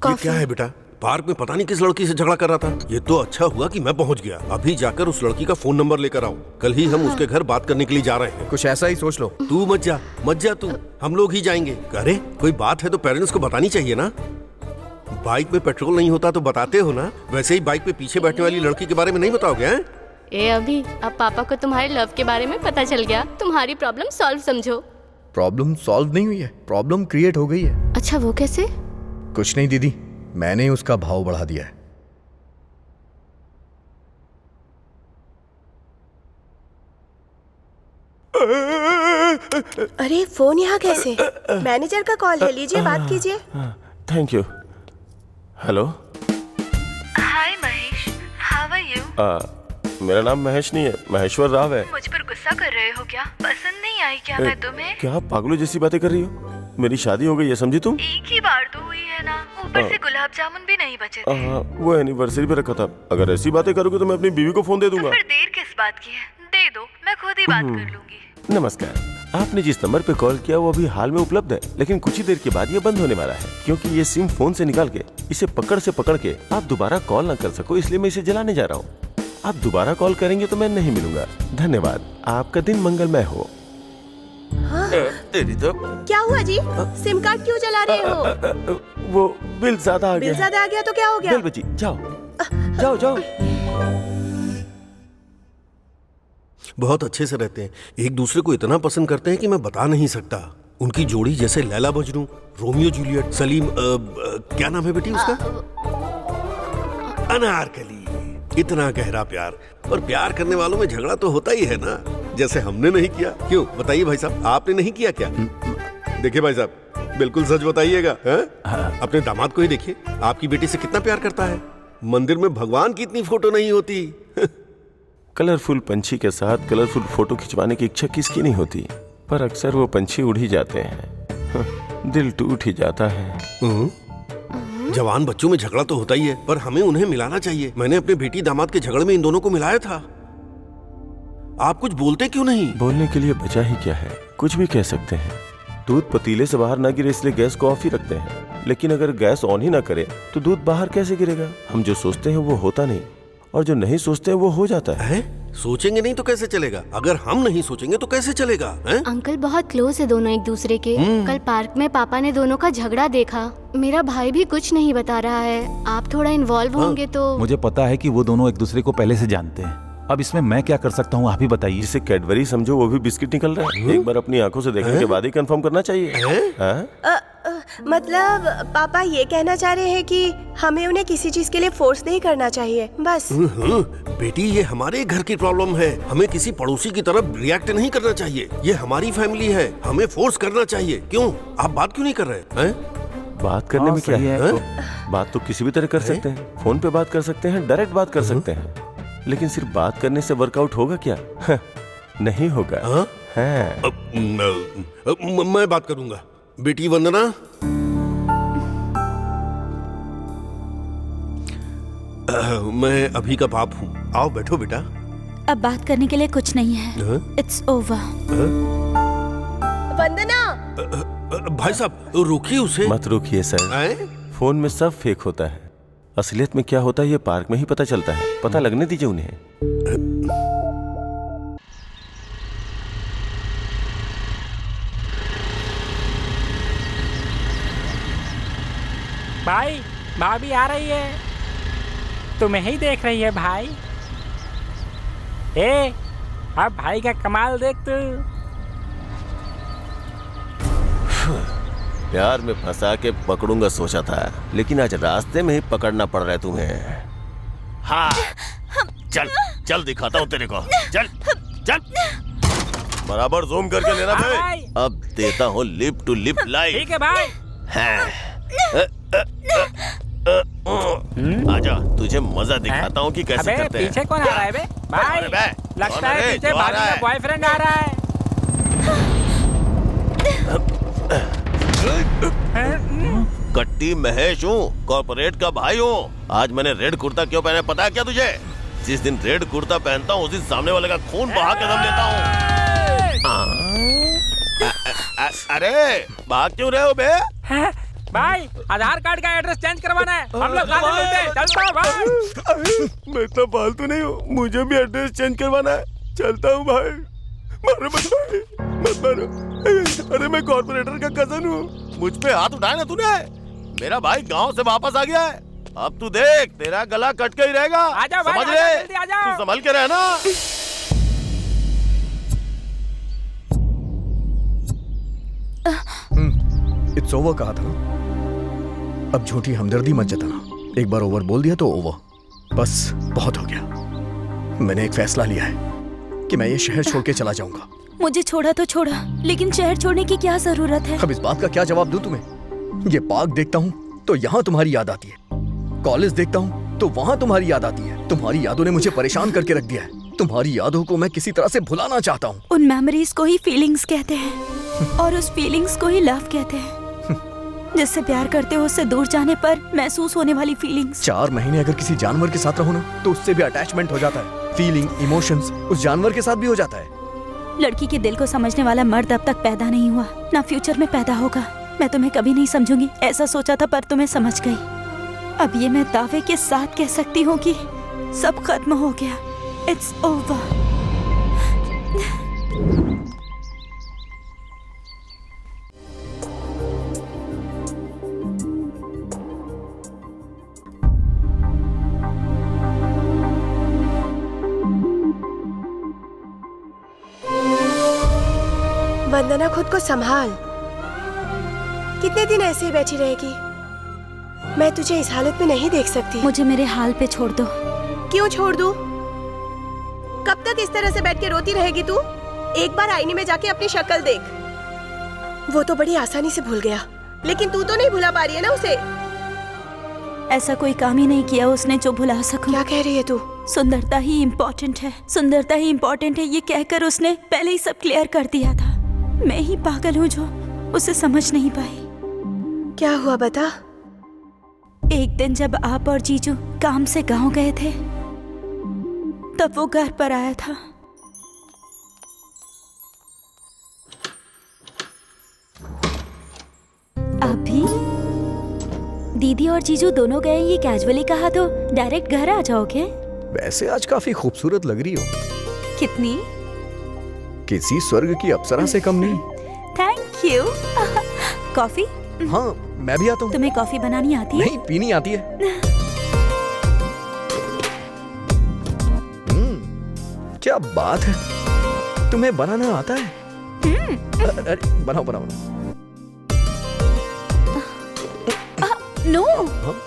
ये क्या है बेटा? पार्क में पता नहीं किस लड़की से झगड़ा कर रहा था। ये तो अच्छा हुआ कि मैं पहुंच गया। अभी जाकर उस लड़की का फोन नंबर लेकर आऊं। कल ही हम उसके घर बात करने के लिए जा रहे हैं। कुछ ऐसा ही सोच लो। तू मत जा तू, हम लोग ही जाएंगे। अरे कोई बात है तो पेरेंट्स को बतानी चाहिए ना। बाइक में पेट्रोल नहीं होता तो बताते हो ना, वैसे ही बाइक पे पीछे बैठने वाली लड़की के बारे में नहीं बताओगे? हैं? ए अभी, अब पापा को तुम्हारे लव के बारे में पता चल गया। तुम्हारी प्रॉब्लम सॉल्व समझो। प्रॉब्लम सॉल्व नहीं हुई है, प्रॉब्लम क्रिएट हो गई है। अच्छा, वो कैसे? कुछ नहीं दीदी, मैंने उसका भाव बढ़ा दिया है। अरे फोन यहाँ कैसे? मैनेजर का कॉल है, लीजिए बात कीजिए। Thank you. Hello, hi Mahesh, how are you? मेरा नाम महेश नहीं है, महेश्वर राव है। मुझ पर गुस्सा कर रहे हो क्या? पसंद नहीं आई क्या मैं तुम्हें? क्या आप पागलों जैसी बातें कर रही हो? मेरी शादी हो गई है, समझी तुम? एक ही बार तो हुई है ना, ऊपर से गुलाब जामुन भी नहीं बचे थे। वो एनिवर्सरी पे रखा था। अगर ऐसी बातें करोगे तो मैं अपनी बीवी को फोन दे दूंगा। फिर देर किस बात की है? दे दो, मैं खुद ही बात कर लूंगी। नमस्कार, आपने जिस नंबर पे कॉल किया वो अभी हाल में उपलब्ध है, लेकिन कुछ ही देर के बाद ये बंद होने वाला है, क्योंकि ये सिम फोन से निकाल के इसे पकड़ के आप दोबारा कॉल न कर सको, इसलिए मैं इसे जलाने जा रहा हूँ। आप दोबारा कॉल करेंगे तो मैं नहीं मिलूंगा। धन्यवाद, आपका दिन मंगलमय हो। हाँ? तेरी तो क्या हुआ जी? सिम कार्ड क्यों जला रहे हो? वो बिल ज्यादा आ गया। बिल ज्यादा आ गया तो क्या हो गया? बिल बची, जाओ जाओ जाओ। बहुत अच्छे से रहते हैं, एक दूसरे को इतना पसंद करते हैं कि मैं बता नहीं सकता। उनकी जोड़ी जैसे लैला मजनू, रोमियो जूलियट, सलीम क्या नाम है बेटी उसका? अनारकली। इतना गहरा प्यार, और प्यार करने वालों में झगड़ा तो होता ही है ना, जैसे हमने नहीं किया। क्यों बताइए भाई साहब, आपने नहीं किया क्या? देखिए भाई साहब, बिल्कुल सच बताइएगा। अपने दामाद को ही देखिए, आपकी बेटी से कितना प्यार करता है। मंदिर में भगवान की इतनी फोटो नहीं होती। कलरफुल पंछी के साथ कलरफुल फोटो खिंचवाने की इच्छा किसकी नहीं होती, पर अक्सर वो पंछी उड़ ही जाते हैं। दिल टूट ही जाता है। जवान बच्चों में झगड़ा तो होता ही है, पर हमें उन्हें मिलाना चाहिए। मैंने अपने बेटी दामाद के झगड़े में इन दोनों को मिलाया था। आप कुछ बोलते क्यों नहीं? बोलने के लिए बचा ही क्या है, कुछ भी कह सकते हैं। दूध पतीले से बाहर ना गिरे इसलिए गैस को ऑफ ही रखते हैं, लेकिन अगर गैस ऑन ही ना करे तो दूध बाहर कैसे गिरेगा? हम जो सोचते हैं वो होता नहीं, और जो नहीं सोचते हैं वो हो जाता है। सोचेंगे नहीं तो कैसे चलेगा? अगर हम नहीं सोचेंगे तो कैसे चलेगा? अंकल बहुत क्लोज है दोनों एक दूसरे के। कल पार्क में पापा ने दोनों का झगड़ा देखा। मेरा भाई भी कुछ नहीं बता रहा है। आप थोड़ा इन्वॉल्व होंगे तो। मुझे पता है कि वो दोनों एक दूसरे को पहले से जानते हैं। अब इसमें मैं क्या कर सकता हूँ, आप ही बताइए। जिसे कैडबरी समझो वो भी बिस्किट निकल रहा है। एक बार अपनी आंखों से देखने के बाद ही कंफर्म करना चाहिए। मतलब पापा ये कहना चाह रहे हैं कि हमें उन्हें किसी चीज के लिए फोर्स नहीं करना चाहिए, बस। बेटी, ये हमारे घर की प्रॉब्लम है, हमें किसी पड़ोसी की तरफ रिएक्ट नहीं करना चाहिए। ये हमारी फैमिली है, हमें फोर्स करना चाहिए। क्यों आप बात क्यों नहीं कर रहे हैं? बात करने में क्या है? बात तो किसी भी तरह कर सकते हैं, फोन पे बात कर सकते हैं, डायरेक्ट बात कर सकते हैं, लेकिन सिर्फ बात करने से वर्कआउट होगा क्या? नहीं होगा। मैं बात करूंगा। बेटी वंदना, मैं अभी का बाप हूँ। आओ बैठो बेटा। अब बात करने के लिए कुछ नहीं है। हाँ? It's over. वंदना, भाई साहब रोकिए उसे। मत रोकिए सर, फोन में सब फेक होता है। असलियत में क्या होता है ये पार्क में ही पता चलता है। पता लगने दीजिए उन्हें। भाई भाभी आ रही है, तुम्हें ही देख रही है भाई। ए, अब भाई का कमाल देख तू। प्यार में फंसा के पकड़ूंगा सोचा था, लेकिन आज रास्ते में ही पकड़ना पड़ रहा है तुम्हें। हाँ चल चल दिखाता हूँ तेरे को। चल चल, बराबर जूम करके लेना भाई। अब देता हूँ लिप टू लिप लाइव। ठीक है भाई। आजा, तुझे मजा दिखाता हूँ कि कैसे करते हैं। पीछे कौन आ रहा है बे? भाई लगता है पीछे भाभी का बॉयफ्रेंड आ रहा है। कट्टी महेश हूँ, कॉर्पोरेट का भाई हूँ। आज मैंने रेड कुर्ता क्यों पहना पता है क्या तुझे? जिस दिन रेड कुर्ता पहनता हूँ उस दिन सामने वाले का खून बहा के दम लेता हूँ। अरे भाग क्यों रहे हो बे? भाई आधार कार्ड का एड्रेस चेंज करवाना है, हम लोग साथ में मिलते हैं। चलता हूँ भाई। मैं तो फालतू नहीं हूँ, मुझे भी एड्रेस चेंज करवाना है। चलता हूँ भाई। मारो मत भाई, मत मारो। अरे मैं कॉर्पोरेटर का कजन हूँ। मुझ पे हाथ उठाया ना तूने। मेरा भाई गांव से वापस आ गया है। अब तू देख, तेरा गला कट के ही रहेगा। आजा भाई, समझ आजा, ले, जल्दी आजा। तू संभल के रहना। इट्स ओवर कहा था ना, अब झूठी हमदर्दी मत जताना। एक बार ओवर बोल दिया तो ओवर, बस बहुत हो गया। मैंने एक फैसला लिया है कि मैं ये शहर छोड़ के चला जाऊंगा। मुझे छोड़ा तो छोड़ा, लेकिन शहर छोड़ने की क्या जरूरत है? अब इस बात का क्या जवाब दूं तुम्हें? ये पार्क देखता हूँ तो यहाँ तुम्हारी याद आती है, कॉलेज देखता हूँ तो वहाँ तुम्हारी याद आती है। तुम्हारी यादों ने मुझे परेशान करके रख दिया है। तुम्हारी यादों को मैं किसी तरह से भुलाना चाहता हूँ। उन मेमोरीज को ही फीलिंग्स कहते हैं और उस फीलिंग्स को ही लव कहते हैं। जिससे प्यार करते हो उससे दूर जाने पर महसूस होने वाली फीलिंग्स। 4 महीने अगर किसी जानवर के साथ रहो ना तो उससे भी अटैचमेंट हो जाता है। फीलिंग, इमोशंस उस जानवर के साथ भी हो जाता है। लड़की के दिल को समझने वाला मर्द अब तक पैदा नहीं हुआ, ना फ्यूचर में पैदा होगा। मैं तुम्हें कभी नहीं समझूंगी, ऐसा सोचा था पर तुम्हें समझ गई। अब ये मैं दावे के साथ कह सकती हूँ कि सब खत्म हो गया। It's over. वंदना, खुद को संभाल। कितने दिन ऐसे ही बैठी रहेगी? मैं तुझे इस हालत में नहीं देख सकती। मुझे मेरे हाल पे छोड़ दो। क्यों छोड़ दूं? कब तक इस तरह से बैठ के रोती रहेगी तू? एक बार आईने में जाके अपनी शक्ल देख। वो तो बड़ी आसानी से भूल गया, लेकिन तू तो नहीं भुला पा रही है ना उसे। ऐसा कोई काम ही नहीं किया उसने जो भुला सकूं। क्या कह रही है तू? सुंदरता ही इम्पोर्टेंट है, सुंदरता ही इम्पोर्टेंट है, ये कहकर उसने पहले ही सब क्लियर कर दिया था। मैं ही पागल हूँ जो उसे समझ नहीं पाई। क्या हुआ बता? एक दिन जब आप और जीजू काम से गांव गए थे तब वो घर पर आया था। अभी दीदी और जीजू दोनों गए, ये कैजुअली कहा तो डायरेक्ट घर आ जाओगे? वैसे आज काफी खूबसूरत लग रही हो। कितनी? किसी स्वर्ग की अप्सरा से कम नहीं। Thank you. कॉफी? हाँ मैं भी आता हूँ। तुम्हें कॉफी बनानी आती है? नहीं, पीनी आती है। क्या बात है, तुम्हें बनाना आता है? अरे बनाओ बनाओ। नो,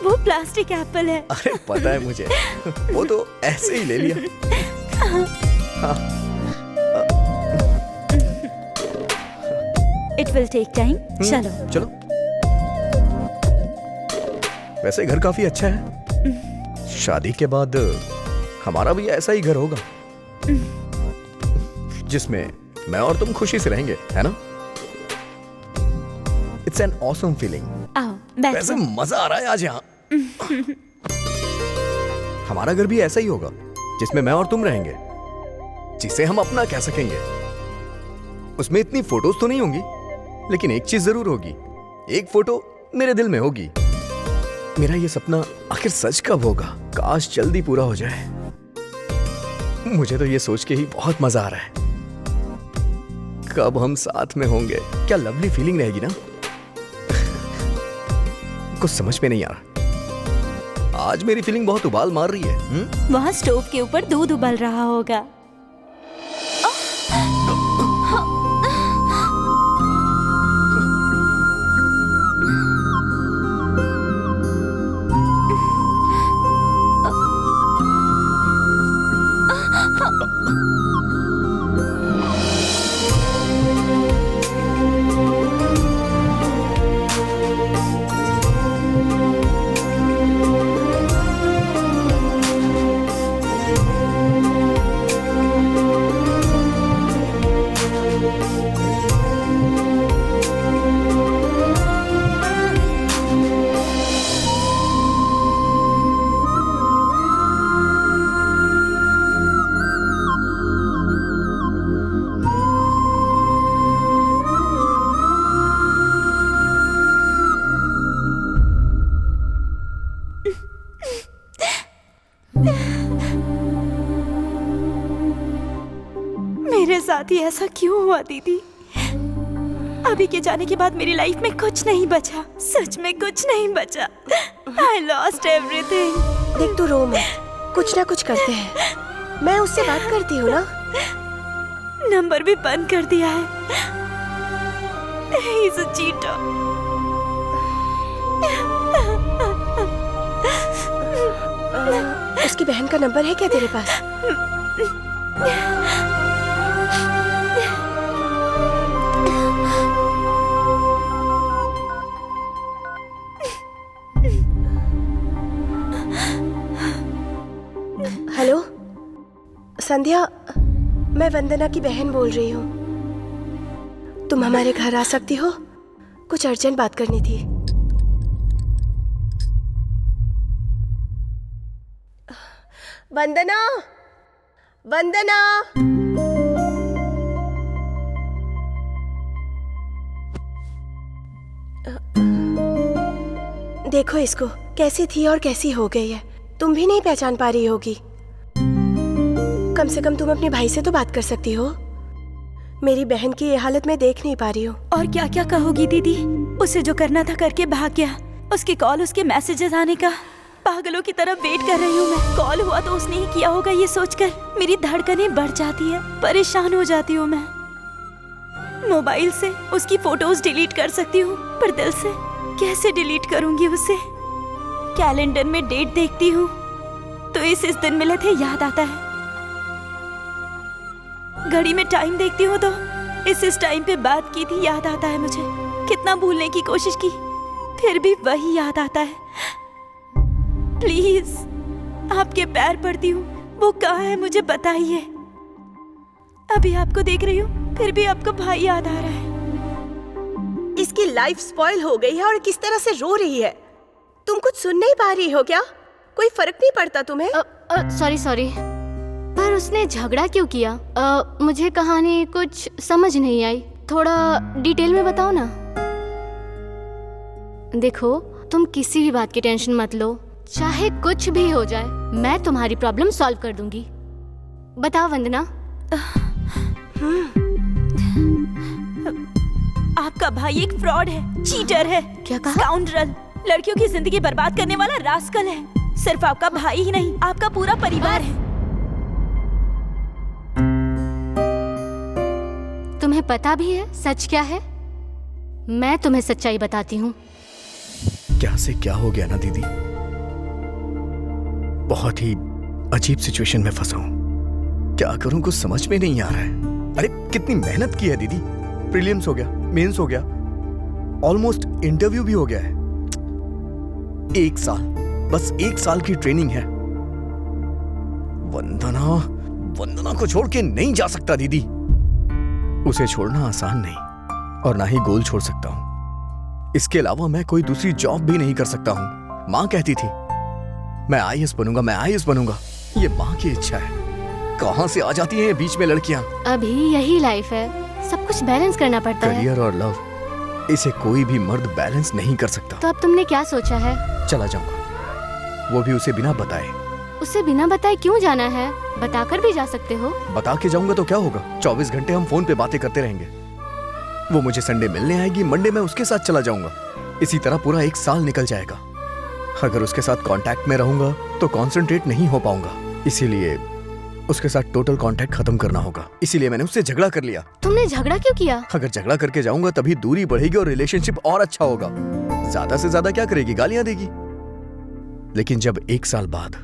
वो प्लास्टिक एप्पल है। अरे पता है मुझे, वो तो ऐसे ही ले लिया। हाँ। It will take time. चलो चलो। वैसे घर काफी अच्छा है। शादी के बाद हमारा भी ऐसा ही घर होगा जिसमें मैं और तुम खुशी से रहेंगे, है ना? It's an awesome feeling. आओ बैठो। वैसे मजा आ रहा है आज यहाँ। हमारा घर भी ऐसा ही होगा, जिसमें मैं और तुम रहेंगे, जिसे हम अपना कह सकेंगे। उसमें इतनी फोटोज तो नहीं होंगी, लेकिन एक चीज जरूर होगी, एक फोटो मेरे दिल में होगी। मेरा ये सपना आखिर सच कब होगा? काश जल्दी पूरा हो जाए। मुझे तो ये सोच के ही बहुत मजा आ रहा है। कब हम साथ में होंगे? क्या लवली फीलिंग रहेगी ना। कुछ समझ में नहीं आ रहा। आज मेरी फीलिंग बहुत उबाल मार रही है। वहाँ स्टोव के ऊपर दूध उबल रहा होगा। मेरे साथ ही ऐसा क्यों हुआ दीदी? अभी के जाने के बाद मेरी लाइफ में कुछ नहीं बचा, सच में कुछ नहीं बचा। I lost everything। देख तू रो मत, कुछ ना कुछ करते हैं। मैं उससे बात करती हूँ ना। नंबर भी बंद कर दिया है। He's a cheater। उसकी बहन का नंबर है क्या तेरे पास? हेलो संध्या, मैं वंदना की बहन बोल रही हूँ। तुम हमारे घर आ सकती हो? कुछ अर्जेंट बात करनी थी। वंदना, वंदना। देखो इसको, कैसी थी और कैसी हो गई है। तुम भी नहीं पहचान पा रही होगी। कम से कम तुम अपने भाई से तो बात कर सकती हो। मेरी बहन की ये हालत मैं देख नहीं पा रही हूँ। और क्या क्या कहोगी दीदी? उसे जो करना था करके भाग गया। उसकी कॉल, उसके मैसेजेस आने का पागलों की तरह वेट कर रही हूँ मैं। कॉल हुआ तो उसने ही किया होगा, ये सोचकर मेरी धड़कनें बढ़ जाती है, परेशान हो जाती हूँ मैं। मोबाइल से उसकी फोटोज डिलीट कर सकती हूँ, पर दिल से कैसे डिलीट करूंगी उसे? कैलेंडर में डेट देखती हूँ तो इस दिन मिले थे याद आता है। घड़ी में टाइम देखती हूँ तो इस टाइम पे बात की थी याद आता है मुझे। कितना भूलने की कोशिश की, फिर भी वही याद आता है। प्लीज आपके पैर पड़ती हूँ, वो कहाँ है मुझे बताइए। अभी आपको देख रही हूँ, फिर भी आपका भाई याद आ रहा है। इसकी लाइफ स्पॉइल हो गई है और किस तरह से रो रही है। तुम कुछ सुन नहीं पा रही हो क्या? कोई फर्क नहीं पड़ता तुम्हें? सॉरी, पर उसने झगड़ा क्यों किया? मुझे कहानी कुछ समझ नहीं आई, थोड़ा डिटेल में बताओ ना। देखो, तुम किसी भी बात की टेंशन मत लो, चाहे कुछ भी हो जाए, मैं तुम्हारी प्रॉब्लम सॉल्व कर दूंगी। बताओ वंदना। आपका भाई एक फ्रॉड है, चीटर है। क्या कहा? स्काउंड्रल, लड़कियों की जिंदगी बर्बाद करने वाला रास्कल है। सिर्फ आपका भाई ही नहीं, आपका पूरा परिवार है। तुम्हें पता भी है सच क्या है? मैं तुम्हें सच्चाई बताती हूँ। क्या से क्या हो गया ना दीदी, बहुत ही अजीब सिचुएशन में फंसा हूँ। क्या करूँ कुछ समझ में नहीं आ रहा है। अरे कितनी मेहनत की है दीदी, प्रीलिम्स हो गया, मेंस हो गया, ऑलमोस्ट इंटरव्यू भी हो गया है। 1 साल, बस 1 साल की ट्रेनिंग है। वंदना को छोड़ के नहीं जा सकता दीदी। उसे छोड़ना आसान नहीं, और ना ही गोल छोड़ सकता हूं। इसके अलावा मैं कोई दूसरी जॉब भी नहीं कर सकता हूं। मां कहती थी मैं आईएएस बनूंगा, मैं आईएएस बनूंगा। ये माँ की इच्छा है। कहाँ से आ जाती हैं ये बीच में लड़कियाँ? अभी यही लाइफ है, सब कुछ बैलेंस करना पड़ता है। करियर और लव, इसे कोई भी मर्द बैलेंस नहीं कर सकता। तो अब तुमने क्या सोचा है? चला जाऊंगा, वो भी उसे बिना बताए। उसे बिना बताए क्यों जाना है? बताकर भी जा सकते हो। बता के जाऊंगा तो क्या होगा? 24 घंटे हम फोन पे बातें करते रहेंगे। वो मुझे संडे मिलने आएगी, मंडे मैं उसके साथ चला जाऊंगा। इसी तरह पूरा 1 साल निकल जाएगा। अगर उसके साथ कांटेक्ट में रहूंगा तो कंसंट्रेट नहीं हो पाऊंगा, इसीलिए उसके साथ टोटल कांटेक्ट खत्म करना होगा। इसीलिए मैंने उससे झगड़ा कर लिया। तुमने झगड़ा क्यों किया? अगर झगड़ा करके जाऊंगा तभी दूरी बढ़ेगी और रिलेशनशिप और अच्छा होगा। ज्यादा से ज्यादा क्या करेगी? गालियां देगी। लेकिन जब 1 साल बाद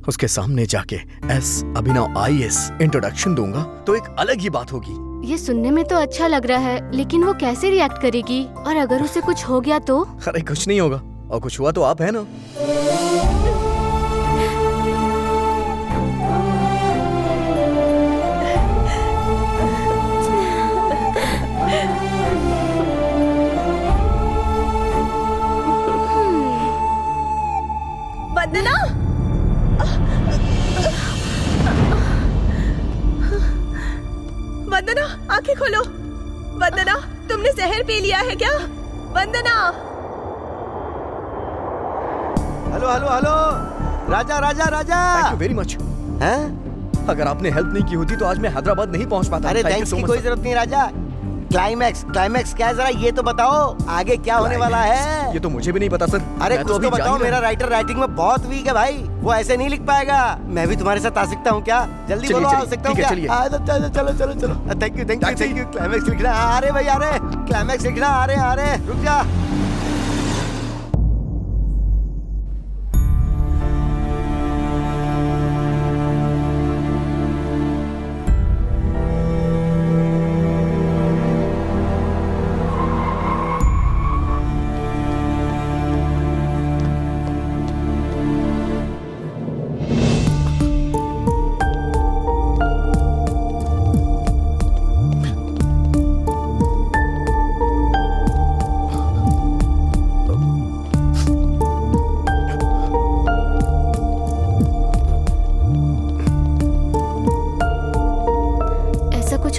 उसके सामने जाके एस अभिनव IAS इंट्रोडक्शन दूंगा तो एक अलग ही बात होगी। ये सुनने में तो अच्छा लग रहा है, लेकिन वो कैसे रिएक्ट करेगी? और अगर उसे कुछ हो गया तो? अरे कुछ नहीं होगा, और कुछ हुआ तो आप है ना। वंदना, वंदना आंखें खोलो। वंदना, तुमने जहर पी लिया है क्या? Vandana. Hello hello hello, Raja Raja Raja. Thank you very much. हैं? अगर आपने हेल्प नहीं की होती तो आज मैं हैदराबाद नहीं पहुंच पाता। अरे थैंक्स की कोई जरूरत नहीं राजा। क्लाइमैक्स क्या है, जरा ये तो बताओ आगे क्या होने वाला है? ये तो मुझे भी नहीं पता सर। अरे कुछ तो बताओ, मेरा राइटर राइटिंग में बहुत वीक है भाई, वो ऐसे नहीं लिख पाएगा। मैं भी तुम्हारे साथ आ सकता हूँ क्या? जल्दी बोलो, आ सकता हूँ क्या? चलो चलो चलो चलो। थैंक यू क्लाइमैक्स लिखना। अरे भाई अरे क्लाइमैक्स लिखना। अरे रुक जा।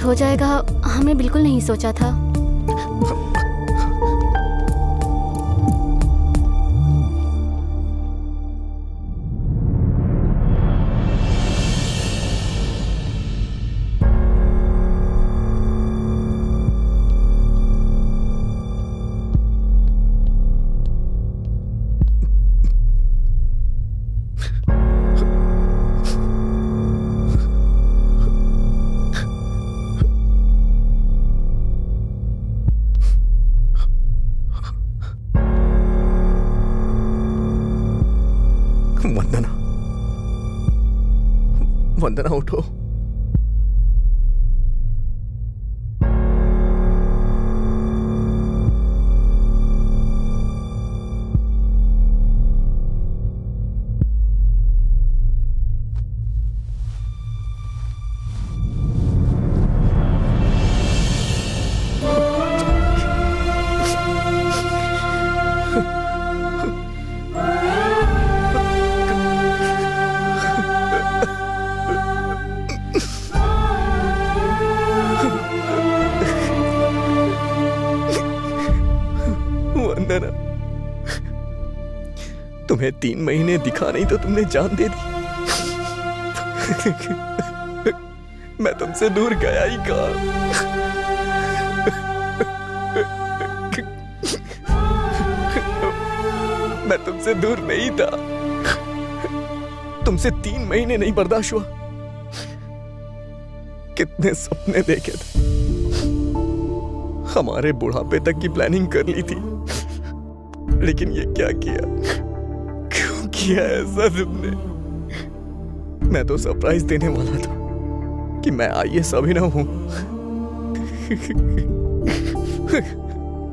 हो जाएगा, हमने बिल्कुल नहीं सोचा था। वंदना उठो। वंदना, तुम्हें 3 महीने दिखा नहीं तो तुमने जान दे दी। मैं तुमसे दूर गया ही कहाँ। मैं तुमसे दूर नहीं था। तुमसे 3 महीने नहीं बर्दाश्त हुआ। कितने सपने देखे थे, हमारे बुढ़ापे तक की प्लानिंग कर ली थी, लेकिन ये क्या किया? क्यों किया ऐसा तुमने? मैं तो सरप्राइज देने वाला था कि मैं IAS अभिनव हूं।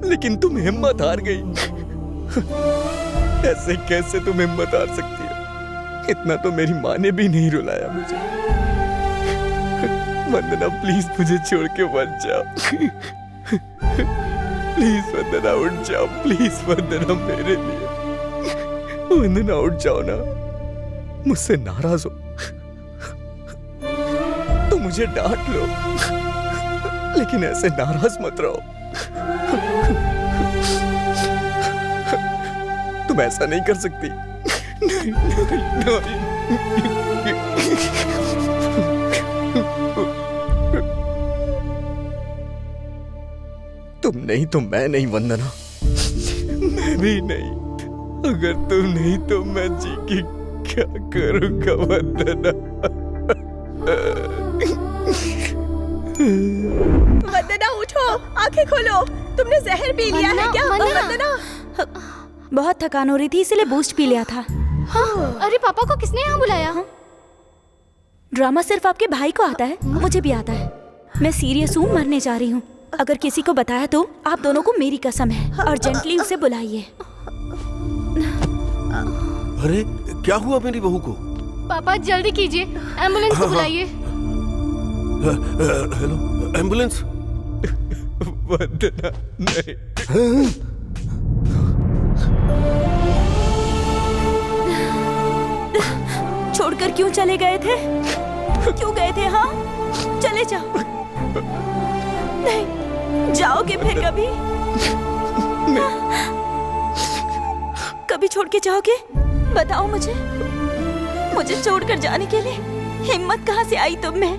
लेकिन तुम हिम्मत हार गई। ऐसे कैसे तुम हिम्मत हार सकती है? इतना तो मेरी माँ ने भी नहीं रुलाया मुझे। वंदना प्लीज मुझे छोड़ के मत जाओ। प्लीज वंदना उठ जाओ। प्लीज वंदना, मेरे लिए वंदना उठ जाओ ना। मुझसे नाराज हो तो मुझे डांट लो, लेकिन ऐसे नाराज मत रहो। तुम ऐसा नहीं कर सकती। नहीं, नहीं, तुम नहीं तो मैं नहीं वंदना, मैं भी नहीं। अगर तुम नहीं तो मैं जी की क्या करूंगा वंदना। वंदना उठो, आंखें खोलो। तुमने जहर पी लिया है क्या वंदना? बहुत थकान हो रही थी इसलिए बूस्ट पी लिया था। हाँ, अरे पापा को किसने यहाँ बुलाया? ड्रामा सिर्फ आपके भाई को आता है, मुझे भी आता है। मैं सीरियस हूँ, मरने जा रही हूँ। अगर किसी को बताया तो आप दोनों को मेरी कसम है। अर्जेंटली उसे बुलाइए। अरे क्या हुआ मेरी बहू को? पापा जल्दी कीजिए, एम्बुलेंस को बुलाइए। Hello, ambulance? वंदना नहीं। छोड़कर क्यों चले गए थे? क्यों गए थे? हाँ, चले जाओ। नहीं, जाओगे फिर कभी? कभी छोड़ के जाओगे? बताओ मुझे। मुझे छोड़कर जाने के लिए हिम्मत कहाँ से आई तुम में?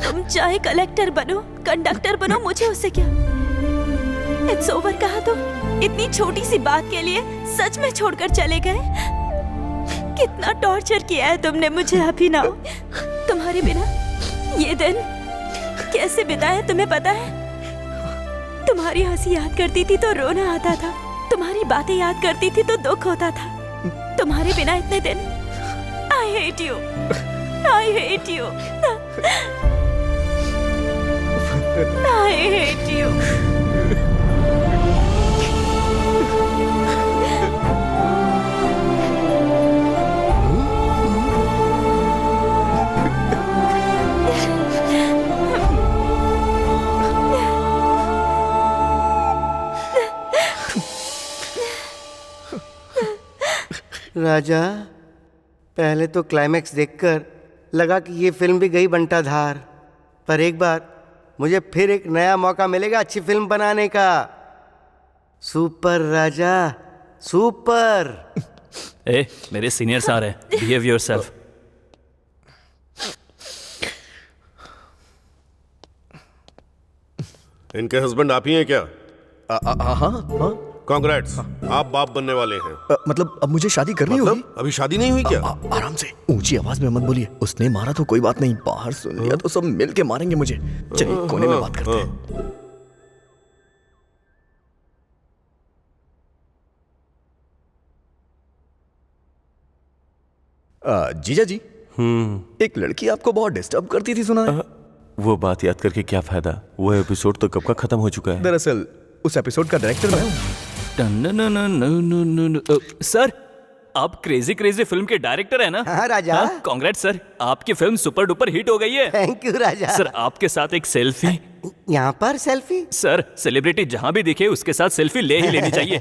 तुम चाहे कलेक्टर बनो, कंडक्टर बनो, मुझे उससे क्या? इट्स ओवर कहा तो इतनी छोटी सी बात के लिए सच में छोड़कर चले गए। कितना टॉर्चर किया है तुमने मुझे अभिनव। तुम्हारे बिना ये दिन कैसे बिताए तुम्हें पता है? तुम्हारी हंसी याद करती थी तो रोना आता था, तुम्हारी बातें याद करती थी तो दुख होता था। तुम्हारे बिना इतने दिन। I hate you, I hate you, I hate you. Raja, पहले तो क्लाइमैक्स देखकर लगा कि ये फिल्म भी गई बंटा धार, पर एक बार मुझे फिर एक नया मौका मिलेगा अच्छी फिल्म बनाने का। सुपर राजा, सुपर। ए, मेरे सीनियर्स आ रहे हैं, बिहेव योरसेल्फ। इनके हस्बैंड आप ही हैं क्या? हाँ। कांग्रेट्स, आप बाप बनने वाले हैं। मतलब अब मुझे शादी करनी होगी? अभी शादी नहीं हुई क्या? आराम से, ऊंची आवाज में मत बोलिए। उसने मारा तो कोई बात नहीं, बाहर सुन लिया तो सब मिल के मारेंगे मुझे। चलिए कोने में बात करते हैं। जीजा जी, एक लड़की आपको बहुत डिस्टर्ब करती थी सुना है? वो बात याद करके क्या फायदा? वो एपिसोड तो कब का खत्म हो चुका है। दरअसल उस एपिसोड का डायरेक्टर मैं हूँ। सर, आप क्रेजी क्रेजी फिल्म के डायरेक्टर है ना? हाँ राजा। कांग्रेट्स सर, आपकी फिल्म सुपर डुपर हिट हो गई है। Thank you Raja. सर, आपके साथ एक सेल्फी। यहाँ पर सेल्फी? सर, सेलिब्रिटी जहाँ भी दिखे उसके साथ सेल्फी ले ही लेनी चाहिए।